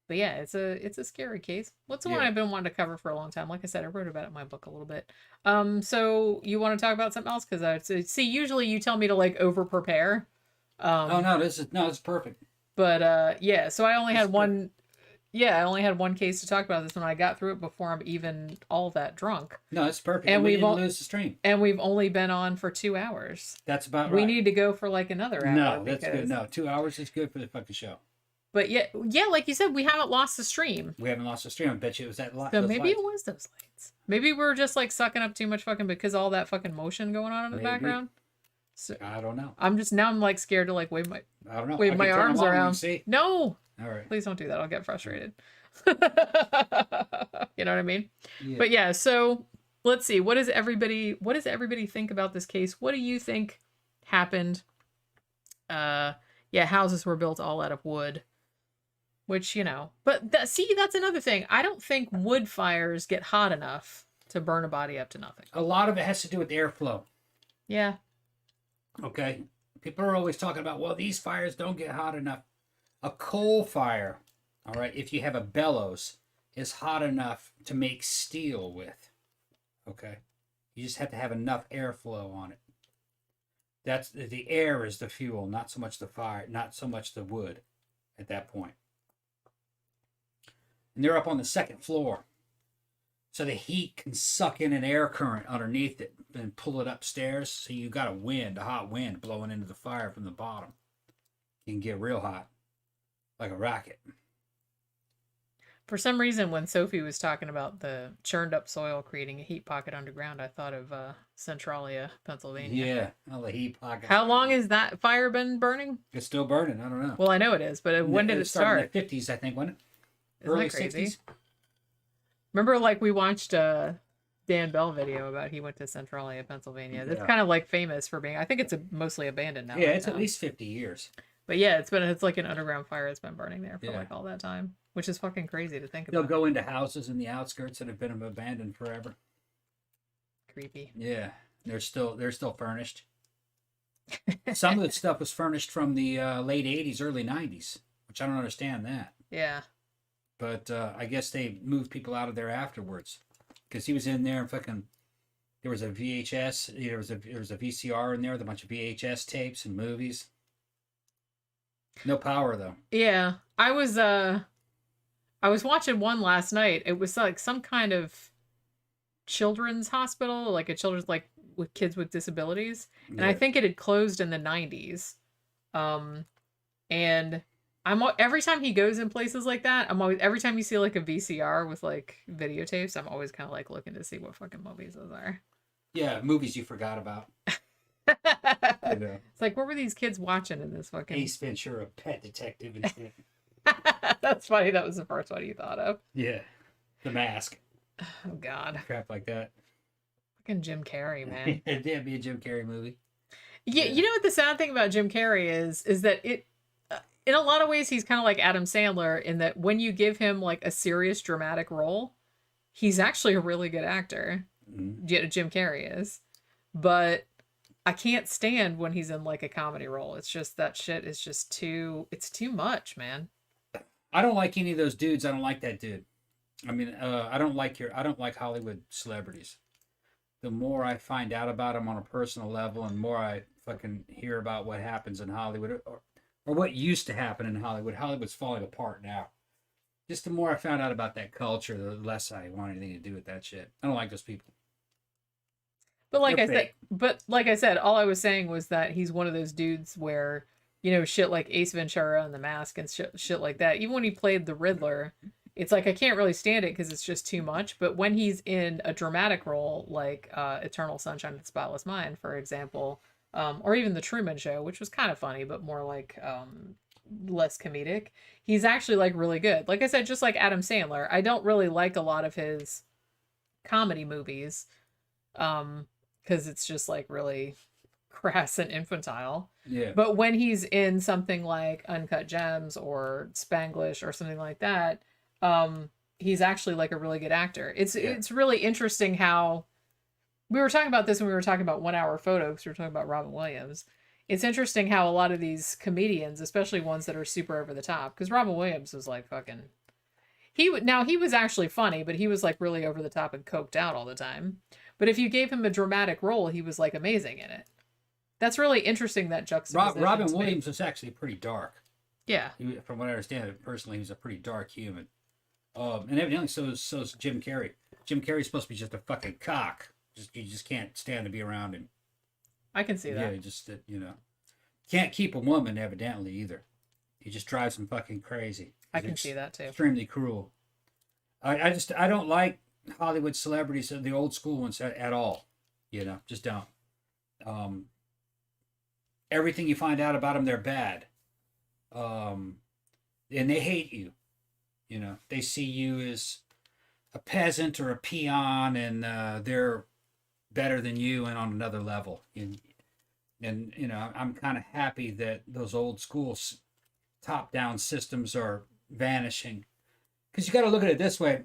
But yeah, it's a scary case. What's the one I've been wanting to cover for a long time? Like I said, I wrote about it in my book a little bit. So you want to talk about something else? Because see, usually you tell me to like over prepare. Oh no, it's perfect. But yeah, so I only had one. Yeah, I only had one case to talk about this, and I got through it before I'm even all that drunk. No, it's perfect. And we didn't lose the stream. And we've only been on for 2 hours. That's about right. We need to go for like another hour. No, that's good. No, 2 hours is good for the fucking show. But yeah, like you said, we haven't lost the stream. We haven't lost the stream. I bet you it was that light. So maybe it was those lights. Maybe we're just like sucking up too much fucking because all that fucking motion going on in the background. So I don't know. I'm like scared to like wave my I don't know. Wave my arms around. See? No, All right. Please don't do that. I'll get frustrated. You know what I mean? Yeah. But yeah, so let's see. What does everybody think about this case? What do you think happened? Yeah, houses were built all out of wood. Which, but that's another thing. I don't think wood fires get hot enough to burn a body up to nothing. A lot of it has to do with airflow. Yeah. Okay. People are always talking about, well, these fires don't get hot enough. A coal fire, all right, if you have a bellows, is hot enough to make steel with. Okay. You just have to have enough airflow on it. That's the air is the fuel, not so much the fire, not so much the wood at that point. And they're up on the second floor. So the heat can suck in an air current underneath it and pull it upstairs. So you got a hot wind blowing into the fire from the bottom. You can get real hot, like a rocket. For some reason, when Sophie was talking about the churned up soil creating a heat pocket underground, I thought of Centralia, Pennsylvania. Yeah, all the heat pockets. How long has that fire been burning? It's still burning. I don't know. Well, I know it is, but when did it started start? in the 50s, I think, wasn't it? Isn't Early that crazy? 60s. Remember, like, we watched a Dan Bell video about he went to Centralia, Pennsylvania. That's Yeah. kind of like famous for being. I think it's mostly abandoned now. Yeah, right it's now. at least 50 years. But yeah, it's like an underground fire that's been burning there for Yeah. like all that time, which is fucking crazy to think They'll about. go into houses in the outskirts that have been abandoned forever. Creepy. Yeah, they're still furnished. Some of the stuff was furnished from the late 80s, early 90s, which I don't understand that. Yeah. But I guess they moved people out of there afterwards, because he was in there and fucking. There was a VHS. There was a VCR in there with a bunch of VHS tapes and movies. No power though. Yeah. I was watching one last night. It was like some kind of children's hospital, like a children's like with kids with disabilities. And I Yeah. think it had closed in the 90s. And every time he goes in places like that, every time you see like a VCR with like videotapes, I'm always kind of like looking to see what fucking movies those are. Yeah, movies you forgot about. You know. It's like, what were these kids watching in this fucking... Ace Ventura, Pet Detective, and shit. That's funny. That was the first one you thought of. Yeah, The Mask, Oh, God. crap like that. Fucking Jim Carrey, man. It'd be a Jim Carrey movie. Yeah, you know what the sad thing about Jim Carrey is that in a lot of ways, he's kind of like Adam Sandler in that when you give him like a serious dramatic role, he's actually a really good actor. Mm-hmm. Jim Carrey is. But I can't stand when he's in like a comedy role. It's just that shit is just it's too much, man. I don't like any of those dudes. I don't like that dude. I mean, I don't like Hollywood celebrities. The more I find out about them on a personal level, and more I fucking hear about what happens in Hollywood, or what used to happen in Hollywood. Hollywood's falling apart now. Just the more I found out about that culture, the less I want anything to do with that shit. I don't like those people. But like They're I said, all I was saying was that he's one of those dudes where, shit like Ace Ventura and The Mask and shit like that. Even when he played the Riddler, it's like I can't really stand it because it's just too much. But when he's in a dramatic role like Eternal Sunshine of the Spotless Mind, for example, or even The Truman Show, which was kind of funny but more like less comedic, he's actually like really good. Like I said, just like Adam Sandler, I don't really like a lot of his comedy movies. Because it's just like really crass and infantile. Yeah. But when he's in something like Uncut Gems or Spanglish or something like that, he's actually like a really good actor. It's really interesting how we were talking about this when we were talking about 1 Hour Photo, because we were talking about Robin Williams. It's interesting how a lot of these comedians, especially ones that are super over the top, because Robin Williams was like fucking... He was actually funny, but he was like really over the top and coked out all the time. But if you gave him a dramatic role, he was like amazing in it. That's really interesting, that juxtaposition. Robin Williams was actually pretty dark. Yeah. From what I understand it personally, he was a pretty dark human. And evidently so is Jim Carrey. Jim Carrey's supposed to be just a fucking cock. You just can't stand to be around him. I can see that. Yeah, just can't keep a woman evidently either. He just drives him fucking crazy. I can see that too. Extremely cruel. I don't like Hollywood celebrities, the old school ones at all. Just don't. Everything you find out about them, they're bad. and they hate you. You know, they see you as a peasant or a peon, and they're better than you and on another level. And you know, I'm kind of happy that those old school top-down systems are vanishing. Because you got to look at it this way.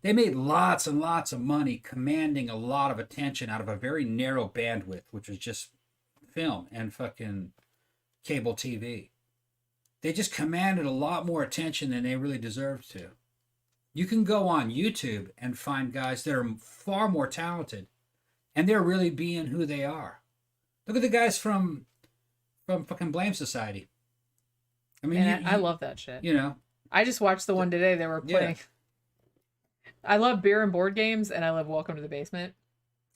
They made lots and lots of money commanding a lot of attention out of a very narrow bandwidth, which was just film and fucking cable TV. They just commanded a lot more attention than they really deserved to. You can go on YouTube and find guys that are far more talented, and they're really being who they are. Look at the guys from fucking Blame Society. I mean, I love that shit. You know, I just watched the one today. They were playing. Yeah. I love beer and board games, and I love Welcome to the Basement.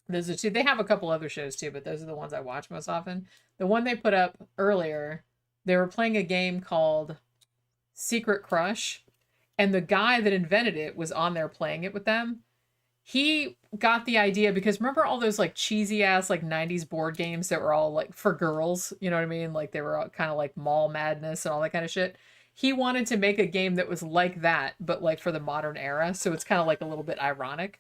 Those are two. They have a couple other shows too, but those are the ones I watch most often. The one they put up earlier, they were playing a game called Secret Crush, and the guy that invented it was on there playing it with them. He got the idea because remember all those like cheesy ass like 90s board games that were all like for girls, you know what I mean? Like they were kind of like Mall Madness and all that kind of shit. He wanted to make a game that was like that, but like for the modern era. So it's kind of like a little bit ironic.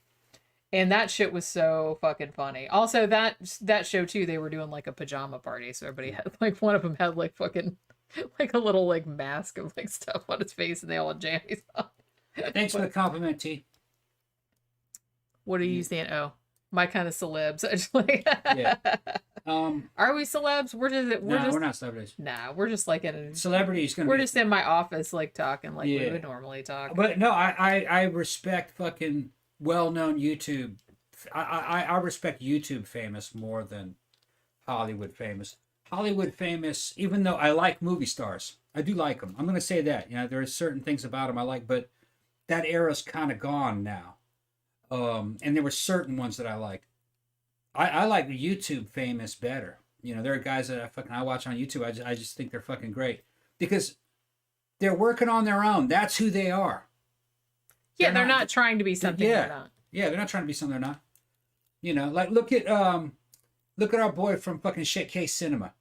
And that shit was so fucking funny. Also, that show too, they were doing like a pajama party. So everybody had like, one of them had like fucking like a little like mask of like stuff on his face, and they all had jammies on. Thanks for the compliment, T. What are you saying? Oh, my kind of celebs. I just like yeah. Are we celebs? We're not celebrities. Nah, we're just like in celebrities. We're just in my office, like talking like we would normally talk. But no, I respect fucking well-known YouTube. I respect YouTube famous more than Hollywood famous. Hollywood famous, even though I like movie stars, I do like them. I'm gonna say that. You know, there are certain things about them I like, but that era's kind of gone now. And there were certain ones that I liked. I like the YouTube famous better. You know, there are guys that I watch on YouTube. I just think they're fucking great because they're working on their own. That's who they are. Yeah, they're not trying to be something they're not. Yeah, they're not trying to be something they're not. You know, like look at our boy from fucking Shitcase Cinema.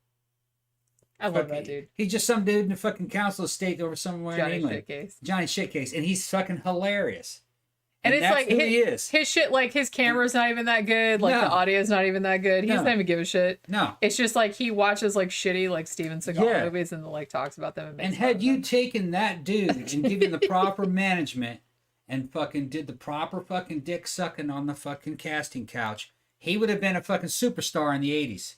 I love that dude. He's just some dude in the fucking council estate over somewhere in England. Johnny Shitcase, and he's fucking hilarious. And it's like his shit, like his camera's not even that good, like the audio's not even that good. He doesn't even give a shit. No, it's just like he watches like shitty like Steven Seagal movies and like talks about them. And had you taken that dude and given the proper management and fucking did the proper fucking dick sucking on the fucking casting couch, he would have been a fucking superstar in the 80s.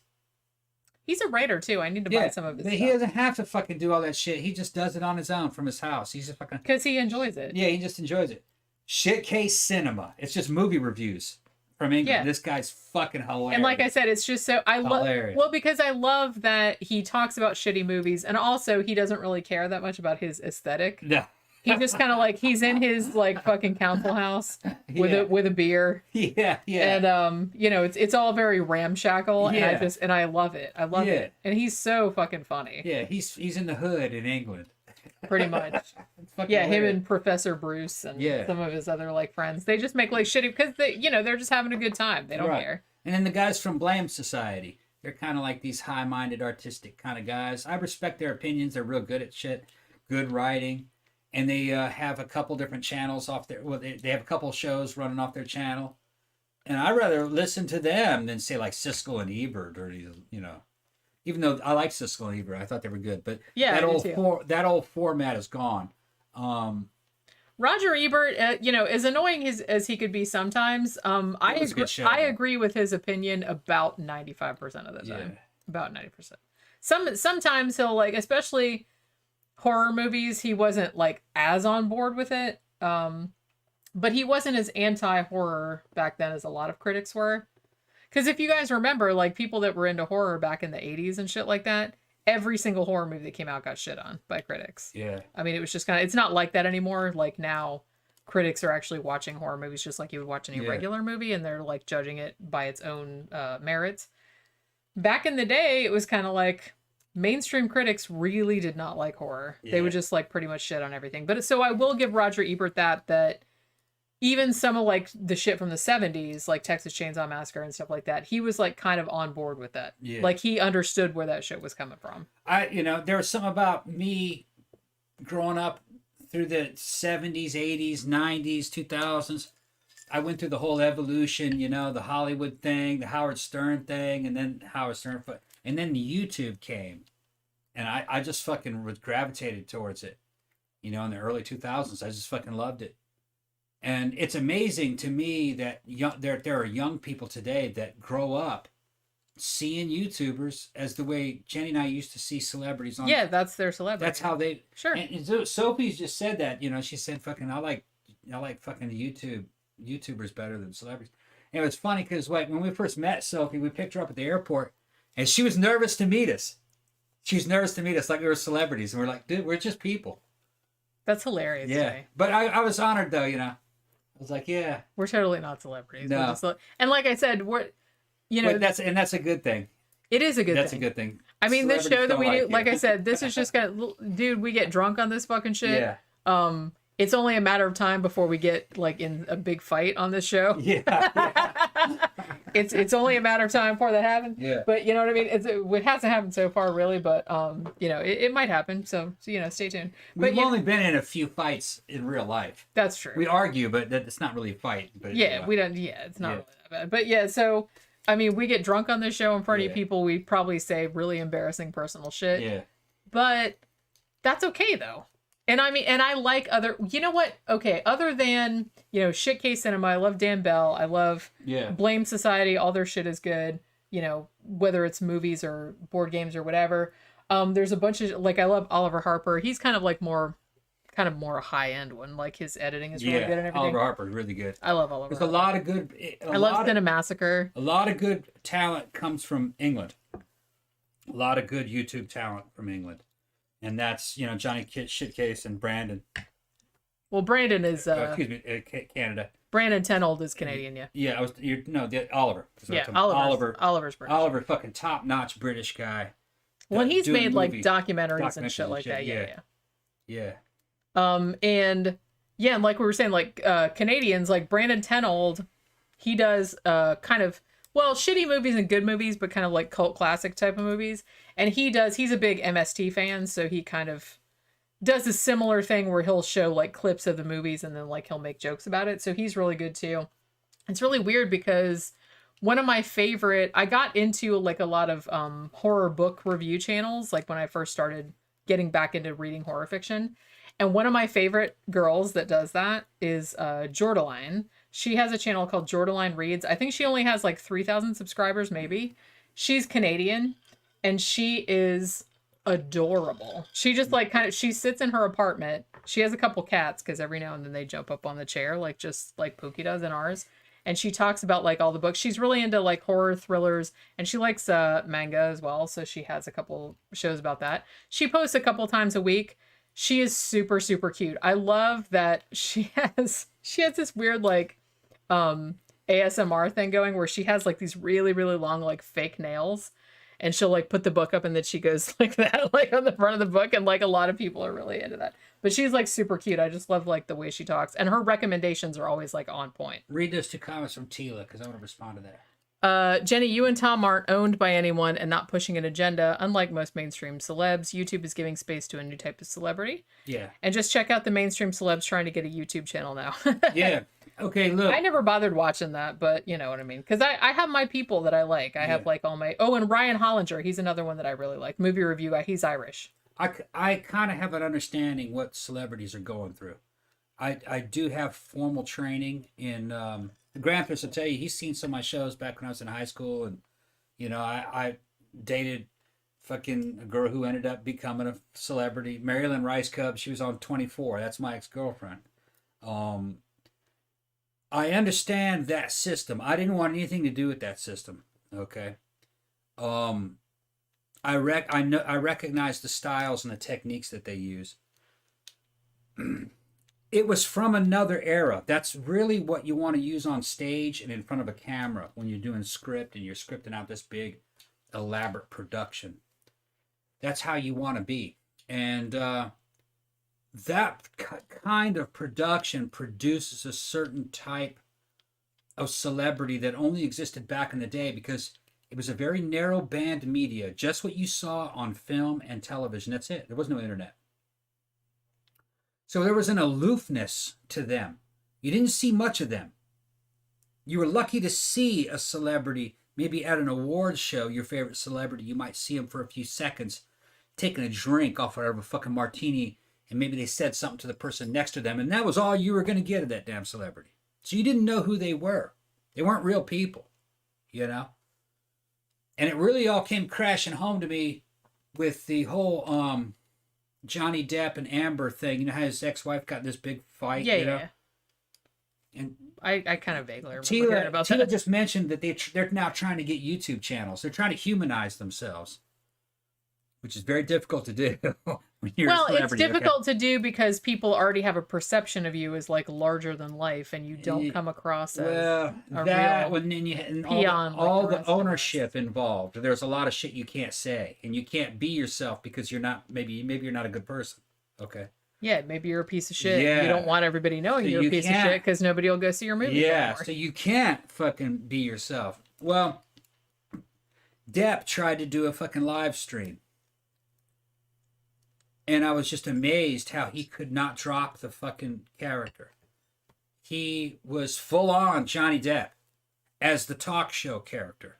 He's a writer too. I need to buy some of his stuff. He doesn't have to fucking do all that shit. He just does it on his own from his house. He's just fucking because he enjoys it. Yeah, he just enjoys it. Shitcase Cinema. It's just movie reviews from England. Yeah. This guy's fucking hilarious. And like I said, it's just so I love. Well, because I love that he talks about shitty movies, and also he doesn't really care that much about his aesthetic. No. He just kind of like he's in his like fucking council house with a beer. Yeah. And you know, it's all very ramshackle, and I love it. I love it. And he's so fucking funny. Yeah, he's in the hood in England. Pretty much. Yeah, him and Professor Bruce and some of his other like friends. They just make like shitty because they're just having a good time. They don't care. And then the guys from Blame Society, they're kind of like these high-minded, artistic kind of guys. I respect their opinions. They're real good at shit, good writing, and they have a couple different channels off their. Well, they have a couple shows running off their channel, and I'd rather listen to them than say like Siskel and Ebert or Even though I like Siskel and Ebert, I thought they were good, but that old format is gone. Roger Ebert, as annoying as he could be sometimes, I agree with his opinion about 95% of the time. About 90%. Sometimes he'll like, especially horror movies, he wasn't like as on board with it. But he wasn't as anti-horror back then as a lot of critics were. Because if you guys remember, like, people that were into horror back in the 80s and shit like that, every single horror movie that came out got shit on by critics. Yeah. I mean, it was just kind of, it's not like that anymore. Like, now, critics are actually watching horror movies just like you would watch any regular movie, and they're, like, judging it by its own merits. Back in the day, it was kind of like, mainstream critics really did not like horror. Yeah. They would just, like, pretty much shit on everything. But so I will give Roger Ebert that even some of like the shit from the 70s, like Texas Chainsaw Massacre and stuff like that, he was like kind of on board with that. Yeah. Like he understood where that shit was coming from. There was something about me growing up through the 70s, 80s, 90s, 2000s. I went through the whole evolution, the Hollywood thing, the Howard Stern thing, and then and then YouTube came. And I just fucking gravitated towards it. In the early 2000s, I just fucking loved it. And it's amazing to me that there are young people today that grow up seeing YouTubers as the way Jenny and I used to see celebrities on. Yeah, that's their celebrity. That's how they. Sure. And so Sophie's just said that. She said, "Fucking, I like fucking the YouTubers better than celebrities." And it was funny because when we first met Sophie, we picked her up at the airport, and she was nervous to meet us. She was nervous to meet us like we were celebrities, and we're like, "Dude, we're just people." That's hilarious. Yeah, Jay. but I was honored though. I was like, yeah. We're totally not celebrities. No. And like I said, but that's a good thing. It is a good thing. That's a good thing. I mean, this show that we do, like I said, this is just dude, we get drunk on this fucking shit. Yeah. It's only a matter of time before we get like in a big fight on this show. Yeah. It's only a matter of time before that happens. Yeah. But you know what I mean? It hasn't happened so far really, but it might happen. So stay tuned. But We've only been in a few fights in real life. That's true. We argue, but it's not really a fight. But we don't. Yeah, it's not really that bad. But yeah, so I mean, we get drunk on this show in front of people. We probably say really embarrassing personal shit. Yeah. But that's okay though. And I mean, and I like other, okay, other than, Shitcase Cinema, I love Dan Bell, I love Blame Society, all their shit is good, whether it's movies or board games or whatever. There's a bunch of, I love Oliver Harper, he's kind of more a high-end one, like his editing is really good and everything. Oliver Harper is really good. I love Oliver There's Harper. a lot of good... I love Cinemassacre. A lot of good talent comes from England. A lot of good YouTube talent from England. And that's, Johnny Shitcase and Brandon. Well, Brandon is... Canada. Brandon Tenold is Canadian, yeah. Yeah, Oliver. Yeah, Oliver's British. Oliver, fucking top-notch British guy. Well, he's made, documentaries and shit like that, yeah. And like we were saying, Canadians, like Brandon Tenold, he does kind of... Well, shitty movies and good movies, but kind of like cult classic type of movies. And he's a big MST fan, so he kind of does a similar thing where he'll show like clips of the movies and then he'll make jokes about it. So he's really good too. It's really weird because one of my favorite, I got into a lot of horror book review channels, like when I first started getting back into reading horror fiction. And one of my favorite girls that does that is Gwendoline. She has a channel called Gwendoline Reads. I think she only has 3,000 subscribers, maybe. She's Canadian, and she is adorable. She just she sits in her apartment. She has a couple cats because every now and then they jump up on the chair, just like Pookie does in ours. And she talks about all the books. She's really into horror thrillers, and she likes manga as well. So she has a couple shows about that. She posts a couple times a week. She is super, super cute. I love that she has this weird ASMR thing going where she has these really, really long fake nails, and she'll like put the book up and then she goes like that, like on the front of the book. And like a lot of people are really into that, but she's like super cute. I just love like the way she talks, and her recommendations are always like on point. Read those two comments from Tila, because I want to respond to that. Jenny, you and Tom aren't owned by anyone and not pushing an agenda. Unlike most mainstream celebs, YouTube is giving space to a new type of celebrity. Yeah. And just check out the mainstream celebs trying to get a YouTube channel now. Yeah. Okay, look. I never bothered watching that, but you know what I mean? Because I have my people that I like. I have like all my... Oh, and Ryan Hollinger. He's another one that I really like. Movie review guy. He's Irish. I kind of have an understanding what celebrities are going through. I do have formal training in... Grandpa's will tell you, he's seen some of my shows back when I was in high school, and you know, I dated fucking a girl who ended up becoming a celebrity, Marilyn Rice Cub. She was on 24. That's my ex-girlfriend. I understand that system. I didn't want anything to do with that system. Okay. I recognize the styles and the techniques that they use. It was from another era. That's really what you want to use on stage and in front of a camera when you're doing script and you're scripting out this big, elaborate production. That's how you want to be. And that kind of production produces a certain type of celebrity that only existed back in the day, because it was a very narrow band media, just what you saw on film and television. That's it. There was no internet. So there was an aloofness to them. You didn't see much of them. You were lucky to see a celebrity, maybe at an awards show, your favorite celebrity. You might see him for a few seconds taking a drink off of a fucking martini, and maybe they said something to the person next to them, and that was all you were going to get of that damn celebrity. So you didn't know who they were. They weren't real people, you know? And it really all came crashing home to me with the whole Johnny Depp and Amber thing. You know how his ex-wife got in this big fight? Yeah, you know? yeah. And I kind of vaguely remember hearing about Tila that. just mentioned that they're now trying to get YouTube channels. They're trying to humanize themselves, which is very difficult to do. When you're a Well, it's celebrity, difficult to do because people already have a perception of you as like larger than life, and you don't come across as well, a that real when you and peon like all the the rest of us. ownership involved. There's a lot of shit you can't say, and you can't be yourself because you're not. Maybe you're not a good person. Okay. Yeah, maybe you're a piece of shit. Yeah. You don't want everybody knowing So you're a you piece of can't- shit because nobody will go see your movie Yeah, anymore. so you can't fucking be yourself. Well, Depp tried to do a fucking live stream. And I was just amazed how he could not drop the fucking character. He was full on Johnny Depp as the talk show character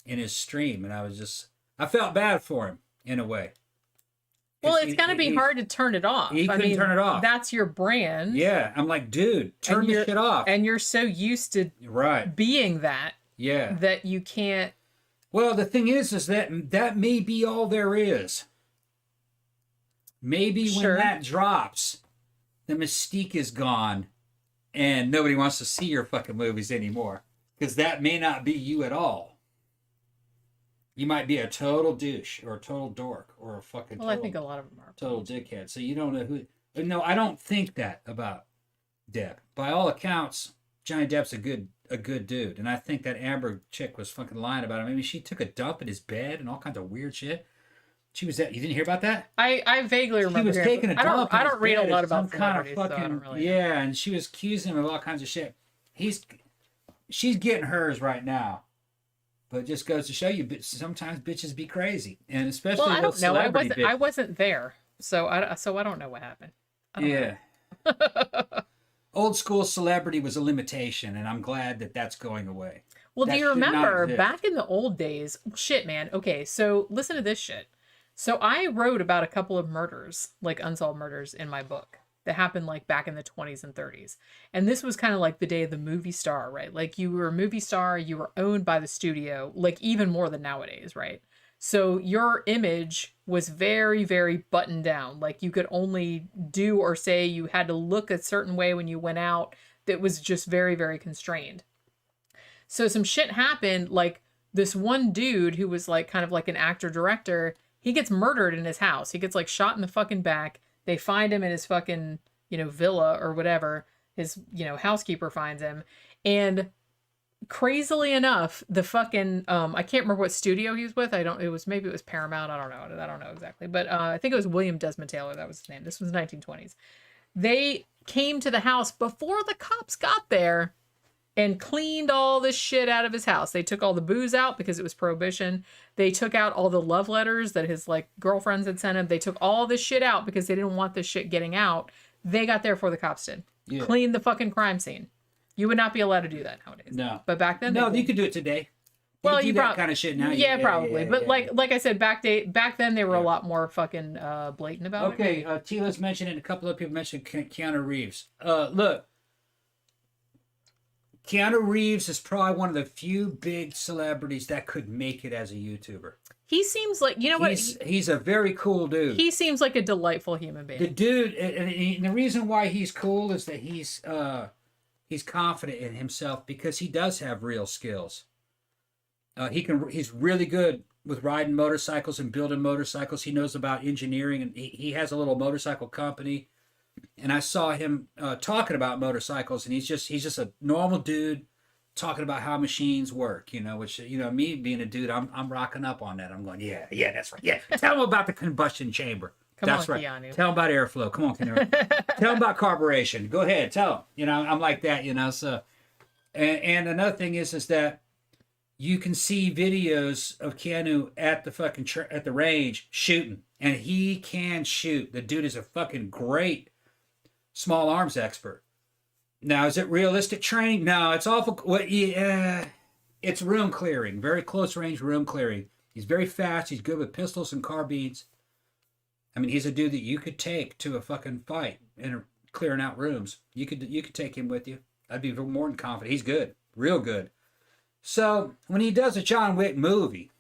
in his stream. And I felt bad for him in a way. Well, 'Cause it's going to be hard to turn it off. he couldn't turn it off. That's your brand. Yeah, I'm like, dude, turn this shit off. And you're so used to Right. being that Yeah. you can't. Well, the thing is that may be all there is. Maybe Sure. when that drops, the mystique is gone, and nobody wants to see your fucking movies anymore, because that may not be you at all. You might be a total douche or a total dork or a fucking Well, I think a lot of them are. total dickhead. So you don't know who. No, I don't think that about Depp. By all accounts, Johnny Depp's a good dude, and I think that Amber chick was fucking lying about him. I mean, she took a dump in his bed and all kinds of weird shit. She was that. You didn't hear about that? I vaguely remember. He was hearing- taking a I dump. don't. I in his don't read a bed lot at about some kind of celebrities, so I fucking don't really know. yeah, and she was accusing him of all kinds of shit. She's getting hers right now, but it just goes to show you, sometimes bitches be crazy, and especially Well, I those don't know. celebrity I bitches. wasn't there, so I don't know what happened. I don't know. Yeah. Old school celebrity was a limitation, and I'm glad that that's going away. Well, That do you should not remember exist. back in the old days? Shit, man. Okay, so listen to this shit. So I wrote about a couple of murders, like unsolved murders, in my book that happened like back in the 20s and 30s. And this was kind of like the day of the movie star, right? Like you were a movie star, you were owned by the studio, like even more than nowadays, right? So your image was very, very buttoned down. Like you could only do or say, you had to look a certain way when you went out, that was just very, very constrained. So some shit happened, like this one dude who was like kind of like an actor director, he gets murdered in his house. He gets like shot in the fucking back. They find him in his fucking, villa or whatever. His, housekeeper finds him. And crazily enough, the fucking, I can't remember what studio he was with. Maybe it was Paramount. I don't know exactly. But I think it was William Desmond Taylor. That was his name. This was 1920s. They came to the house before the cops got there and cleaned all this shit out of his house. They took all the booze out because it was prohibition. They took out all the love letters that his like girlfriends had sent him. They took all this shit out because they didn't want this shit getting out. They got there before the cops did. Yeah. Cleaned the fucking crime scene. You would not be allowed to do that nowadays. No. But back then, No, they you did. could do it today. Well, you you do that prob- kind of shit now. Yeah, probably. But yeah. like I said, back then they were a Yeah. lot more fucking blatant about it. Okay, Tila's mentioned it. A couple of people mentioned Keanu Reeves. Look, Keanu Reeves is probably one of the few big celebrities that could make it as a YouTuber. He seems like, you know what? He's a very cool dude. He seems like a delightful human being. The dude, and the reason why he's cool is that he's confident in himself because he does have real skills. He's really good with riding motorcycles and building motorcycles. He knows about engineering, and he has a little motorcycle company. And I saw him talking about motorcycles, and he's just a normal dude talking about how machines work, which, me being a dude, I'm rocking up on that. I'm going, yeah, that's right. Yeah, tell him about the combustion chamber. Come That's on, right. Keanu. Tell them about airflow. Come on, Keanu. Tell them about carburation. Go ahead, tell them. You know, I'm like that. You know, so and another thing is that you can see videos of Keanu at the fucking at the range shooting, and he can shoot. The dude is a fucking great small arms expert. Now, is it realistic training? No, it's awful. Well, yeah, it's room clearing, very close range room clearing. He's very fast. He's good with pistols and carbines. I mean, he's a dude that you could take to a fucking fight and clearing out rooms. You could take him with you. I'd be more than confident. He's good, real good. So when he does a John Wick movie,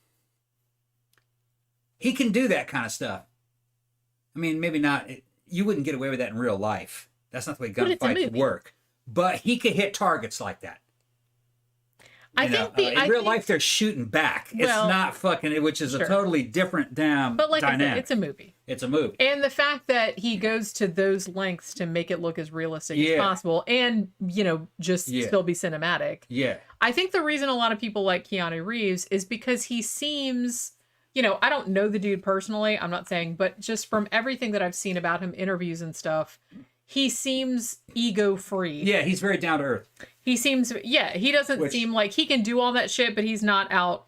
he can do that kind of stuff. I mean, maybe not. You wouldn't get away with that in real life. That's not the way gunfights work. But he could hit targets like that. In real life, they're shooting back. It's not fucking, which is a totally different dynamic. But like I said, it's a movie. It's a movie. And the fact that he goes to those lengths to make it look as realistic as possible and, just still be cinematic. Yeah. I think the reason a lot of people like Keanu Reeves is because he seems, I don't know the dude personally, I'm not saying, but just from everything that I've seen about him, interviews and stuff, he seems ego-free. Yeah, he's very down to earth. He seems, he doesn't seem like he can do all that shit, but he's not out,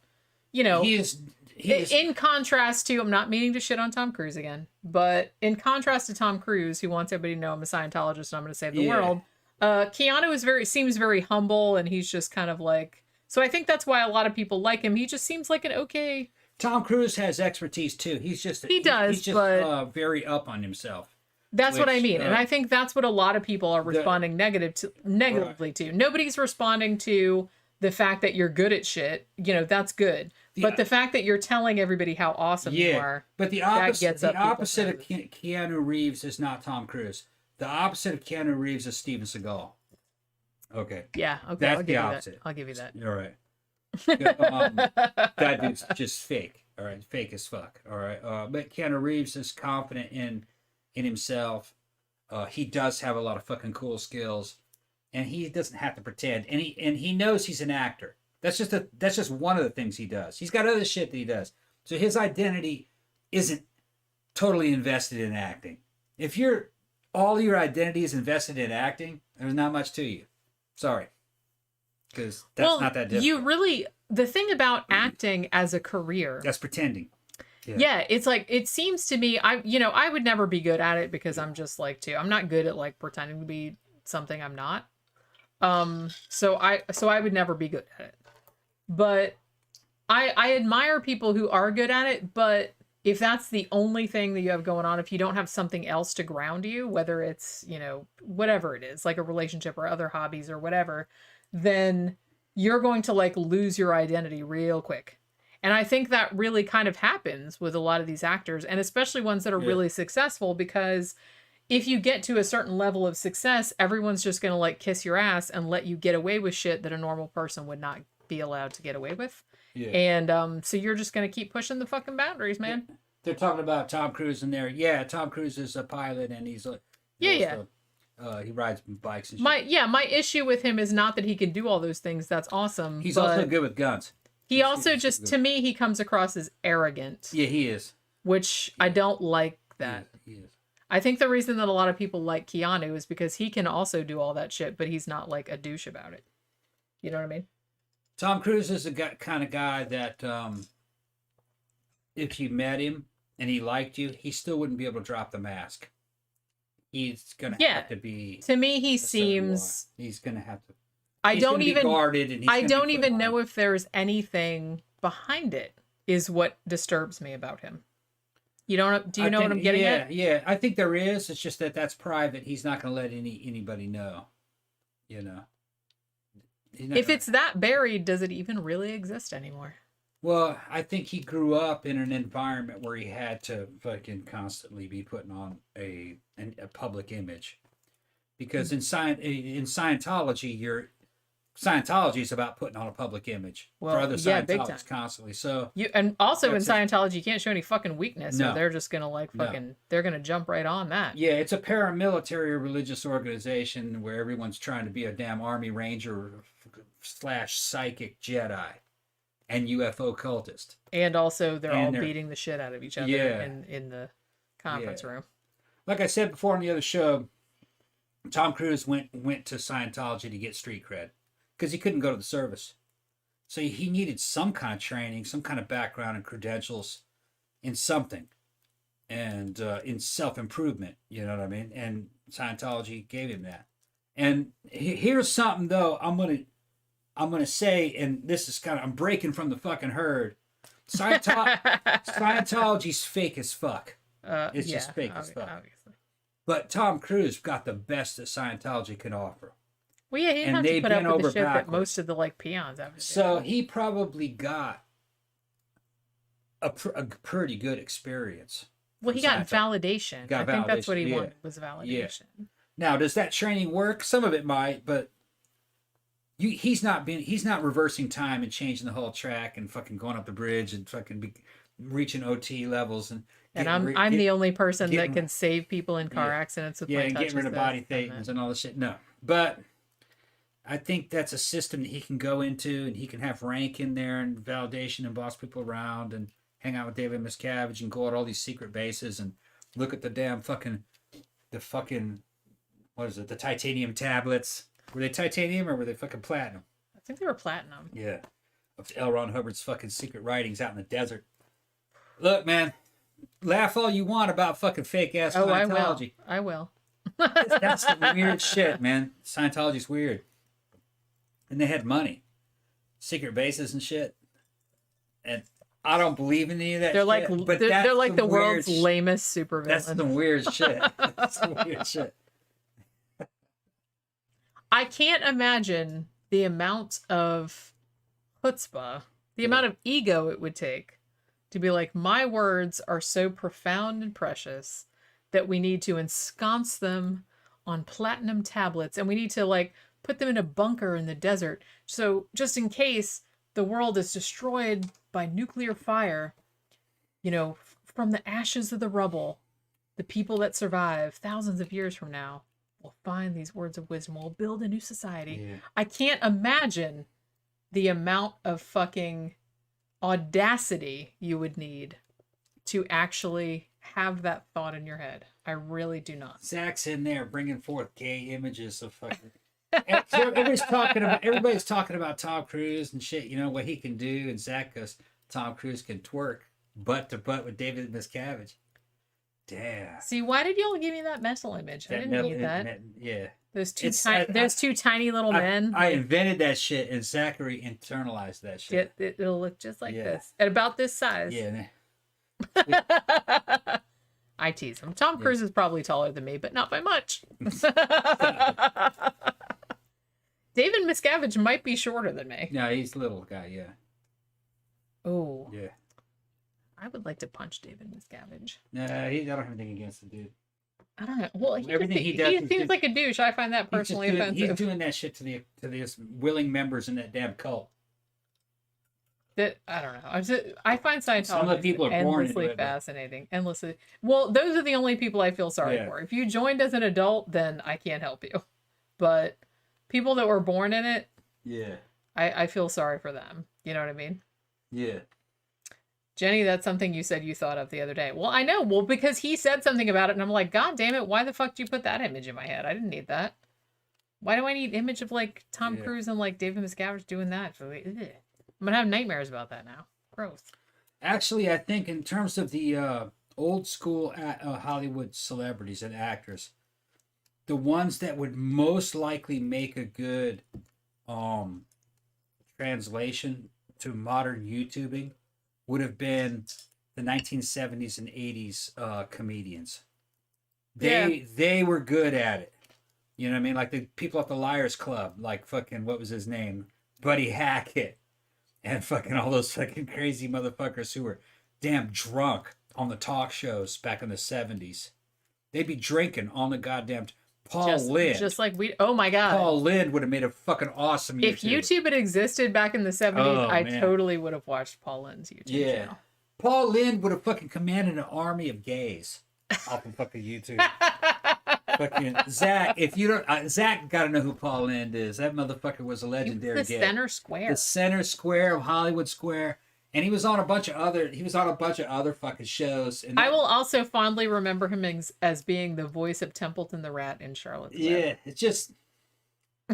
He is. In contrast to, I'm not meaning to shit on Tom Cruise again, but in contrast to Tom Cruise, who wants everybody to know I'm a Scientologist and I'm going to save the world, Keanu seems very humble, and he's just kind of like, so I think that's why a lot of people like him. He just seems like an okay. Tom Cruise has expertise too. He's just very up on himself. That's what I mean. And I think that's what a lot of people are responding negatively to. Nobody's responding to the fact that you're good at shit. That's good. But the fact that you're telling everybody how awesome you are. But the opposite of Keanu Reeves is not Tom Cruise. The opposite of Keanu Reeves is Steven Seagal. Okay. Yeah. Okay. That's the opposite. I'll give you that. All right. That dude's just fake. All right. Fake as fuck. All right. But Keanu Reeves is confident in himself. He does have a lot of fucking cool skills, and he doesn't have to pretend. And he knows he's an actor. That's just one of the things he does. He's got other shit that he does. So his identity isn't totally invested in acting. If all your identity is invested in acting, there's not much to you. Sorry. Because that's not that difficult. The thing about acting as a career, that's pretending. Yeah, it's like, it seems to me, I would never be good at it because I'm just like, I'm not good at like pretending to be something I'm not. So I would never be good at it. But I admire people who are good at it, but if that's the only thing that you have going on, if you don't have something else to ground you, whether it's, whatever it is, like a relationship or other hobbies or whatever, then you're going to like lose your identity real quick. And I think that really kind of happens with a lot of these actors, and especially ones that are really successful, because if you get to a certain level of success, everyone's just going to like kiss your ass and let you get away with shit that a normal person would not be allowed to get away with. Yeah. And so you're just going to keep pushing the fucking boundaries, man. They're talking about Tom Cruise in there. Yeah, Tom Cruise is a pilot, and he's he rides bikes and shit. My issue with him is not that he can do all those things. That's awesome. He's also good with guns. He also just, to me, he comes across as arrogant. Yeah, he is. Which I don't like that. He is. I think the reason that a lot of people like Keanu is because he can also do all that shit, but he's not like a douche about it. You know what I mean? Tom Cruise is the kind of guy that if you met him and he liked you, he still wouldn't be able to drop the mask. He's going to have to be... To me, he seems... He's going to have to... I don't even know know if there's anything behind it is what disturbs me about him. Do you know what I'm getting at? Yeah, I think there is. It's just that's private. He's not going to let anybody know. If it's that buried, does it even really exist anymore? Well, I think he grew up in an environment where he had to fucking constantly be putting on a public image. Because in Scientology, Scientology is about putting on a public image for other Scientologists constantly. So and also in Scientology, you can't show any fucking weakness, or they're just gonna they're gonna jump right on that. Yeah, it's a paramilitary religious organization where everyone's trying to be a damn Army Ranger / psychic Jedi and UFO cultist. And also they're all beating the shit out of each other in the conference room. Like I said before on the other show, Tom Cruise went to Scientology to get street cred because he couldn't go to the service. So he needed some kind of training, some kind of background and credentials in something, and in self-improvement, you know what I mean? And Scientology gave him that. And here's something though I'm gonna say, and this is I'm breaking from the fucking herd. Scientology's fake as fuck. It's just fake as fuck. Obviously. But Tom Cruise got the best that Scientology can offer. Well, yeah, he didn't have to put up with the shit that most of the peons have to do. So he probably got a pretty good experience. Well, he got validation. I think that's what he wanted, was validation. Yeah. Now, does that training work? Some of it might, but he's not reversing time and changing the whole track and fucking going up the bridge and fucking reaching OT levels and I'm the only person that can save people in car accidents with my touches. Getting rid of body thetans and all this shit. No, but I think that's a system that he can go into, and he can have rank in there and validation and boss people around and hang out with David Miscavige and go at all these secret bases and look at the damn fucking what is it? The titanium tablets. Were they titanium or were they fucking platinum? I think they were platinum. Yeah, of L. Ron Hubbard's fucking secret writings out in the desert. Look, man, laugh all you want about fucking fake ass Scientology. I will. That's some weird shit, man. Scientology's weird. And they had money, secret bases and shit. And I don't believe in any of that. They're like the world's lamest supervillains. That's some weird shit. That's some weird shit. I can't imagine the amount of chutzpah, the amount of ego it would take to be like, my words are so profound and precious that we need to ensconce them on platinum tablets, and we need to put them in a bunker in the desert. So just in case the world is destroyed by nuclear fire, from the ashes of the rubble, the people that survive thousands of years from now will find these words of wisdom. We'll build a new society. Yeah. I can't imagine the amount of fucking audacity you would need to actually have that thought in your head. I really do not. Zach's in there bringing forth gay images of fucking... Everybody's talking about Tom Cruise and shit, what he can do, and Zach goes, Tom Cruise can twerk butt to butt with David Miscavige. Damn. See, why did y'all give me that mental image? I didn't need that. Yeah. Those two tiny little men. I invented that shit, and Zachary internalized that shit. It'll look just like this. At about this size. Yeah. I tease him. Tom Cruise is probably taller than me, but not by much. David Miscavige might be shorter than me. No, he's a little guy, yeah. Oh. Yeah. I would like to punch David Miscavige. No, I don't have anything against the dude. I don't know. Well, everything he does, he seems like a douche. I find that personally offensive. He's doing that shit to the willing members in that damn cult. That I don't know. I find Scientology some of the people are endlessly born fascinating. Endlessly. Well, those are the only people I feel sorry for. If you joined as an adult, then I can't help you. But people that were born in it, I feel sorry for them. You know what I mean? Yeah. Jenny, that's something you said you thought of the other day. Well, I know. Well, because he said something about it, and I'm like, God damn it, why the fuck do you put that image in my head? I didn't need that. Why do I need image of Tom Cruise and David Miscavige doing that? I'm gonna have nightmares about that now. Gross. Actually, I think in terms of the old school Hollywood celebrities and actors, the ones that would most likely make a good translation to modern YouTubing would have been the 1970s and 80s comedians. They were good at it. You know what I mean? Like the people at the Liars Club, like fucking, what was his name? Buddy Hackett. And fucking all those fucking crazy motherfuckers who were damn drunk on the talk shows back in the 70s. They'd be drinking on the goddamn... Paul Lynde. Just like we... Oh my God. Paul Lynde would have made a fucking awesome YouTube. If YouTube had existed back in the 70s, I totally would have watched Paul Lynde's YouTube channel. Paul Lynde would have fucking commanded an army of gays off of fucking YouTube. Fucking Zach, if you don't... Zach got to know who Paul Lynde is. That motherfucker was a legendary gay. Center Square. The center square of Hollywood Square. And he was on a bunch of other fucking shows. And I will also fondly remember him as being the voice of Templeton the Rat in Charlotte. Yeah, it's just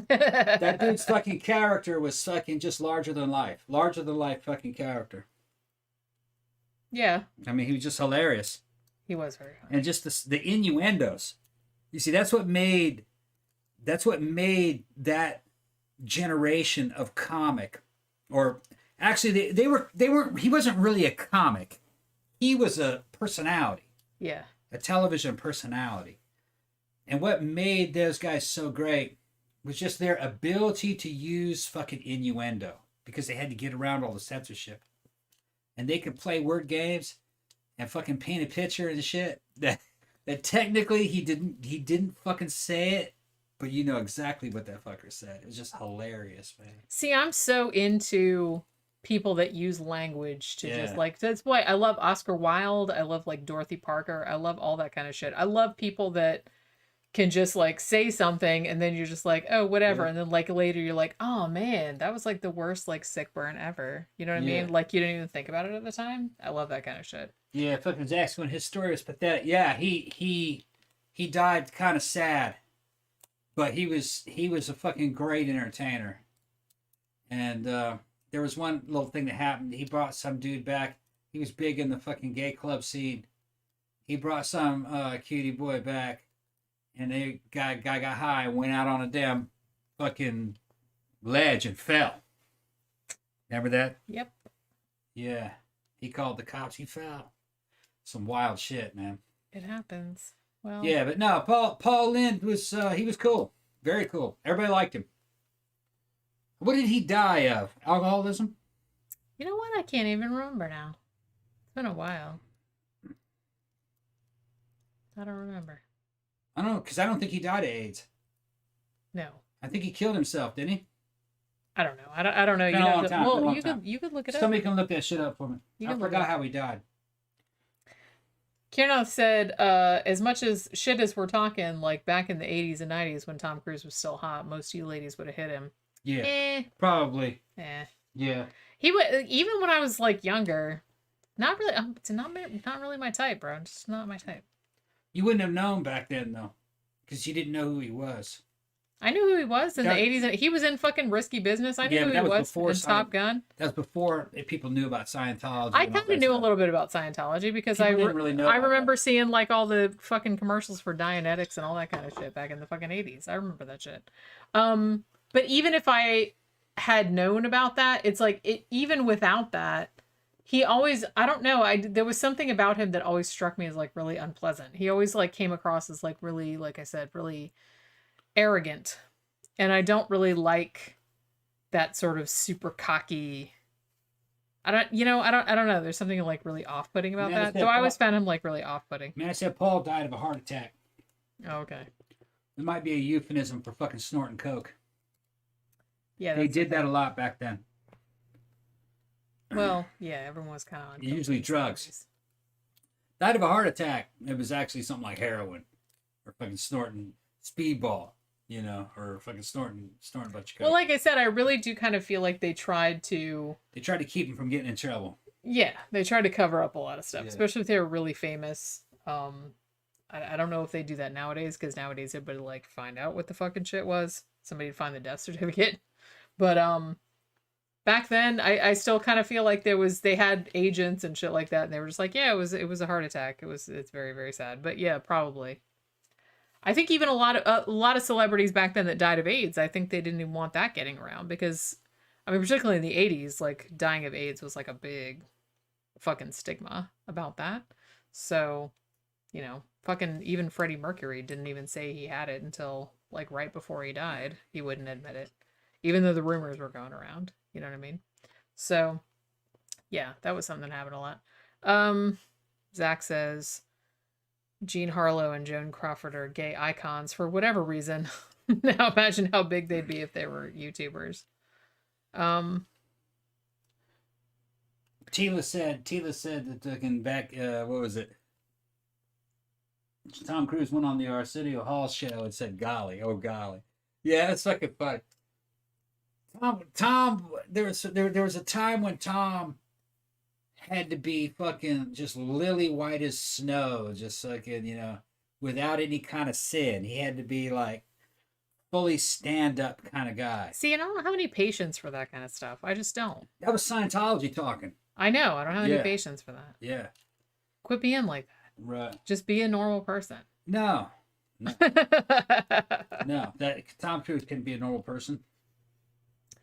that dude's fucking character was fucking just larger than life fucking character. Yeah, I mean, he was just hilarious. he was very funny. And just the innuendos. You see, that's what made that generation of comic, or actually they were he wasn't really a comic. He was a personality, Yeah. a television personality. And what made those guys so great was just their ability to use fucking innuendo, because they had to get around all the censorship. And they could play word games and fucking paint a picture and shit that technically he didn't fucking say it, but you know exactly what that fucker said. It was just hilarious, man. See, I'm so into people that use language to just Yeah. like, that's why I love Oscar Wilde. I love like Dorothy Parker. I love all that kind of shit. I love people that can just like say something and then you're just like, oh, whatever. Yeah. And then like later you're like, oh man, that was like the worst like sick burn ever. You know what I Yeah. mean? Like you didn't even think about it at the time. I love that kind of shit. Yeah, fucking Zach's when his story was pathetic. Yeah, he died kind of sad, but he was a fucking great entertainer. And there was one little thing that happened. He brought some dude back. He was big in the fucking gay club scene. He brought some cutie boy back, and the guy got high and went out on a damn fucking ledge and fell. Remember that? Yep. Yeah. He called the cops. He fell. Some wild shit, man. It happens. Well, Yeah, but no, Paul Lynde was he was cool. Very cool. Everybody liked him. What did he die of? Alcoholism? you know what? I can't even remember now. It's been a while. I don't remember. I don't know, because I don't think he died of AIDS. No. I think he killed himself, didn't he? I don't know. I don't know. Been You a have long to, time, been a well, long you time. could look it up. Somebody can look that shit up for me. You I can look it forgot up. how he died. Kiernoth said, as much as shit as we're talking, like back in the 80s and 90s when Tom Cruise was still hot, most of you ladies would have hit him. Yeah, Eh, probably. eh. Yeah. He would, even when I was like younger, not really, it's not really my type, bro. Just not my type. You wouldn't have known back then, though, because you didn't know who he was. I knew who he was in That- the 80s. And he was in fucking Risky Business. I knew Yeah, who but he that was was before in Top Gun. That was before people knew about Scientology. I and all kind that of knew a stuff. little bit about Scientology because People didn't really know I about remember seeing like all the fucking commercials for Dianetics and all that kind of shit back in the fucking 80s. I remember that shit. But even if I had known about that, it's like even without that, he always, I don't know, there was something about him that always struck me as like really unpleasant. He always like came across as like really, like I said, really arrogant. And I don't really like that sort of super cocky. I don't know. There's something like really off-putting about Man, that. it's So that I always Paul- found him like really off-putting. Man, I said Paul died of a heart attack. Oh, okay. It might be a euphemism for fucking snorting coke. Yeah. They that's did the that a thing. lot back then. Well, yeah, everyone was kind of on coke Usually in the drugs. 70s. Died of a heart attack. It was actually something like heroin, or fucking snorting speedball, or fucking snorting a bunch of coke. Well, like I said, I really do kind of feel like they tried to, They tried to keep him from getting in trouble. yeah, they tried to cover up a lot of stuff, Yeah. especially if they were really famous. I don't know if they do that nowadays, because nowadays everybody like find out what the fucking shit was. Somebody would find the death certificate. But back then I still kind of feel like they had agents and shit like that, and they were just like, yeah, it was a heart attack. It's very, very sad. But yeah, probably. I think even a lot of celebrities back then that died of AIDS, I think they didn't even want that getting around, because I mean, particularly in the 80s, like dying of AIDS was like a big fucking stigma about that. So, fucking even Freddie Mercury didn't even say he had it until like right before he died. He wouldn't admit it, even though the rumors were going around. You know what I mean? So, yeah, that was something that happened a lot. Zach says Jean Harlow and Joan Crawford are gay icons for whatever reason. Now imagine how big they'd be if they were YouTubers. Tila said that fucking back, what was it? Tom Cruise went on the Arsenio Hall show and said, golly, oh golly. Yeah, that's fucking funny. Tom, there was a time when Tom had to be fucking just lily white as snow, just fucking, without any kind of sin. He had to be like fully stand up kind of guy. See, I don't have any patience for that kind of stuff. I just don't. That was Scientology talking. I know. I don't have any Yeah. patience for that. Yeah. Quit being like that. Right. Just be a normal person. No. No. No. That Tom Cruise couldn't be a normal person.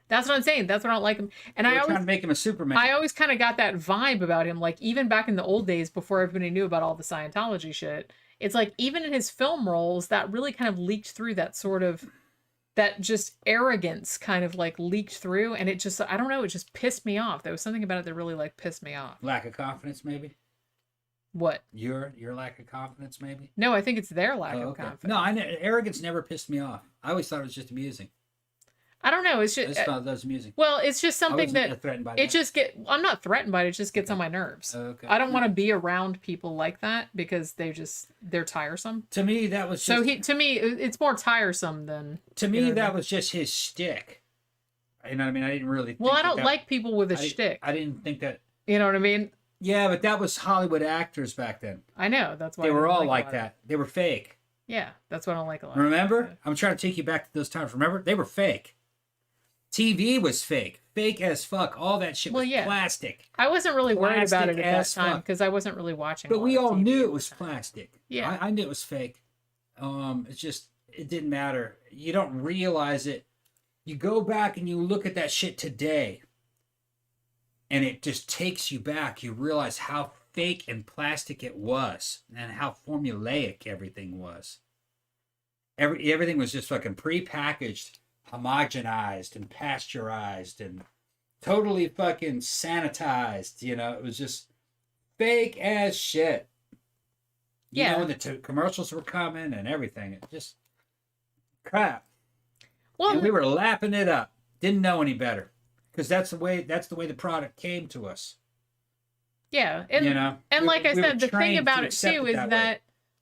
That's what I'm saying. That's what I don't like him. And They I were always trying to make him a Superman. I always kind of got that vibe about him. Like, even back in the old days before everybody knew about all the Scientology shit, it's like, even in his film roles, that really kind of leaked through, that sort of, that just arrogance kind of like leaked through. And it just, I don't know, it just pissed me off. There was something about it that really like pissed me off. Lack of confidence, maybe. What? Your lack of confidence, maybe. No, I think it's their lack Oh, of okay. confidence. No, arrogance never pissed me off. I always thought it was just amusing. I don't know. It's I just, just thought that was amusing. well, it's just I something wasn't that threatened by it that. just I'm not threatened by it. It just gets on my nerves. Okay. I don't want to be around people like that because they're tiresome. To me, that was just, So to me, it's more tiresome than. to me you know what I that mean? was just his shtick. You know what I mean? I didn't really. Well, think I don't that, like people with a I, shtick. I didn't think that. You know what I mean? Yeah, but that was Hollywood actors back then. I know. That's why They I were don't all a like lot of that. They were fake. it. Yeah, that's what I don't like a lot. Remember? I'm trying to take you back to those times. Remember? They were fake. TV was fake. Fake as fuck. All that shit was Well, yeah. plastic. I wasn't really worried about it Plastic at that as time fuck. because I wasn't really watching. a But we lot of all TV knew at it the was time. plastic. Yeah. I knew it was fake. It's just, it didn't matter. You don't realize it. You go back and you look at that shit today, and it just takes you back. You realize how fake and plastic it was, and how formulaic everything was. Everything was just fucking pre-packaged, homogenized, and pasteurized, and totally fucking sanitized. It was just fake as shit. Yeah. When the commercials were coming and everything, it just crap. Well, And we were lapping it up. Didn't know any better, because that's the way the product came to us. yeah, and We like were- I we were said, the thing trained about to it accept too it is that way. that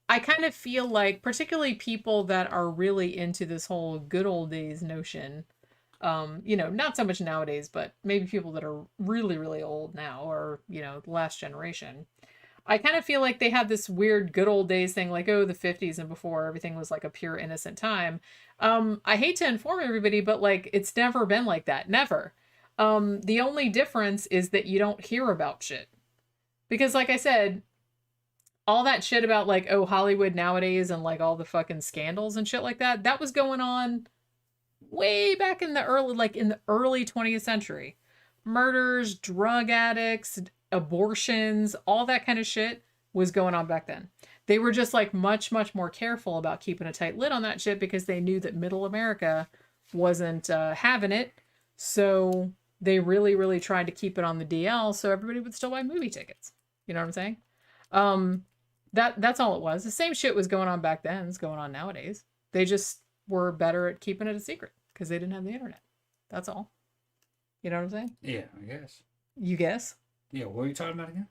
I kind of feel like, particularly people that are really into this whole good old days notion, not so much nowadays, but maybe people that are really, really old now, or, the last generation. I kind of feel like they have this weird good old days thing, like, oh, the 50s and before, everything was like a pure innocent time. I hate to inform everybody, but like, it's never been like that. Never. The only difference is that you don't hear about shit. Because like I said, all that shit about like, oh, Hollywood nowadays and like all the fucking scandals and shit like that, that was going on way back in the early 20th century. Murders, drug addicts, abortions, all that kind of shit was going on back then. They were just like much, much more careful about keeping a tight lid on that shit because they knew that middle America wasn't having it. So they really, really tried to keep it on the DL so everybody would still buy movie tickets. You know what I'm saying? That's all it was. The same shit was going on back then. It's going on nowadays. They just were better at keeping it a secret because they didn't have the internet. That's all. You know what I'm saying? Yeah, I guess. You guess? Yeah, what were you talking about again?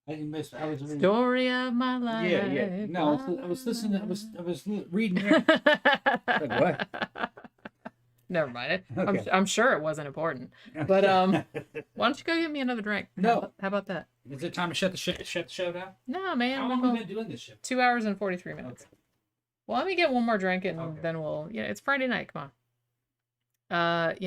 I didn't miss. I was reading. Story of my life. Yeah. No, I was listening. I was reading. There. Like, what? Never mind. Okay. I'm sure it wasn't important. But why don't you go get me another drink? No. How about that? Is it time to shut the show down? No, man. How we'll long go have we been doing this shit? 2 hours and 43 minutes. Okay. Well, let me get one more drink and Okay. then we'll. It's Friday night. Come on.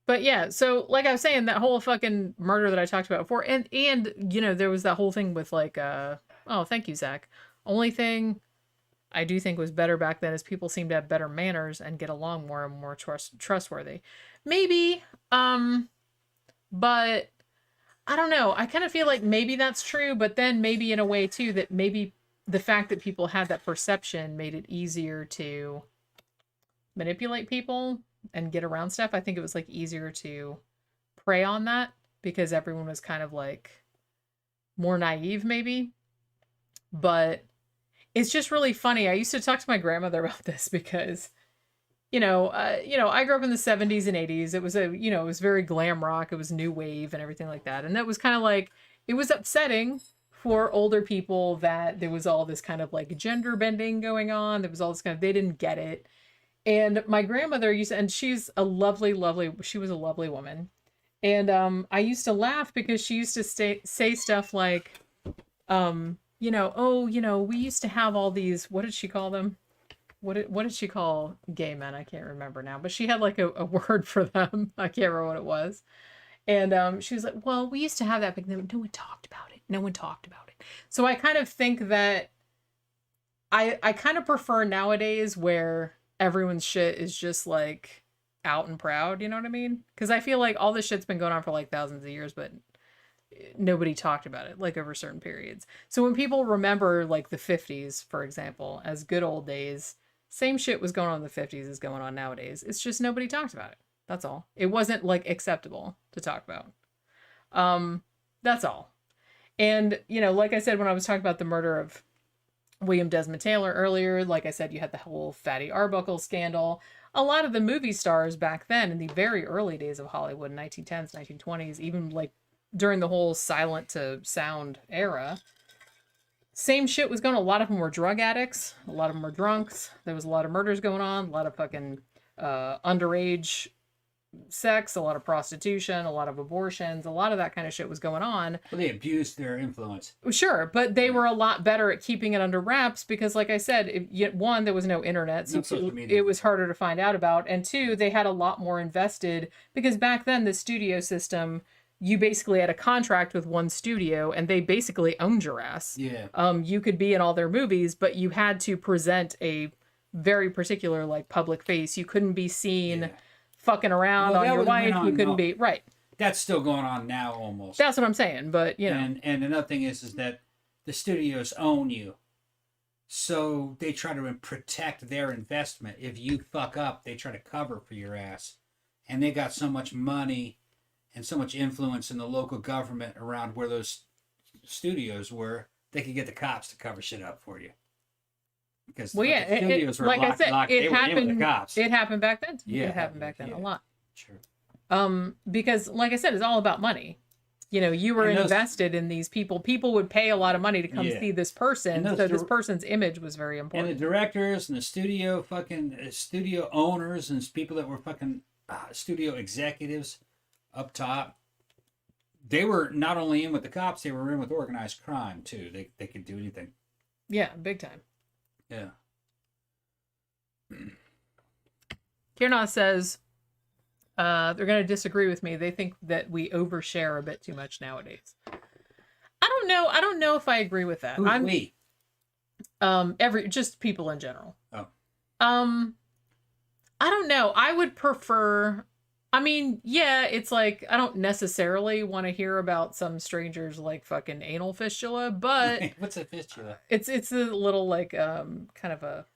But yeah, so like I was saying, that whole fucking murder that I talked about before, and there was that whole thing with like, oh, thank you, Zach. Only thing I do think was better back then is people seem to have better manners and get along more and more trustworthy. Maybe, but I don't know. I kind of feel like maybe that's true, but then maybe in a way too that maybe the fact that people had that perception made it easier to manipulate people and get around stuff. I think it was like easier to prey on that because everyone was kind of like more naive maybe. But it's just really funny. I used to talk to my grandmother about this because I grew up in the 70s and 80s. It was it was very glam rock. It was new wave and everything like that. And that was kind of like, it was upsetting for older people that there was all this kind of like gender bending going on. There was all this they didn't get it. And my grandmother and she was a lovely woman. And I used to laugh because she used to say stuff like, you know, oh, you know, we used to have all these, what did she call them? What did she call gay men? I can't remember now, but she had like a word for them. I can't remember what it was. And she was like, well, we used to have that, but no one talked about it. No one talked about it. So I kind of think that I kind of prefer nowadays where everyone's shit is just like out and proud, you know what I mean? Because I feel like all this shit's been going on for like thousands of years, but nobody talked about it like over certain periods. So when people remember like the 50s, for example, as good old days, same shit was going on in the 50s as going on nowadays. It's just nobody talked about it. That's all. It wasn't like acceptable to talk about. That's all. And, you know, like I said, when I was talking about the murder of William Desmond Taylor earlier, like I said, you had the whole Fatty Arbuckle scandal. A lot of the movie stars back then in the very early days of Hollywood, 1910s, 1920s, even like during the whole silent to sound era, same shit was going on. A lot of them were drug addicts. A lot of them were drunks. There was a lot of murders going on. A lot of fucking underage sex, a lot of prostitution, a lot of abortions, a lot of that kind of shit was going on. Well, they abused their influence. Sure, but they were a lot better at keeping it under wraps because, like I said, one, there was no internet, so it was harder to find out about, and two, they had a lot more invested because back then the studio system, you basically had a contract with one studio and they basically owned your ass. Yeah. You could be in all their movies, but you had to present a very particular like public face. You couldn't be seen fucking around on your wife. You couldn't be right. That's still going on now almost. That's what I'm saying, but you know. And another thing is that the studios own you. So they try to protect their investment. If you fuck up, they try to cover for your ass. And they got so much money and so much influence in the local government around where those studios were, they could get the cops to cover shit up for you. Because the studios were like locked, I said, it happened. The cops. It happened back then. Yeah, it happened back then a lot. Sure. Because like I said, it's all about money. You know, you were invested in these people. People would pay a lot of money to come see this person, so this person's image was very important. And the directors and the studio studio owners and people that were fucking studio executives up top, they were not only in with the cops, they were in with organized crime too. They could do anything. Yeah, big time. Yeah. Kierna says they're going to disagree with me. They think that we overshare a bit too much nowadays. I don't know. I don't know if I agree with that. Who's we? Just people in general. Oh. I don't know. I would prefer. I mean, yeah, it's like I don't necessarily want to hear about some stranger's like fucking anal fistula, but what's a fistula? It's a little like kind of a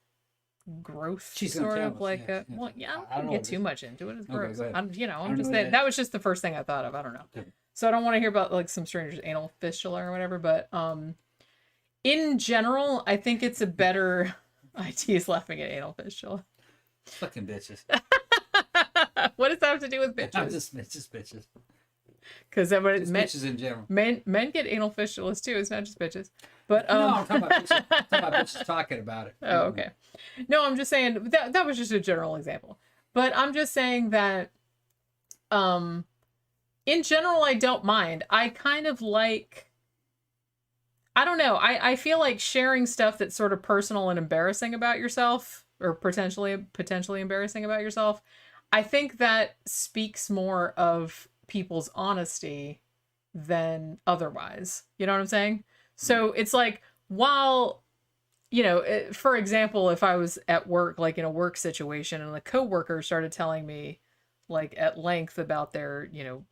growth sort of like yeah. Well, yeah, I don't get too much into it. It's gross. Okay, I'm just saying that was just the first thing I thought of. I don't know. Okay. So I don't want to hear about like some stranger's anal fistula or whatever, but in general, I think it's a better IT is laughing at anal fistula. Fucking bitches. What does that have to do with bitches? I'm just bitches. Because bitches in general. Men get anal fistulas too. It's not just bitches. But no, I'm talking about bitches. I'm talking about bitches talking about it. Oh, okay. No, I'm just saying that was just a general example. But I'm just saying that in general I don't mind. I kind of like, I don't know. I feel like sharing stuff that's sort of personal and embarrassing about yourself, or potentially embarrassing about yourself, I think that speaks more of people's honesty than otherwise. You know what I'm saying? So it's like, while, you know, for example, if I was at work, like in a work situation, and a coworker started telling me like at length about their, you know,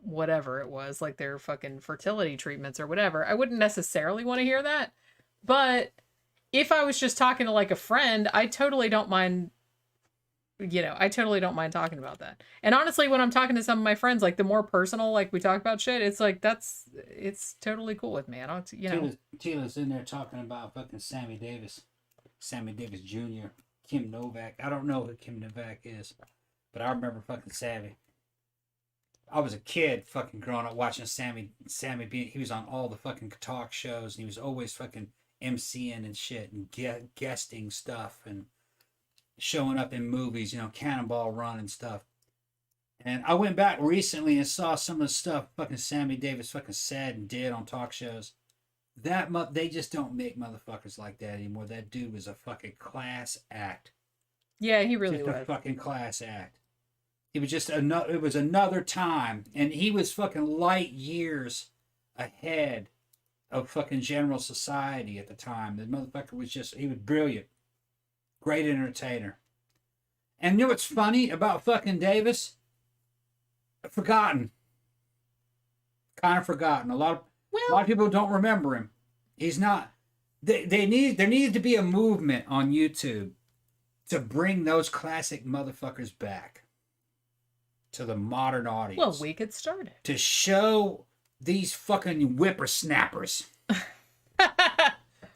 whatever it was, like their fucking fertility treatments or whatever, I wouldn't necessarily want to hear that. But if I was just talking to like a friend, I totally don't mind. You know, I totally don't mind talking about that. And honestly, when I'm talking to some of my friends, like the more personal, like we talk about shit, it's like, it's totally cool with me. I don't, you know. Tina's in there talking about fucking Sammy Davis Jr., Kim Novak. I don't know who Kim Novak is, but I remember fucking Sammy. I was a kid fucking growing up watching Sammy being, he was on all the fucking talk shows, and he was always fucking MCing and shit and guesting stuff and showing up in movies, you know, Cannonball Run and stuff. And I went back recently and saw some of the stuff fucking Sammy Davis fucking said and did on talk shows. They just don't make motherfuckers like that anymore. That dude was a fucking class act. Yeah, he really Just was. a fucking class act. It was just another. It was another time, and he was fucking light years ahead of fucking general society at the time. The motherfucker was he was brilliant, great entertainer. And you know what's funny about fucking Davis? Forgotten, kind of forgotten. A lot of people don't remember him. He's not. There needs to be a movement on YouTube to bring those classic motherfuckers back to the modern audience. Well, we could start it. To show these fucking whippersnappers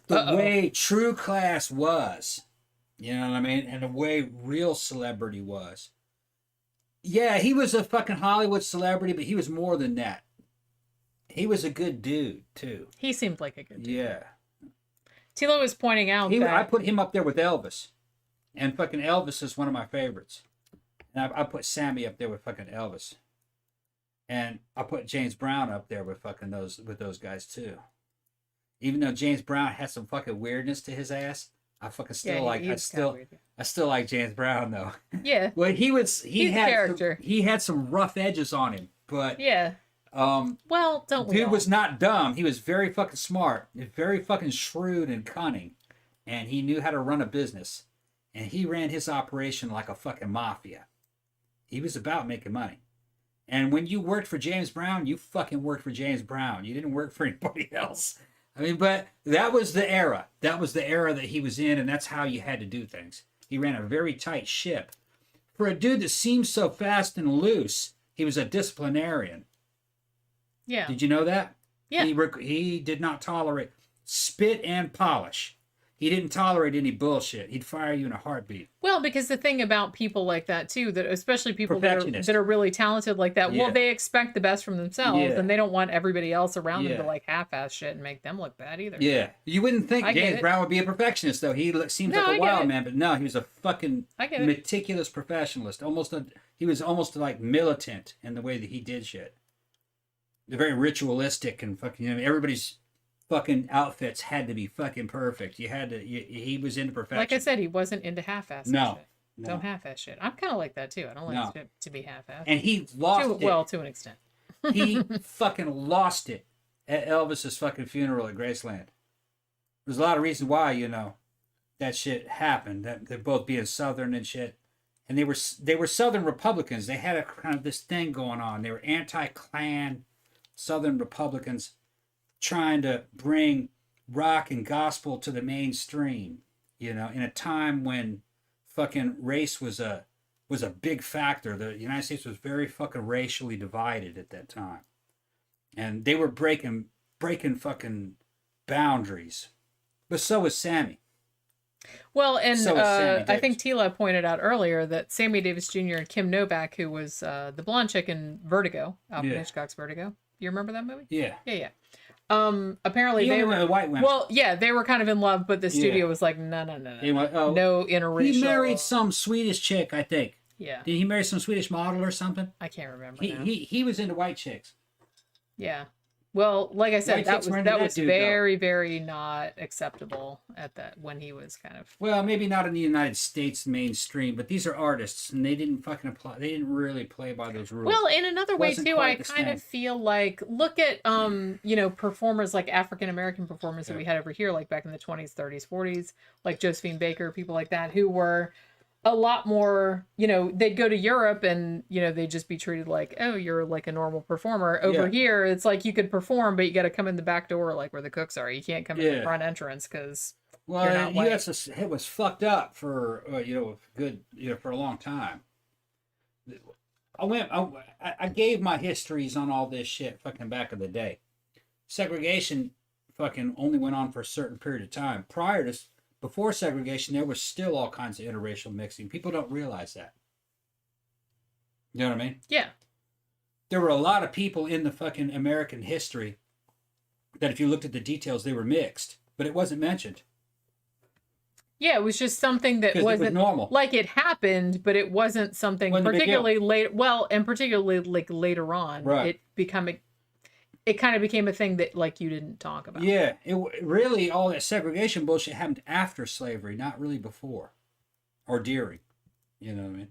the way true class was. You know what I mean? And the way real celebrity was. Yeah, he was a fucking Hollywood celebrity, but he was more than that. He was a good dude, too. He seemed like a good dude. Yeah. Tilo was pointing out that... I put him up there with Elvis. And fucking Elvis is one of my favorites. And I put Sammy up there with fucking Elvis. And I put James Brown up there with fucking those guys, too. Even though James Brown has some fucking weirdness to his ass, I fucking still I still like James Brown though. Yeah. Well, he had character. He had some rough edges on him, but yeah. Well, don't we? Dude all? was not dumb. He was very fucking smart, very fucking shrewd and cunning, and he knew how to run a business. And he ran his operation like a fucking mafia. He was about making money. And when you worked for James Brown, you fucking worked for James Brown. You didn't work for anybody else. I mean, but that was the era. That was the era that he was in, and that's how you had to do things. He ran a very tight ship. For a dude that seemed so fast and loose, he was a disciplinarian. Yeah. Did you know that? Yeah. He did not tolerate spit and polish. He didn't tolerate any bullshit. He'd fire you in a heartbeat. Well, because the thing about people like that too, that especially people that are really talented like that, well, they expect the best from themselves, and they don't want everybody else around them to like half-ass shit and make them look bad either. Yeah, you wouldn't think James Brown would be a perfectionist though. He seems like a wild man, but no, he was a fucking meticulous professionalist. He was almost like militant in the way that he did shit. Very ritualistic and fucking. Everybody's fucking outfits had to be fucking perfect. He was into perfection. Like I said, he wasn't into half-ass shit. No. Don't half-ass shit. I'm kind of like that too. I don't like it to be half-ass. And he lost it. Well, to an extent. He fucking lost it at Elvis's fucking funeral at Graceland. There's a lot of reasons why, that shit happened. That they're both being Southern and shit. And they were Southern Republicans. They had a kind of this thing going on. They were anti-Klan Southern Republicans trying to bring rock and gospel to the mainstream, in a time when fucking race was a big factor. The United States was very fucking racially divided at that time. And they were breaking fucking boundaries. But so was Sammy. Well, and I think Tila pointed out earlier that Sammy Davis Jr. and Kim Novak, who was the blonde chick in Vertigo, Alfred Hitchcock's Vertigo. You remember that movie? Yeah. Yeah. Apparently they were the white women. Well, yeah, they were kind of in love, but the studio was like, no, no interracial. He married some Swedish chick, I think. Yeah. Did he marry some Swedish model or something? I can't remember. He was into white chicks. Yeah. Well, like I said, that was very, though. very not acceptable at that when he was kind of. Well, maybe not in the United States mainstream, but these are artists, and they didn't fucking apply. They didn't really play by those rules. Well, in another way too, I kind of feel like look at performers like African American performers that we had over here, like back in the 20s, 30s, 40s, like Josephine Baker, people like that, who were a lot more, they'd go to Europe and, they'd just be treated like, oh, you're like a normal performer. Over here, it's like you could perform, but you got to come in the back door, like where the cooks are. You can't come in the front entrance because you're not white. It was fucked up for, for a long time. I gave my histories on all this shit fucking back in the day. Segregation fucking only went on for a certain period of time. Before segregation, there was still all kinds of interracial mixing. People don't realize that. You know what I mean? Yeah. There were a lot of people in the fucking American history that if you looked at the details, they were mixed, but it wasn't mentioned. Yeah, it was just something that 'Cause it was wasn't normal. like it happened, but it wasn't something Wasn't a big deal. particularly late. Well, and particularly like later on, Right. it kind of became a thing that like you didn't talk about. Yeah, really all that segregation bullshit happened after slavery, not really before or during. You know what I mean?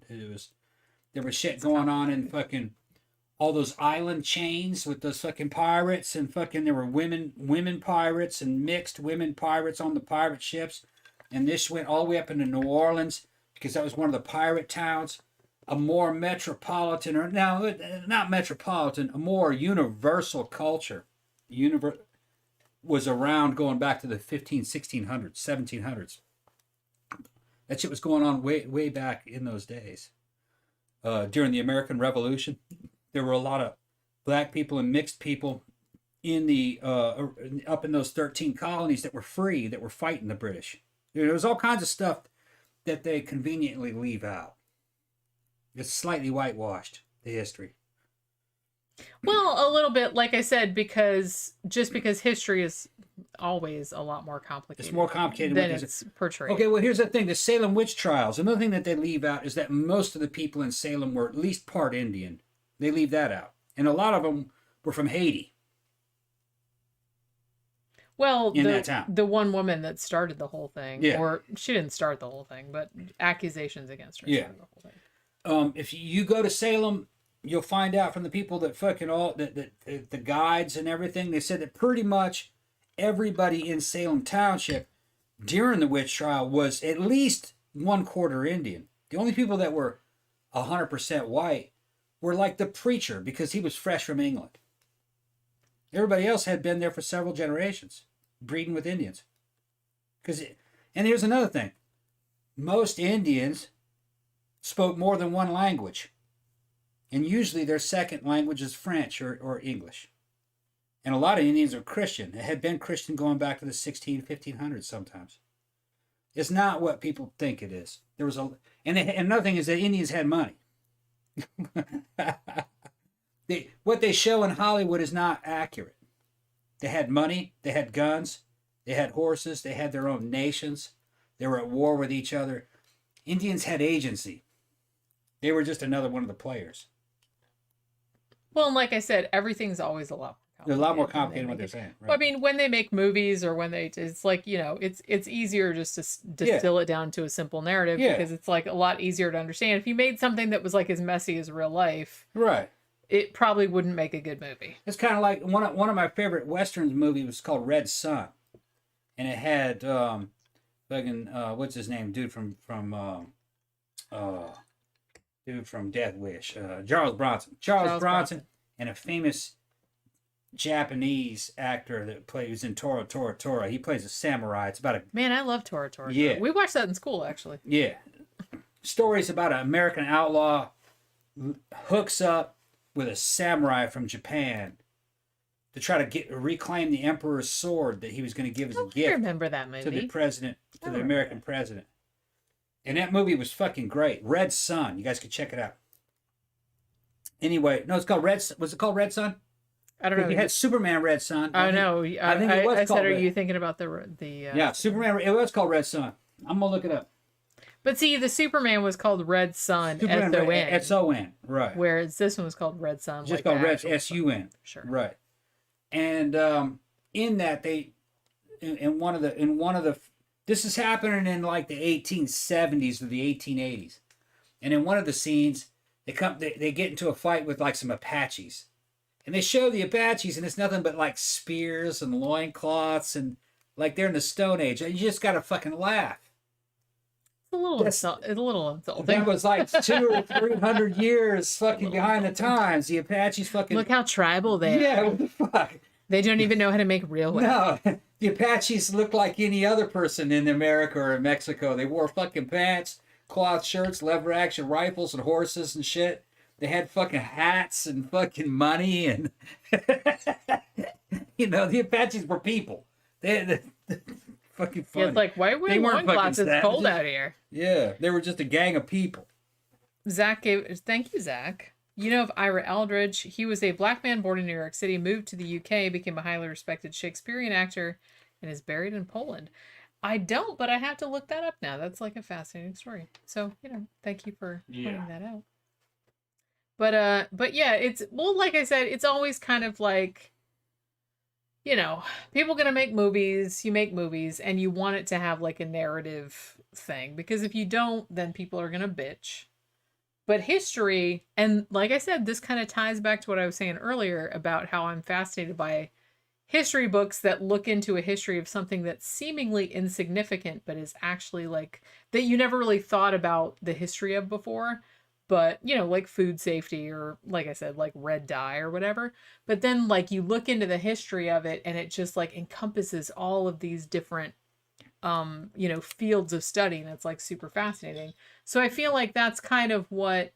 There was shit going on in fucking all those island chains with those fucking pirates and fucking there were women pirates and mixed women pirates on the pirate ships, and this went all the way up into New Orleans because that was one of the pirate towns. A more metropolitan, or now not metropolitan, a more universal culture was around going back to the 1600s, 1700s. That shit was going on way back in those days. During the American Revolution, there were a lot of black people and mixed people in the up in those 13 colonies that were free, that were fighting the British. There was all kinds of stuff that they conveniently leave out. It's slightly whitewashed, the history. Well, a little bit, like I said, because history is always a lot more complicated. It's more complicated than it's portrayed. Okay, well, here's the thing. The Salem witch trials. Another thing that they leave out is that most of the people in Salem were at least part Indian. They leave that out. And a lot of them were from Haiti. Well, that town. the one woman that started the whole thing, Yeah. or she didn't start the whole thing, but accusations against her started the whole thing. If you go to Salem, you'll find out from the people that fucking the guides and everything, they said that pretty much everybody in Salem Township during the witch trial was at least 1/4 Indian. The only people that were 100% white were like the preacher because he was fresh from England. Everybody else had been there for several generations, breeding with Indians. And here's another thing. Most Indians spoke more than one language. And usually their second language is French or English. And a lot of Indians are Christian. They had been Christian going back to the 1500s sometimes. It's not what people think it is. And another thing is that Indians had money. What they show in Hollywood is not accurate. They had money, they had guns, they had horses, they had their own nations. They were at war with each other. Indians had agency. They were just another one of the players. Well, and like I said, everything's always a lot more complicated. They're a lot more complicated than what they're saying. Right? Well, I mean, when they make movies or it's like, it's easier just to distill it down to a simple narrative because it's like a lot easier to understand. If you made something that was like as messy as real life, right, it probably wouldn't make a good movie. It's kind of like one of my favorite Westerns movies was called Red Sun. And it had what's his name? Dude from Death Wish. Charles Bronson. Charles Bronson and a famous Japanese actor that plays in Tora Tora Tora. He plays a samurai. It's about Man, I love Tora Tora. Yeah. We watched that in school, actually. Yeah. Stories about an American outlaw hooks up with a samurai from Japan to try to reclaim the emperor's sword that he was going to give as a gift. I remember that movie. To the American president. And that movie was fucking great. Red Sun. You guys could check it out. Anyway, no, it's called Red. Was it called Red Sun? I don't know. You had Superman Red Sun. I know. I think it was I called said, are Red. you thinking about the Yeah, Superman. It was called Red Sun. I'm gonna look it up. But see, the Superman was called Red Sun, S-O-N. S-O-N, right. Whereas this one was called Red Sun. Just called Red, S-U-N. Sure. Right. And in that, this is happening in like the 1870s or the 1880s. And in one of the scenes, they get into a fight with like some Apaches. And they show the Apaches, and it's nothing but like spears and loincloths, and like they're in the Stone Age. And you just gotta fucking laugh. It's a little insulting. That was like 200 or 300 years fucking behind the times. The Apaches fucking... Look how tribal they are. Yeah, what the fuck? They don't even know how to make real weapons. No, the Apaches looked like any other person in America or in Mexico. They wore fucking pants, cloth shirts, lever action rifles, and horses and shit. They had fucking hats and fucking money, and the Apaches were people. They fucking funny. Yeah, it's like, why are we wearing glasses? It's cold out here. Yeah, they were just a gang of people. Thank you, Zach. You know of Ira Aldridge. He was a black man born in New York City, moved to the UK, became a highly respected Shakespearean actor, and is buried in Poland. I don't, but I have to look that up now. That's like a fascinating story. So, thank you for pointing that out. But yeah, it's, well, like I said, it's always kind of like, people gonna make movies, you make movies, and you want it to have like a narrative thing, because if you don't, then people are gonna bitch. But history, and like I said, this kind of ties back to what I was saying earlier about how I'm fascinated by history books that look into a history of something that's seemingly insignificant, but is actually like, that you never really thought about the history of before. But, like food safety, or like I said, like red dye or whatever. But then like you look into the history of it, and it just like encompasses all of these different, fields of study, and it's like super fascinating. So I feel like that's kind of what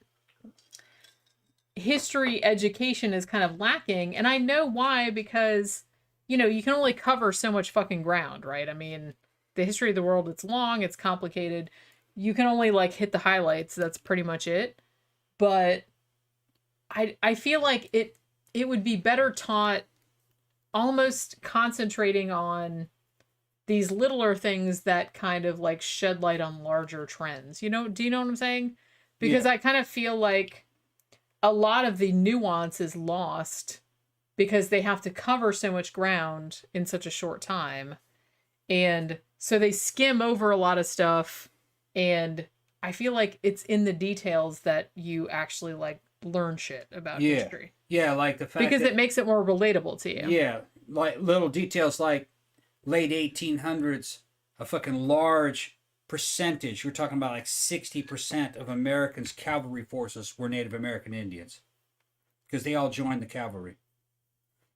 history education is kind of lacking. And I know why, because, you can only cover so much fucking ground, right? I mean, the history of the world, it's long, it's complicated. You can only like hit the highlights. That's pretty much it. But I feel like it would be better taught almost concentrating on these littler things that kind of like shed light on larger trends. Do you know what I'm saying? Because I kind of feel like a lot of the nuance is lost because they have to cover so much ground in such a short time. And so they skim over a lot of stuff, and I feel like it's in the details that you actually like learn shit about history. Yeah, like the fact because it makes it more relatable to you. Yeah, like little details like late 1800s, a fucking large percentage, we're talking about like 60% of Americans' cavalry forces were Native American Indians. Because they all joined the cavalry.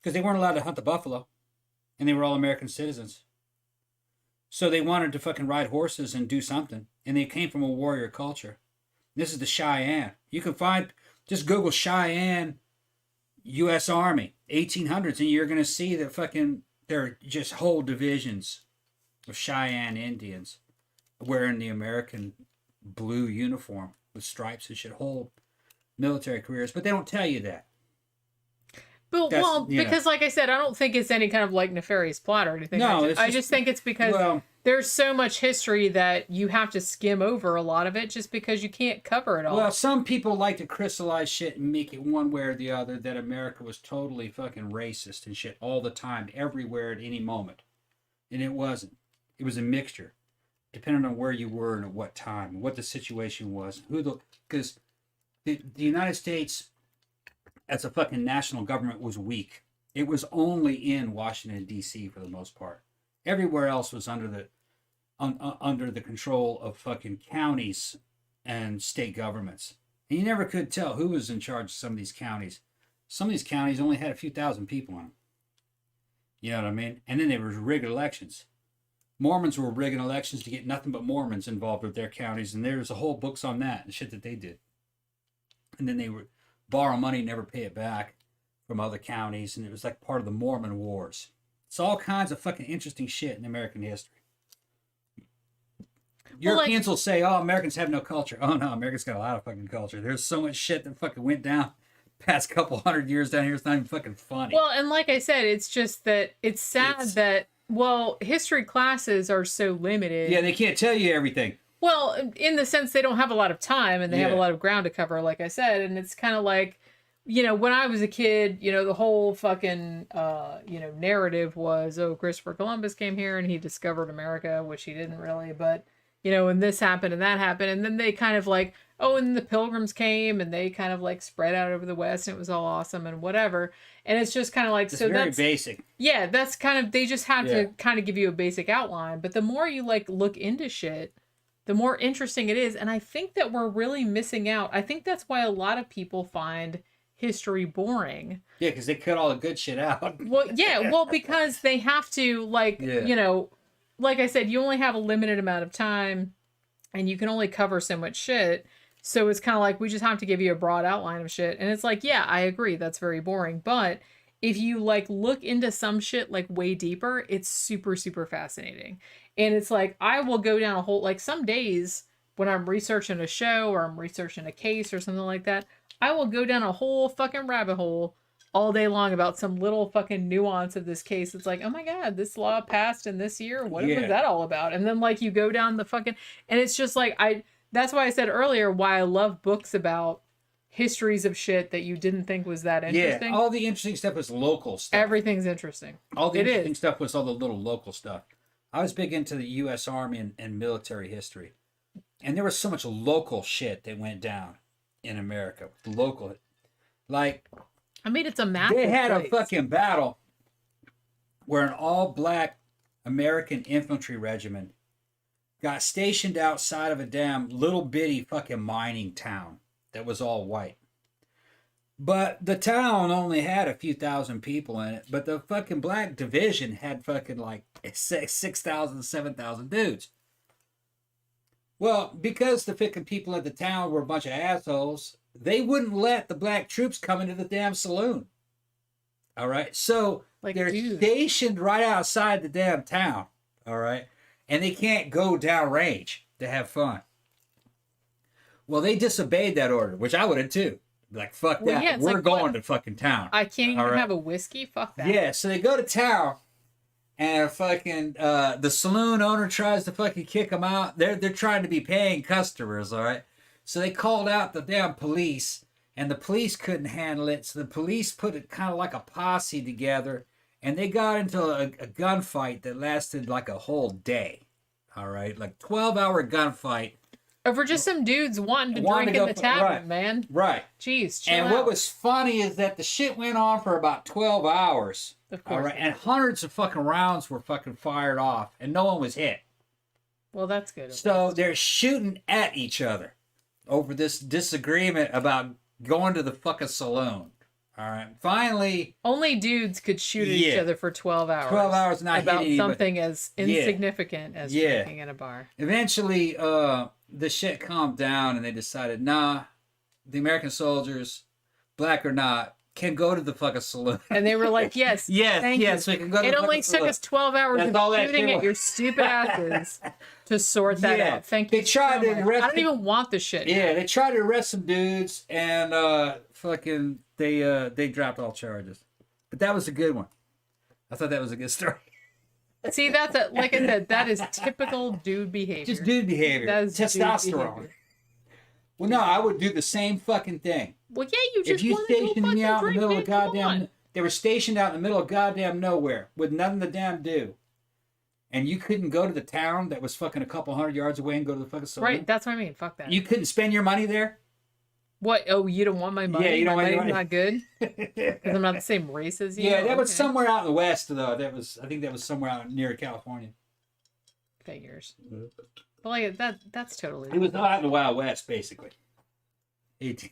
Because they weren't allowed to hunt the buffalo. And they were all American citizens. So they wanted to fucking ride horses and do something. And they came from a warrior culture. This is the Cheyenne. You can find, just Google Cheyenne U.S. Army, 1800s, and you're going to see that fucking, there are just whole divisions of Cheyenne Indians wearing the American blue uniform with stripes and shit, whole military careers. But they don't tell you that. But, well, because like I said, I don't think it's any kind of like nefarious plot or anything. No, I just think it's because there's so much history that you have to skim over a lot of it just because you can't cover it all. Well, some people like to crystallize shit and make it one way or the other that America was totally fucking racist and shit all the time, everywhere at any moment. And it wasn't. It was a mixture, depending on where you were and at what time, what the situation was, because the United States as a fucking national government was weak. It was only in Washington, D.C. for the most part. Everywhere else was under the control of fucking counties and state governments. And you never could tell who was in charge of some of these counties. Some of these counties only had a few thousand people in them. You know what I mean? And then there was rigged elections. Mormons were rigging elections to get nothing but Mormons involved with their counties, and there's a whole books on that and shit that they did. And then they would borrow money, never pay it back from other counties, and it was like part of the Mormon Wars. It's all kinds of fucking interesting shit in American history. Europeans will say, oh, Americans have no culture. Oh, no, Americans got a lot of fucking culture. There's so much shit that fucking went down past couple hundred years down here. It's not even fucking funny. Well, and like I said, it's just that it's sad that, well, history classes are so limited. Yeah, they can't tell you everything. Well, in the sense they don't have a lot of time and they have a lot of ground to cover, like I said. And it's kind of like, when I was a kid, the whole fucking, narrative was, oh, Christopher Columbus came here and he discovered America, which he didn't really. But, and this happened and that happened. And then they kind of like, oh, and the Pilgrims came and they kind of like spread out over the West and it was all awesome and whatever. And it's just kind of like, it's so very that's basic. Yeah, that's kind of, they just have to kind of give you a basic outline. But the more you like look into shit, the more interesting it is. And I think that we're really missing out. I think that's why a lot of people find history boring. Yeah, because they cut all the good shit out. Well, because they have to, like, like I said, you only have a limited amount of time and you can only cover so much shit. So it's kind of like, we just have to give you a broad outline of shit. And it's like, yeah, I agree. That's very boring. But if you like look into some shit like way deeper, it's super, super fascinating. And it's like, I will go down a whole, like some days when I'm researching a show or I'm researching a case or something like that, I will go down a whole fucking rabbit hole all day long about some little fucking nuance of this case. It's like, oh my God, this law passed in this year. What was that all about? And then like you go down the fucking, and it's just like, that's why I said earlier why I love books about histories of shit that you didn't think was that interesting. Yeah, all the interesting stuff was local stuff. Everything's interesting. All the interesting stuff was all the little local stuff. I was big into the U.S. Army and military history. And there was so much local shit that went down in America. Local. Like, I mean, it's a massive they had place. a fucking battle where an all-black American infantry regiment got stationed outside of a damn little bitty fucking mining town that was all white. But the town only had a few thousand people in it. But the fucking black division had fucking like 6,000, 7,000 dudes. Well, because the fucking people at the town were a bunch of assholes, they wouldn't let the black troops come into the damn saloon. All right? So Like, they're dude. stationed right outside the damn town. All right? And they can't go downrange to have fun. Well, they disobeyed that order, which I would have too. Like, fuck Well, that. yeah, it's We're like, going what? to fucking town. I can't even All right. have a whiskey? Fuck that. Yeah, so they go to town, and fucking the saloon owner tries to fucking kick them out. They're trying to be paying customers, all right? So they called out the damn police, and the police couldn't handle it. So the police put it kind of like a posse together, and they got into a gunfight that lasted like a whole day, all right? Like 12-hour gunfight. Or just some dudes wanting to Wanting drink to in the go- tavern, right. man. Right. Jeez, chill And out. what was funny is that the shit went on for about 12 hours. Of All course. right, and hundreds of fucking rounds were fucking fired off, and no one was hit. Well, that's good. So they're shooting at each other over this disagreement about going to the fucking saloon. All right, finally, Only dudes could shoot at each Yeah. other for 12 hours. 12 hours not about hitting anybody. something as insignificant as Yeah. drinking in a bar. Eventually, the shit calmed down, and they decided, nah, the American soldiers, black or not, can go to the fucking saloon. And they were like, yes, Yes, thank yes, you. we can go to It the only fucking took us saloon. 12 hours That's all of that shooting shit at was. your stupid asses to sort that Yeah. out. Thank They you tried so to much. arrest I don't the- even want the shit. Yeah, they tried to arrest some dudes, and fucking they dropped all charges. But that was a good one. I thought that was a good story. See, that's like I said, that is typical dude behavior. Just dude behavior. That is dude Testosterone. behavior. Well, no, I would do the same fucking thing. Well, yeah, you just If you want to go stationed fucking me out in the drink, middle man. of Come goddamn, on. they were stationed out in the middle of goddamn nowhere with nothing to damn do, and you couldn't go to the town that was fucking a couple hundred yards away and go to the fucking saloon. Right, that's what I mean. Fuck that. You couldn't spend your money there. What? Oh, you don't want my money? Yeah, you don't my want your money's money. not good because I'm not the same race as you. Yeah, that was Okay. somewhere out in the west, though. I think that was somewhere out near California. Figures. But like that's totally. It was out in the Wild West, basically. 18.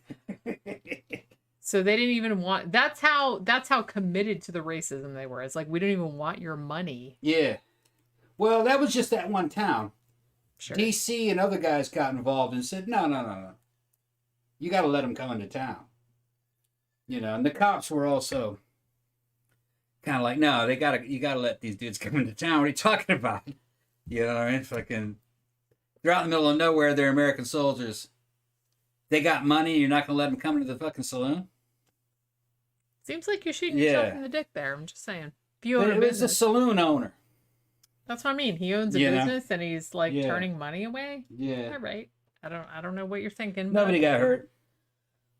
So they didn't even want. That's how committed to the racism they were. It's like we don't even want your money. Yeah. Well, that was just that one town. Sure. DC and other guys got involved and said, no. You got to let them come into town. You know, and the cops were also kind of like, no, you got to let these dudes come into town. What are you talking about? You know what I mean? Fucking, they're out in the middle of nowhere. They're American soldiers. They got money. You're not going to let them come into the fucking saloon? Seems like you're shooting Yeah. yourself in the dick there. I'm just saying. If you own But a it was the business, saloon owner. that's what I mean. He owns a You know? business and he's like Yeah. turning money away. Yeah. All right. I don't know what you're thinking. Nobody but- got hurt.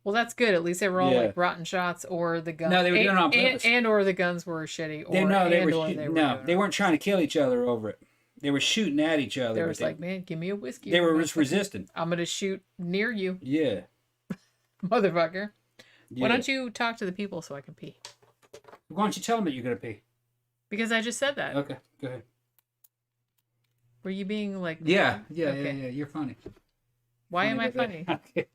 Well, that's good. At least they were all Yeah. like rotten shots, or the guns. No, they were doing it on purpose. and or the guns were shitty. Or They were or shooting, doing they weren't trying to kill each other over it. They were shooting at each other. They but were like, man, give me a whiskey. they were I'm just gonna- resisting. I'm gonna shoot near you, Yeah. motherfucker. Yeah. Why don't you talk to the people so I can pee? Why don't you tell them that you're gonna pee? Because I just said that. Okay, go ahead. Were you being like? Yeah. Okay. You're funny. Why am I funny? Okay.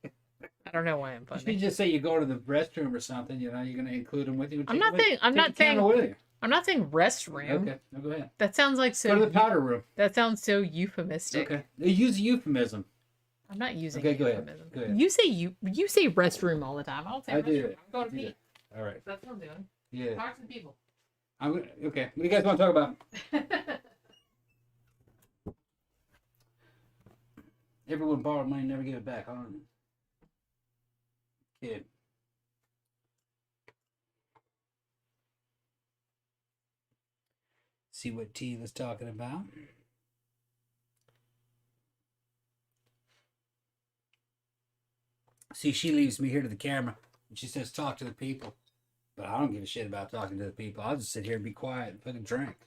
I don't know why I'm You should funny. just say you go to the restroom or something. You know, you're gonna include them with you. I'm not saying. I'm Take not the camera saying. with you. I'm not saying restroom. Okay, no, go ahead. That sounds like so. Go to the powder room. That sounds so euphemistic. Okay. They use a euphemism. I'm not using Okay, go ahead. euphemism. Go ahead. You say restroom all the time. I don't say I restroom. do. I'm going to I do pee. that. All right. That's what I'm doing. Yeah. Talk to the people. Okay. What do you guys want to talk about? Everyone borrowed money, never give it back. I don't know. Kid. See what T was talking about. See, she leaves me here to the camera. And she says, talk to the people. But I don't give a shit about talking to the people. I'll just sit here and be quiet and fucking drink.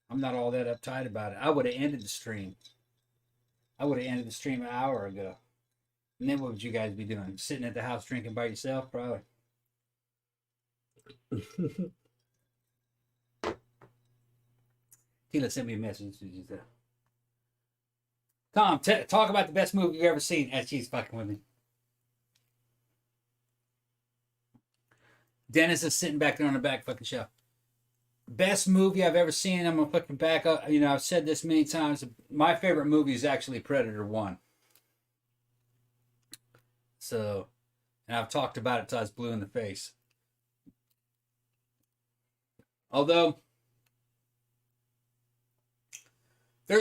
I'm not all that uptight about it. I would have ended the stream. I would have ended the stream an hour ago. And then what would you guys be doing? Sitting at the house drinking by yourself? Probably. Tila sent me a message. Tom, talk about the best movie you've ever seen. As she's fucking with me. Dennis is sitting back there on the back fucking shelf. Best movie I've ever seen. I'm gonna fucking back up. You know, I've said this many times. My favorite movie is actually Predator 1. So, and I've talked about it till I was blue in the face. Although,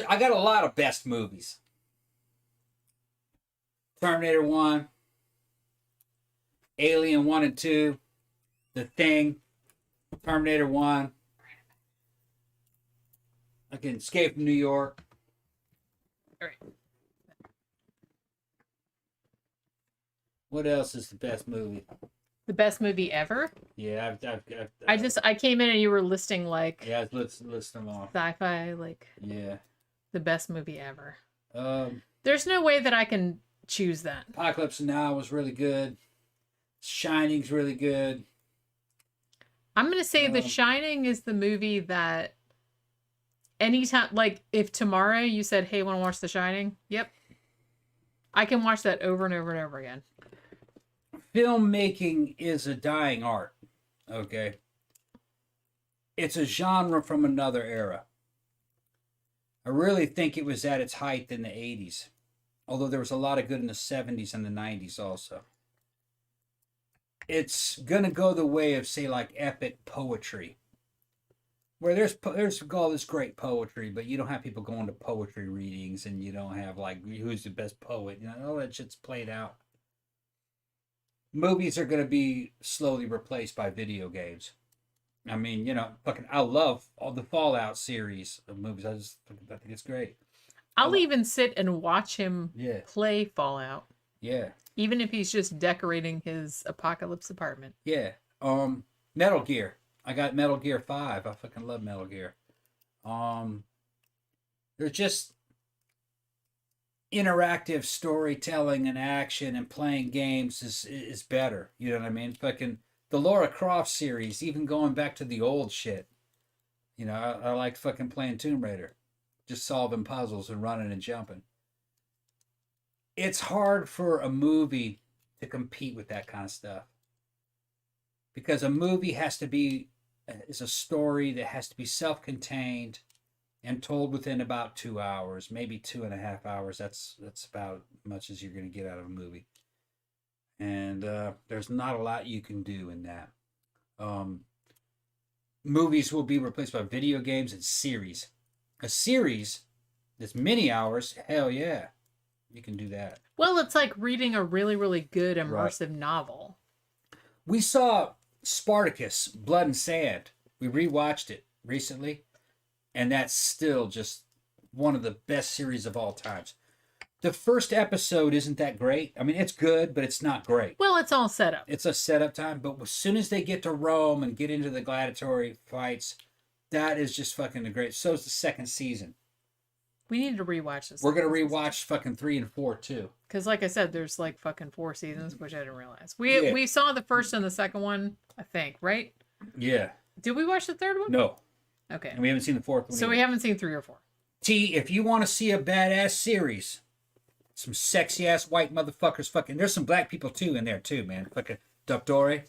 I got a lot of best movies. Terminator 1, Alien 1 and 2, The Thing, Terminator 1, I can Escape from New York. All right. What else is the best movie? The best movie ever? Yeah, I came in and you were listing like yeah, let's list them off. sci-fi, like Yeah. the best movie ever. Um, There's no way that I can choose that. Apocalypse Now was really good. Shining's really good. I'm gonna say The Shining is the movie that anytime, like if tomorrow you said, "Hey, want to watch The Shining?" Yep, I can watch that over and over and over again. Filmmaking is a dying art. Okay. It's a genre from another era. I really think it was at its height in the 80s. Although there was a lot of good in the 70s and the 90s also. It's going to go the way of, say, like epic poetry. Where there's all this great poetry, but you don't have people going to poetry readings and you don't have, like, who's the best poet. You know, all that shit's played out. Movies are going to be slowly replaced by video games. I mean, you know, I love all the Fallout series of movies. I think it's great. I'll even sit and watch him play Fallout. Yeah. Even if he's just decorating his apocalypse apartment. Yeah. Metal Gear. I got Metal Gear 5. I fucking love Metal Gear. There's just interactive storytelling and action and playing games is better. You know what I mean? Fucking the Lara Croft series, even going back to the old shit. You know, I like fucking playing Tomb Raider. Just solving puzzles and running and jumping. It's hard for a movie to compete with that kind of stuff. Because a movie is a story that has to be self-contained and told within about 2 hours, maybe 2.5 hours. That's about as much as you're going to get out of a movie. And there's not a lot you can do in that. Movies will be replaced by video games and series. A series that's many hours, hell yeah, you can do that. Well, it's like reading a really, really good immersive novel. We saw Spartacus, Blood and Sand. We rewatched it recently, and that's still just one of the best series of all times. The first episode isn't that great. I mean, it's good, but it's not great. Well, it's all set up. It's a setup time, but as soon as they get to Rome and get into the gladiatory fights, that is just fucking the great. So is the second season. We need to rewatch this. We're going to rewatch fucking 3 and 4 too. Because like I said, there's like fucking 4 seasons, which I didn't realize. We saw the first and the second one, I think, right? Yeah. Did we watch the third one? No. Okay. And we haven't seen the fourth one. So either. we haven't seen 3 or 4. T, if you want to see a badass series, some sexy ass white motherfuckers fucking, there's some black people too in there too, man. Fucking Dottore.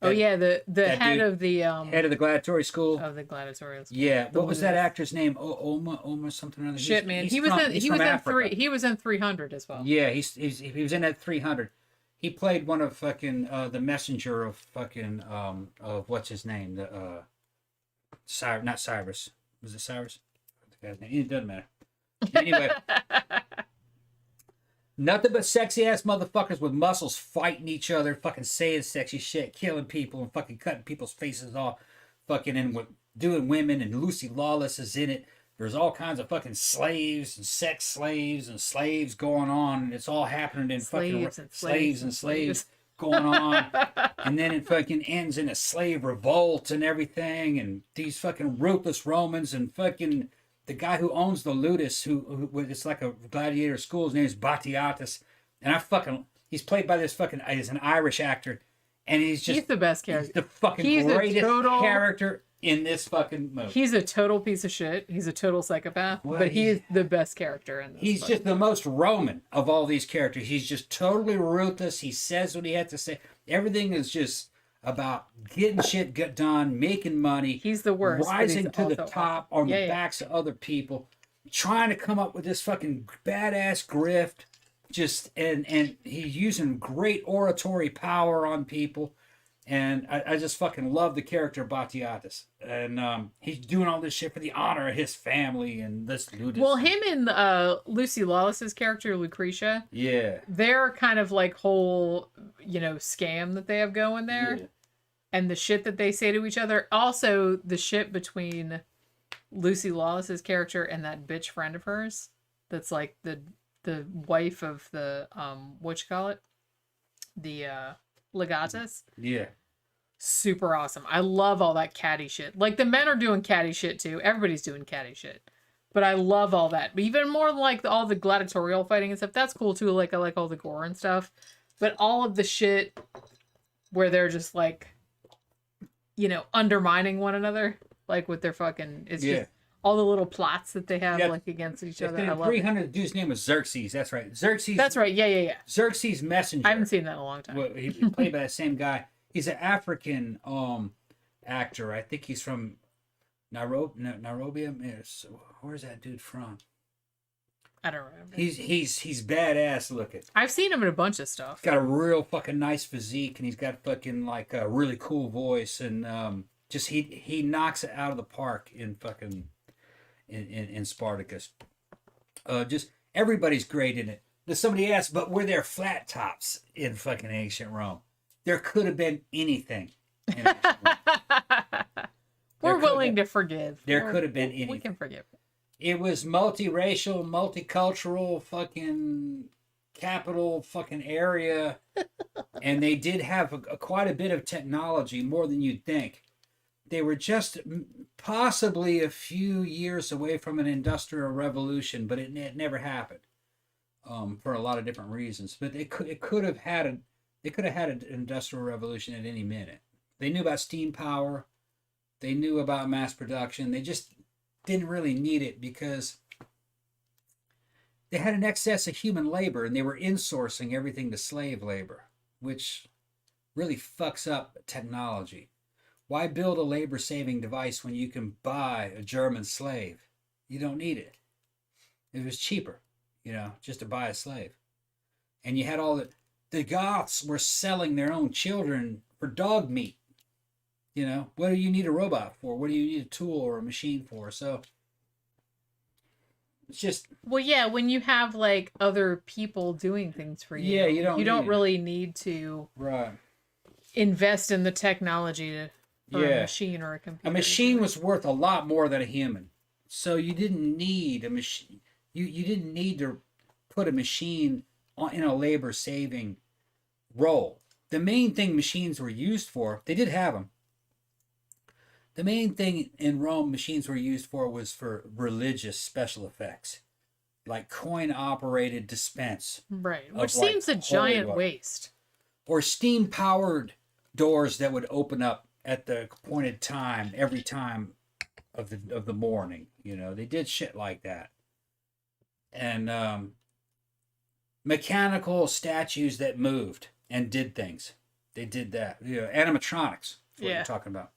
Oh yeah, the head dude, of the head of the gladiatory school. of the gladiatorial school. Yeah, what was that actor's name? Oma something or other. Shit, man. He was in 300 as well. Yeah, he was in that 300. He played one of fucking the messenger of fucking of what's his name? The not Cyrus. Was it Cyrus? The guy's name. It doesn't matter. Anyway. Nothing but sexy ass motherfuckers with muscles fighting each other, fucking saying sexy shit, killing people, and fucking cutting people's faces off, fucking in with doing women, and Lucy Lawless is in it. There's all kinds of fucking slaves and sex slaves and slaves going on, and it's all happening in Slaves fucking and slaves and slaves going on. And then it fucking ends in a slave revolt and everything, and these fucking ruthless Romans and fucking the guy who owns the Ludus, who it's like a gladiator school, his name is Batiatus, and he's played by this fucking, he's an Irish actor, and he's the best character. He's the fucking greatest character in this fucking movie. He's a total piece of shit. He's a total psychopath, but he is the best character in this. He's just the most Roman of all these characters. He's just totally ruthless. He says what he has to say. Everything is just about getting shit done, making money. He's the worst. Rising to the top on the backs of other people, trying to come up with this fucking badass grift. And he's using great oratory power on people. And I just fucking love the character Batiatus. And he's doing all this shit for the honor of his family and this Ludus. Well, him and Lucy Lawless's character, Lucretia. Yeah. They're kind of like whole, scam that they have going there. Yeah. And the shit that they say to each other. Also, the shit between Lucy Lawless's character and that bitch friend of hers. That's like the wife of the, the Legatus. Yeah. Super awesome. I love all that catty shit. Like, the men are doing catty shit too. Everybody's doing catty shit. But I love all that. But even more like all the gladiatorial fighting and stuff. That's cool too. Like, I like all the gore and stuff. But all of the shit where they're just like, undermining one another. Like with their fucking... It's just all the little plots that they have like against each other. I love 300, the dude's name was Xerxes. That's right. Xerxes. That's right. Yeah. Xerxes Messenger. I haven't seen that in a long time. Well, he's played by that same guy. He's an African actor. I think he's from Nairobi. Where's that dude from? I don't remember. He's badass looking. I've seen him in a bunch of stuff. He's got a real fucking nice physique, and he's got fucking like a really cool voice, and just he knocks it out of the park in fucking in Spartacus. Just everybody's great in it. Somebody asked, but were there flat tops in fucking ancient Rome? There could have been anything. We're willing to forgive. There could have been anything. We can forgive. It was multiracial, multicultural, fucking capital fucking area. And they did have quite a bit of technology, more than you'd think. They were just possibly a few years away from an industrial revolution, but it never happened for a lot of different reasons. But they could have had an industrial revolution at any minute. They knew about steam power. They knew about mass production. They just didn't really need it because they had an excess of human labor, and they were insourcing everything to slave labor, which really fucks up technology. Why build a labor-saving device when you can buy a German slave? You don't need it. It was cheaper, just to buy a slave. And you had all the Goths were selling their own children for dog meat. What do you need a robot for? What do you need a tool or a machine for? So it's just... Well, yeah, when you have like other people doing things for you, you don't really need to invest in the technology for a machine or a computer. A machine was worth a lot more than a human. So you didn't need a machine. You didn't need to put a machine in a labor-saving role. The main thing machines were used for, they did have them. The main thing in Rome machines were used for was for religious special effects, like coin-operated dispense. Right, which seems a giant waste. Or steam-powered doors that would open up at the appointed time every time of the morning. They did shit like that. And mechanical statues that moved and did things. They did that. Animatronics. That's what you're talking about.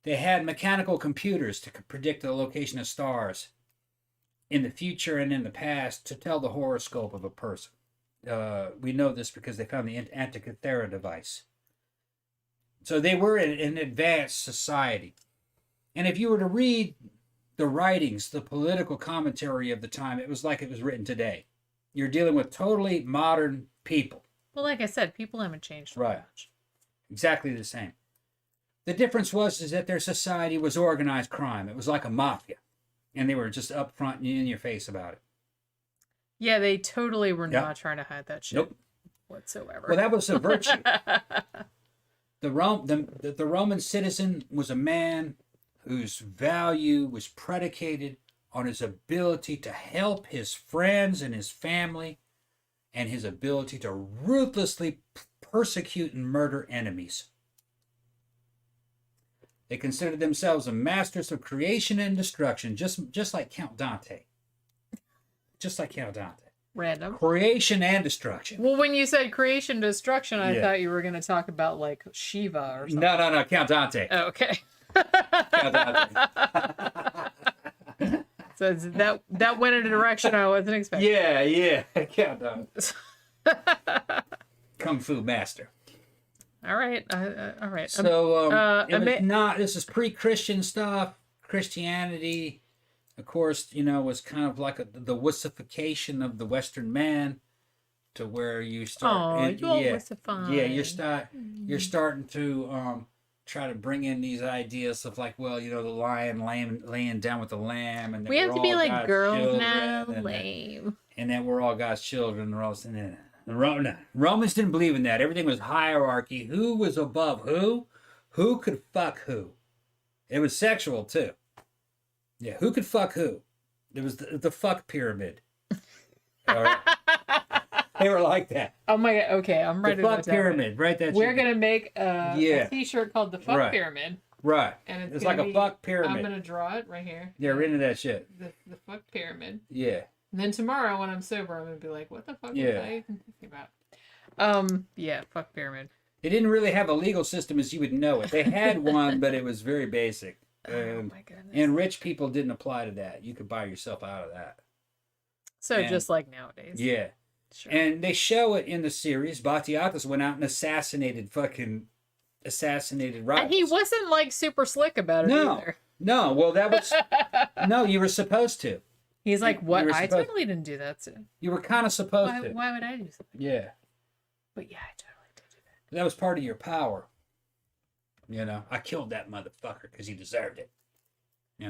They had mechanical computers to predict the location of stars in the future and in the past to tell the horoscope of a person. We know this because they found the Antikythera device. So they were an advanced society. And if you were to read the writings, the political commentary of the time, it was like it was written today. You're dealing with totally modern people. Well, like I said, people haven't changed very much. Exactly the same. The difference was is that their society was organized crime. It was like a mafia. And they were just upfront and in your face about it. Yeah, they totally were Yep. not trying to hide that shit Nope. whatsoever. Well, that was a virtue. The Roman citizen was a man whose value was predicated on his ability to help his friends and his family, and his ability to ruthlessly persecute and murder enemies. They considered themselves the masters of creation and destruction, just like Count Dante. Just like Count Dante. Random. Creation and destruction. Well, when you said creation destruction, I Yeah. thought you were going to talk about like Shiva or something. No, Count Dante. Oh, okay. Count Dante. So that went in a direction I wasn't expecting. Yeah, Count Dante. Kung Fu master. All right. All right. So it was ama- not. This is pre-Christian stuff. Christianity, of course, was kind of like the wussification of the Western man, to where you start. Oh, you're yeah, wussified. yeah, you're starting to try to bring in these ideas of like, well, the lion laying down with the lamb, and that we have we're to be all like God's girls children, now. and that- Lame. and that we're all God's children. We're all saying, the Romans didn't believe in that. Everything was hierarchy. Who was above who? Who could fuck who? It was sexual too. Yeah, who could fuck who? It was the fuck pyramid. All right. They were like that. Oh my god. Okay, I'm The ready. fuck pyramid. Right. That We're shit. gonna make a Yeah. T-shirt called the Fuck Right. Pyramid, Right. and It's gonna like a fuck pyramid. I'm gonna draw it right here. Yeah, we're into that shit. The Fuck Pyramid. Yeah. And then tomorrow when I'm sober, I'm gonna be like, what the fuck Yeah. was I even thinking about? Yeah, Fuck Pyramid. They didn't really have a legal system as you would know it. They had one, but it was very basic. Oh my goodness. And rich people didn't apply to that. You could buy yourself out of that. So and- just like nowadays. Yeah. Sure. And they show it in the series. Batiatas went out and assassinated rivals. And he wasn't like super slick about it No. either. No, well, that was... No, you were supposed to. He's like, You what? were I supposed- totally didn't do that. So You were kind of supposed to. why would I do something? Yeah. But yeah, I totally did do that. That was part of your power. I killed that motherfucker because he deserved it.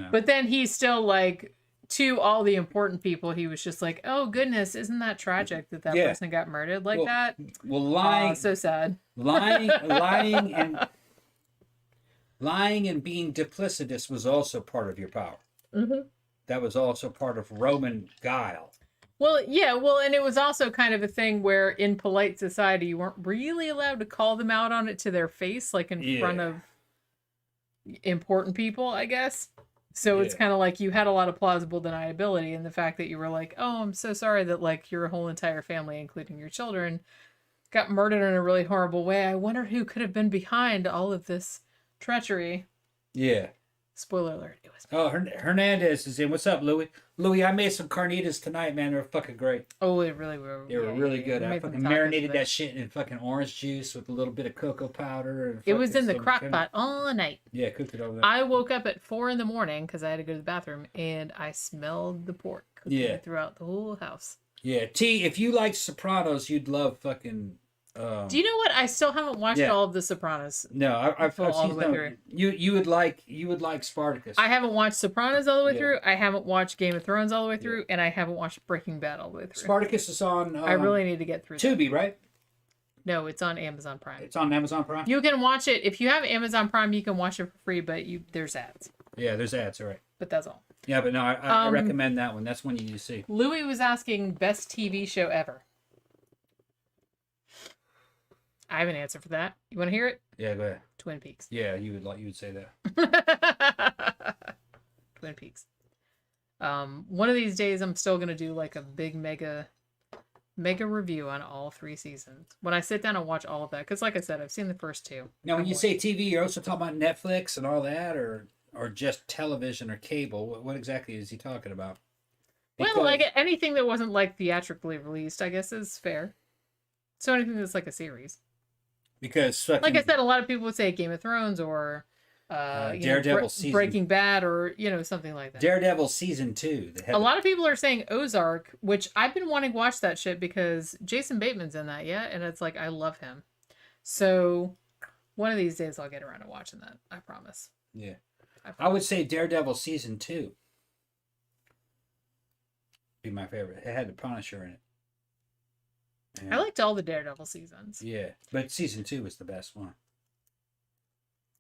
But then he's still like, to all the important people, he was just like, oh goodness, isn't that tragic that Yeah. person got murdered like Well, that? Well, Oh, so sad. lying and being duplicitous was also part of your power. Mm-hmm. That was also part of Roman guile. Well, yeah, and it was also kind of a thing where in polite society, you weren't really allowed to call them out on it to their face, like in front of important people, I guess. So it's Yeah. kind of like you had a lot of plausible deniability in the fact that you were like, oh, I'm so sorry that like your whole entire family, including your children, got murdered in a really horrible way. I wonder who could have been behind all of this treachery. Yeah. Spoiler alert, it was. Oh, Hernandez is in. What's up, Louie? Louie, I made some carnitas tonight, man. They were fucking great. Oh, it really were. They were really good. We I made them fucking tacos marinated today. that shit in fucking orange juice with a little bit of cocoa powder. And It was fucking in the some crock kind pot all night. Yeah, cooked it over there. I woke up at 4 a.m. because I had to go to the bathroom, and I smelled the pork cooking Yeah. throughout the whole house. Yeah, T, if you like Sopranos, you'd love fucking... Do you know what? I still haven't watched Yeah. all of The Sopranos. No, I've Full all seen the way some. through. You would like Spartacus. I haven't watched Sopranos all the way Yeah. through. I haven't watched Game of Thrones all the way through, and I haven't watched Breaking Bad all the way through. Spartacus is on I really need to get through that. Tubi, right? No, it's on Amazon Prime. It's on Amazon Prime. You can watch it if you have Amazon Prime. You can watch it for free, but there's ads. Yeah, there's ads, all right. But that's all. Yeah, but no, I recommend that one. That's one you need to see. Louis was asking best TV show ever. I have an answer for that. You want to hear it? Yeah, go ahead. Twin Peaks. Yeah, you would say that. Twin Peaks. One of these days, I'm still gonna do like a big mega review on all 3 seasons. When I sit down and watch all of that, because like I said, I've seen the first 2. Now, when you say TV, you're also talking about Netflix and all that, or just television or cable. What exactly is he talking about? Well, like anything that wasn't like theatrically released, I guess is fair. So anything that's like a series. Because Like I said, a lot of people would say Game of Thrones or Daredevil season. Breaking Bad or something like that. Daredevil season 2. A lot of people are saying Ozark, which I've been wanting to watch that shit because Jason Bateman's in that, yeah, and it's like I love him. So One of these days I'll get around to watching that. I promise. Yeah. I I promise. would say Daredevil season 2 be my favorite. It had the Punisher in it. I liked all the Daredevil seasons. Yeah, but season 2 was the best one.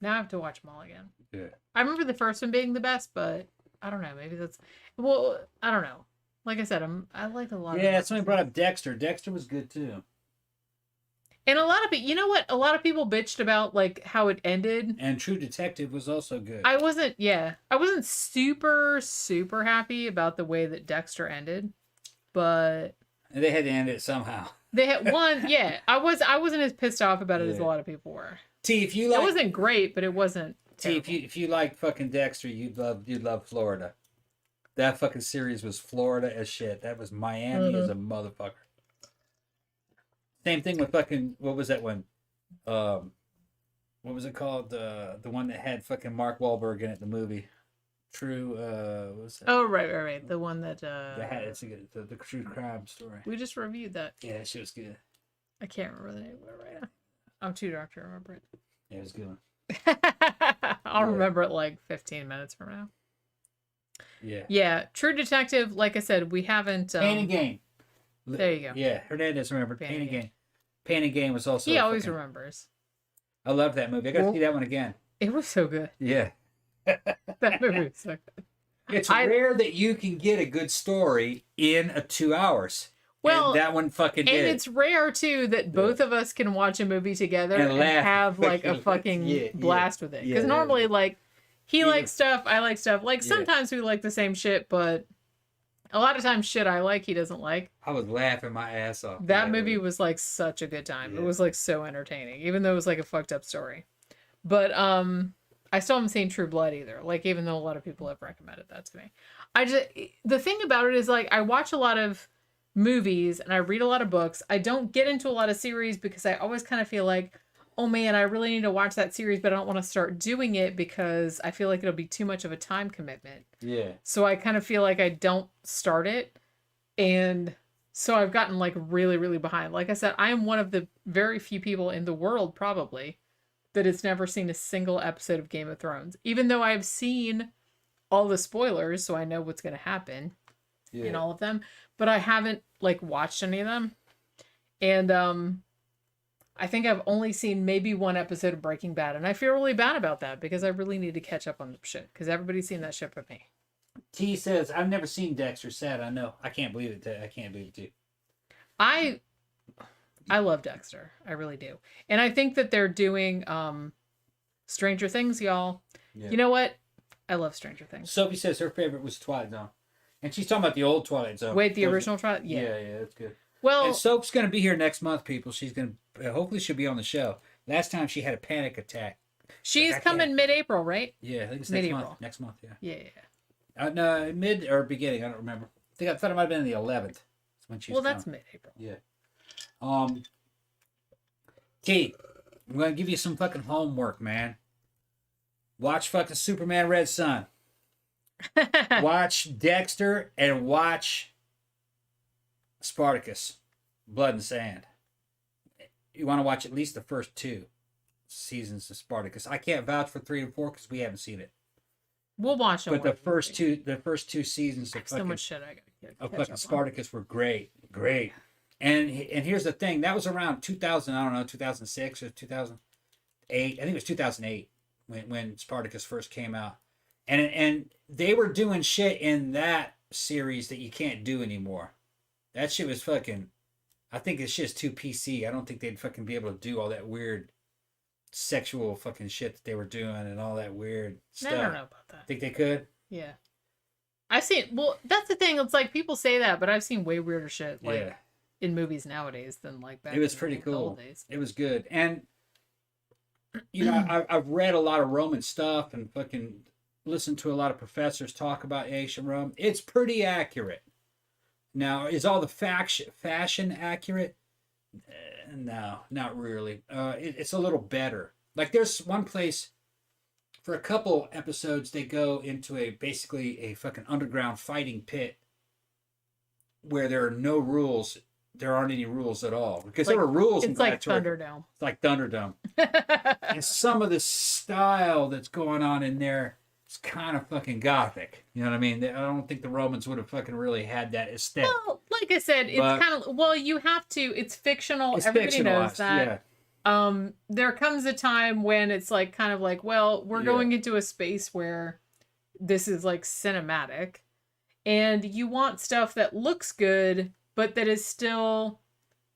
Now I have to watch them all again. Yeah. I remember the first one being the best, but I don't know. Maybe that's well. I don't know. Like I said, I like a lot. Yeah, of somebody brought up Dexter. Dexter was good too. And a lot of people, you know what? A lot of people bitched about like how it ended. And True Detective was also good. I wasn't super happy about the way that Dexter ended, but And they had to end it somehow. they had one. Yeah, I wasn't as pissed off about it as a lot of people were. T, if you like, It wasn't great, but it wasn't. T, Terrible. if you like fucking Dexter, you'd love Florida. That fucking series was Florida as shit. That was Miami as a motherfucker. Same thing with fucking, what was that one? What was it called? The one that had fucking Mark Wahlberg in it, the movie. True, what was that? Oh right. The one that It's the true crime story. we just reviewed that. Yeah, that shit was good. I can't remember the name of it right now. I'm too dark to remember it. Yeah, it was good. I'll remember it like 15 minutes from now. Yeah. Yeah, True Detective. Like I said, we haven't. Pain and Gain. There you go. Yeah, Hernandez remembered Pain Pain and and Gain. Gain. Pain and Gain was also. He always remembers. I love that movie. I got to see that one again. It was so good. Yeah. That movie was so good. It's rare that you can get a good story in 2 hours. Well, and that one fucking and did. it's rare too that both of us can watch a movie together and laugh. have like a fucking blast with it. Because normally, like, he likes stuff, I like stuff. Like sometimes we like the same shit, but a lot of times shit I like, he doesn't like. I was laughing my ass off. That movie was like such a good time. Yeah. It was like so entertaining, even though it was like a fucked up story. But I still haven't seen True Blood either. Like, even though a lot of people have recommended that to me. The thing about it is, like, I watch a lot of movies and I read a lot of books. I don't get into a lot of series because I always kind of feel like, oh man, I really need to watch that series, but I don't want to start doing it because I feel like it'll be too much of a time commitment. Yeah. So I kind of feel like I don't start it. And so I've gotten like really, really behind. Like I said, I am one of the very few people in the world probably that has never seen a single episode of Game of Thrones, even though I've seen all the spoilers. So I know what's going to happen in all of them, but I haven't like watched any of them. And, I think I've only seen maybe one episode of Breaking Bad, and I feel really bad about that because I really need to catch up on the shit because everybody's seen that shit but me. T says, I've never seen Dexter. Sad, I know. I can't believe it. I can't believe it too. I love Dexter. I really do. And I think that they're doing Stranger Things, y'all. Yeah. You know what? I love Stranger Things. Sophie says her favorite was Twilight Zone. And she's talking about the old Twilight Zone. Wait, the original Twilight? Yeah. Yeah, that's good. Well, and Soap's going to be here next month, people. She's going to, hopefully she'll be on the show. Last time she had a panic attack. She's coming mid-April, right? Yeah, I think it's mid-April. Next month, yeah. Yeah. No, mid or beginning, I don't remember. I thought it might have been the 11th. That's when she's that's mid-April. Yeah. T, I'm going to give you some fucking homework, man. Watch fucking Superman Red Sun. Watch Dexter and watch Spartacus, Blood and Sand. You want to watch at least the first 2 seasons of Spartacus. I can't vouch for 3 and 4 because we haven't seen it. We'll watch them. But the first two seasons of so much shit I got to fucking Spartacus were great. And here's the thing, that was around 2000, I don't know, 2006 or 2008. I think it was 2008 when Spartacus first came out. And they were doing shit in that series that you can't do anymore. That shit was fucking, I think it's just too PC. I don't think they'd fucking be able to do all that weird sexual fucking shit that they were doing and all that weird stuff. I don't know about that. Think they could? Yeah. I've seen, well, that's the thing. It's like people say that, but I've seen way weirder shit like in movies nowadays than like back It was in pretty the cool. old days. It was good. And, you know, I've read a lot of Roman stuff and fucking listened to a lot of professors talk about ancient Rome. It's pretty accurate. Now, is all the fashion accurate? No, not really. It's a little better. Like, there's one place, for a couple episodes, they go into basically a fucking underground fighting pit where there are no rules there aren't any rules at all. Because there were rules in It's like Gladiator. Thunderdome. It's like Thunderdome. And some of the style that's going on in there is kind of fucking gothic. You know what I mean? I don't think the Romans would have fucking really had that aesthetic. Well, like I said, it's But- kind of, well, you have to, it's fictional. It's Everybody knows fictionalized, that. yeah. There comes a time when it's like, kind of like, well, we're Yeah. going into a space where this is like cinematic and you want stuff that looks good, but that is still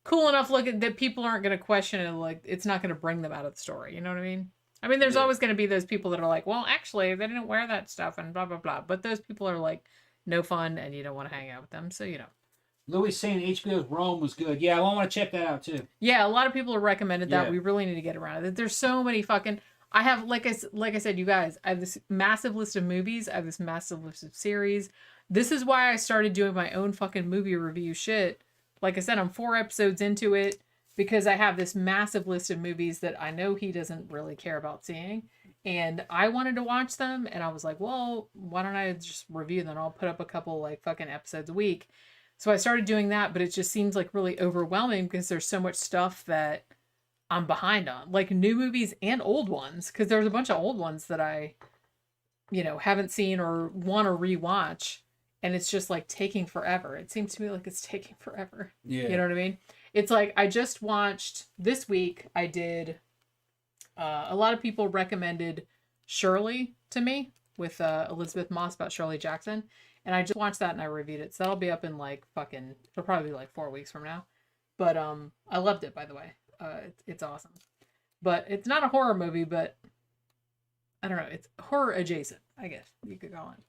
cool enough looking that people aren't going to question it. Like, it's not going to bring them out of the story. You know what I mean? I mean, there's Yeah. always going to be those people that are like, well, actually, they didn't wear that stuff and blah, blah, blah. But those people are like, no fun and you don't want to hang out with them. So, you know. Louis saying HBO's Rome was good. Yeah, I want to check that out too. Yeah, a lot of people have recommended that. Yeah. We really need to get around it. There's so many fucking... I have, like I said, you guys, I have this massive list of movies. I have this massive list of series. This is why I started doing my own fucking movie review shit. Like I said, I'm 4 episodes into it because I have this massive list of movies that I know he doesn't really care about seeing. And I wanted to watch them. And I was like, well, why don't I just review them? I'll put up a couple like fucking episodes a week. So I started doing that, but it just seems like really overwhelming because there's so much stuff that I'm behind on, like new movies and old ones. Because there's a bunch of old ones that I, you know, haven't seen or want to rewatch. And it's just like taking forever. It seems to me like it's taking forever. Yeah. You know what I mean? It's like I just watched this week. I did. A lot of people recommended Shirley to me with Elizabeth Moss about Shirley Jackson. And I just watched that and I reviewed it. So that'll be up in like fucking, it'll probably be like 4 weeks from now. But I loved it, by the way. It's awesome. But it's not a horror movie, but I don't know. It's horror adjacent, I guess you could call it.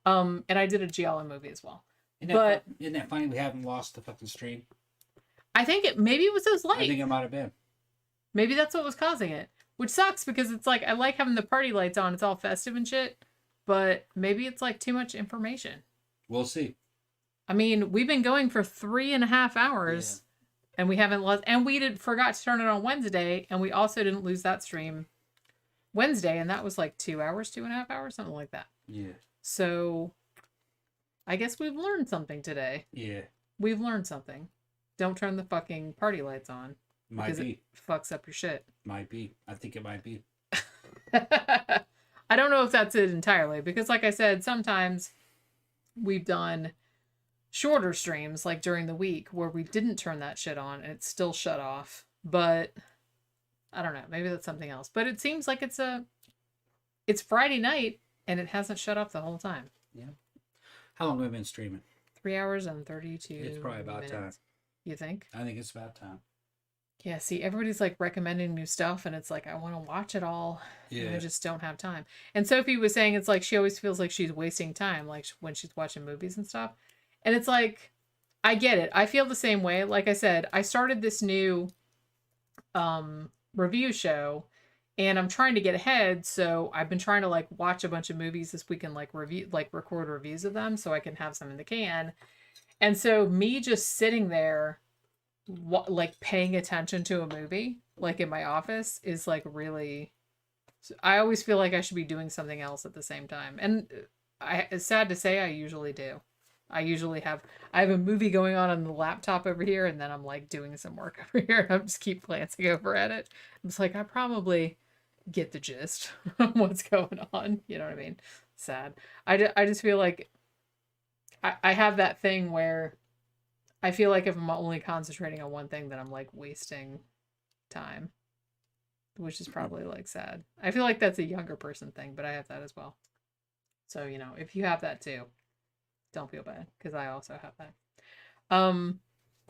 And I did a Giallo movie as well. Isn't that funny we haven't lost the fucking stream? I think maybe it was those I think lights. it might have been. Maybe that's what was causing it. Which sucks because it's like, I like having the party lights on. It's all festive and shit. But maybe it's like too much information. We'll see. I mean, we've been going for 3.5 hours and we haven't lost, and we forgot to turn it on Wednesday. And we also didn't lose that stream Wednesday. And that was like 2 hours, 2.5 hours, something like that. Yeah. So I guess we've learned something today. Yeah. We've learned something. Don't turn the fucking party lights on. Might because be. it fucks up your shit. Might be. I think it might be. I don't know if that's it entirely because like I said, sometimes we've done shorter streams like during the week where we didn't turn that shit on and it's still shut off. But I don't know. Maybe that's something else. But it seems like it's Friday night and it hasn't shut off the whole time. Yeah. How long have we been streaming? 3 hours and 32 It's probably about minutes. time. You think? I think it's about time. Yeah, see, everybody's like recommending new stuff and it's like, I want to watch it all. And I Yeah. just don't have time. And Sophie was saying it's like she always feels like she's wasting time, like when she's watching movies and stuff. And it's like, I get it. I feel the same way. Like I said, I started this new review show and I'm trying to get ahead. So I've been trying to like watch a bunch of movies this week and like record reviews of them so I can have some in the can. And so me just sitting there like paying attention to a movie like in my office is like really, I always feel like I should be doing something else at the same time. And it's sad to say I usually do. I have a movie going on the laptop over here and then I'm like doing some work over here and I just keep glancing over at it. It's like I probably get the gist of what's going on. You know what I mean? Sad. I just feel like I have that thing where I feel like if I'm only concentrating on one thing, then I'm like wasting time, which is probably like sad. I feel like that's a younger person thing, but I have that as well. So, you know, if you have that too, don't feel bad because I also have that.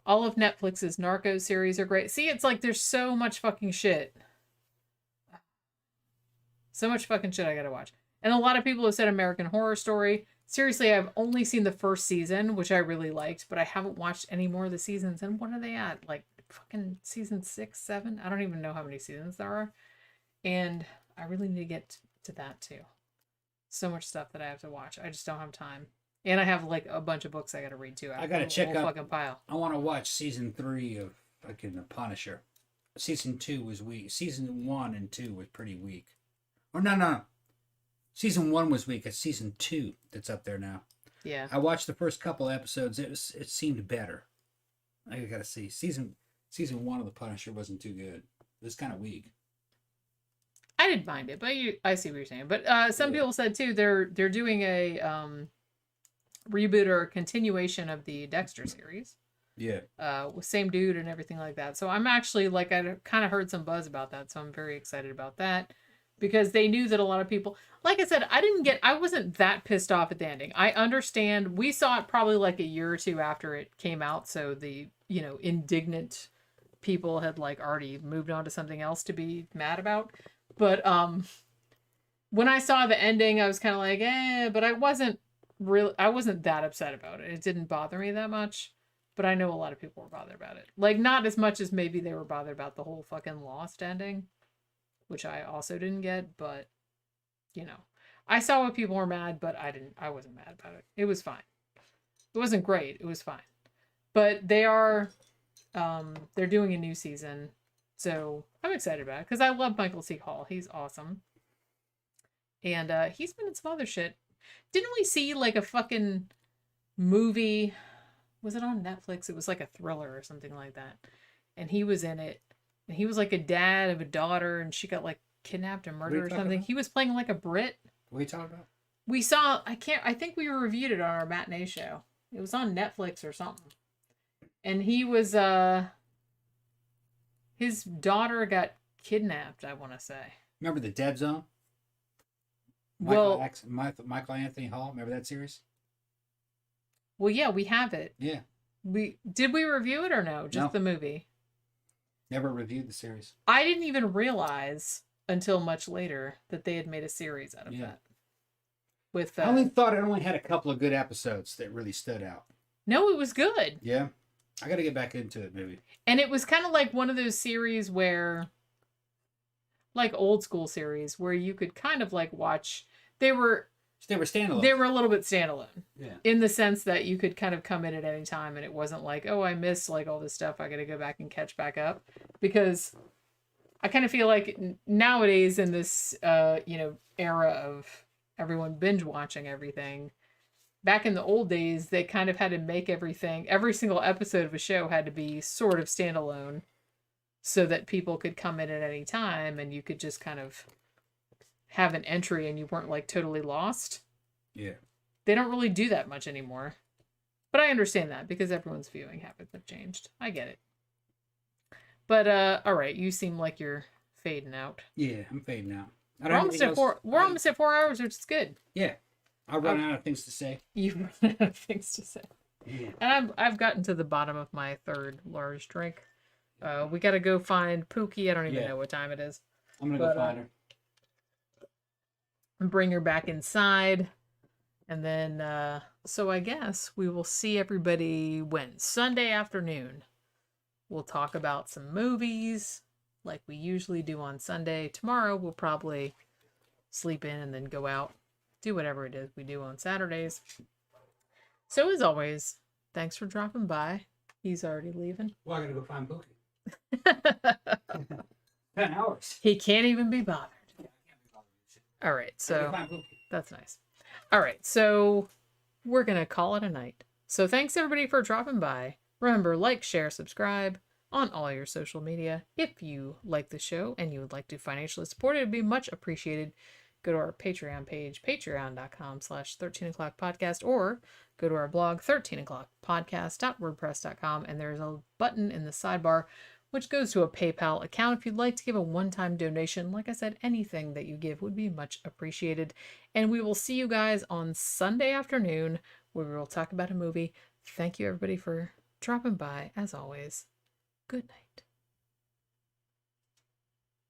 All of Netflix's Narcos series are great. See, it's like there's so much fucking shit. So much fucking shit I gotta watch. And a lot of people have said American Horror Story. Seriously, I've only seen the first season, which I really liked, but I haven't watched any more of the seasons. And what are they at? Like fucking season 6, 7? I don't even know how many seasons there are. And I really need to get to that too. So much stuff that I have to watch. I just don't have time. And I have like a bunch of books I gotta read too. I gotta check out. Fucking pile. I want to watch season 3 of fucking The Punisher. Season 2 was weak. Season 1 and 2 was pretty weak. Or no. Season 1 was weak. It's season 2 that's up there now. Yeah. I watched the first couple episodes. It seemed better. I gotta see. Season 1 of The Punisher wasn't too good. It was kind of weak. I didn't mind it, but I see what you're saying. But some people said too they're doing a reboot or a continuation of the Dexter series. Yeah. With same dude and everything like that. So I'm actually like I kind of heard some buzz about that, so I'm very excited about that because they knew that a lot of people, like I said, I wasn't that pissed off at the ending. I understand we saw it probably like a year or two after it came out, so the indignant people had like already moved on to something else to be mad about. But when I saw the ending, I was kind of like, but I wasn't that upset about it. It didn't bother me that much. But I know a lot of people were bothered about it. Like, not as much as maybe they were bothered about the whole fucking Lost ending, which I also didn't get, but, I saw what people were mad, but I wasn't mad about it. It was fine. It wasn't great. It was fine. But they're doing a new season, so I'm excited about it, because I love Michael C. Hall. He's awesome. And he's been in some other shit. Didn't we see, like, a fucking movie... Was it on Netflix? It was like a thriller or something like that. And he was in it. And he was like a dad of a daughter and she got like kidnapped or murdered or something. About? He was playing like a Brit. What are you talking about? We saw, I think we reviewed it on our matinee show. It was on Netflix or something. And he was, his daughter got kidnapped, I want to say. Remember The Dead Zone? Michael Anthony Hall. Remember that series? Well, yeah, we have it. Yeah. Did we review it or no? Just the movie? Never reviewed the series. I didn't even realize until much later that they had made a series out of that. With I only thought it only had a couple of good episodes that really stood out. No, it was good. Yeah. I got to get back into it, maybe. And it was kind of like one of those series where, like old school series, where you could kind of like watch. They were standalone. They were a little bit standalone. Yeah. In the sense that you could kind of come in at any time and it wasn't like, oh, I missed like all this stuff. I got to go back and catch back up. Because I kind of feel like nowadays in this, era of everyone binge watching everything, back in the old days, they kind of had to make everything, every single episode of a show had to be sort of standalone so that people could come in at any time and you could just kind of have an entry and you weren't like totally lost. Yeah. They don't really do that much anymore. But I understand that because everyone's viewing habits have changed. I get it. But all right, you seem like you're fading out. Yeah, I'm fading out. We're almost at 4 hours, which is good. Yeah. I'll run out of things to say. You've run out of things to say. Yeah. And I've gotten to the bottom of my third large drink. We got to go find Pookie. I don't even know what time it is. I'm going to go find her. Bring her back inside. And then, so I guess we will see everybody when? Sunday afternoon. We'll talk about some movies like we usually do on Sunday. Tomorrow we'll probably sleep in and then go out. Do whatever it is we do on Saturdays. So as always, thanks for dropping by. He's already leaving. Well, I gotta go find Pookie. 10 hours. He can't even be bothered. All right, so that's nice. All right, so we're going to call it a night. So thanks everybody for dropping by. Remember, like, share, subscribe on all your social media. If you like the show and you would like to financially support it, it would be much appreciated. Go to our Patreon page, patreon.com/13o'clockpodcast, or go to our blog, 13o'clockpodcast.wordpress.com, and there's a button in the sidebar which goes to a PayPal account if you'd like to give a one-time donation. Like I said, anything that you give would be much appreciated. And we will see you guys on Sunday afternoon where we will talk about a movie. Thank you, everybody, for dropping by. As always, good night.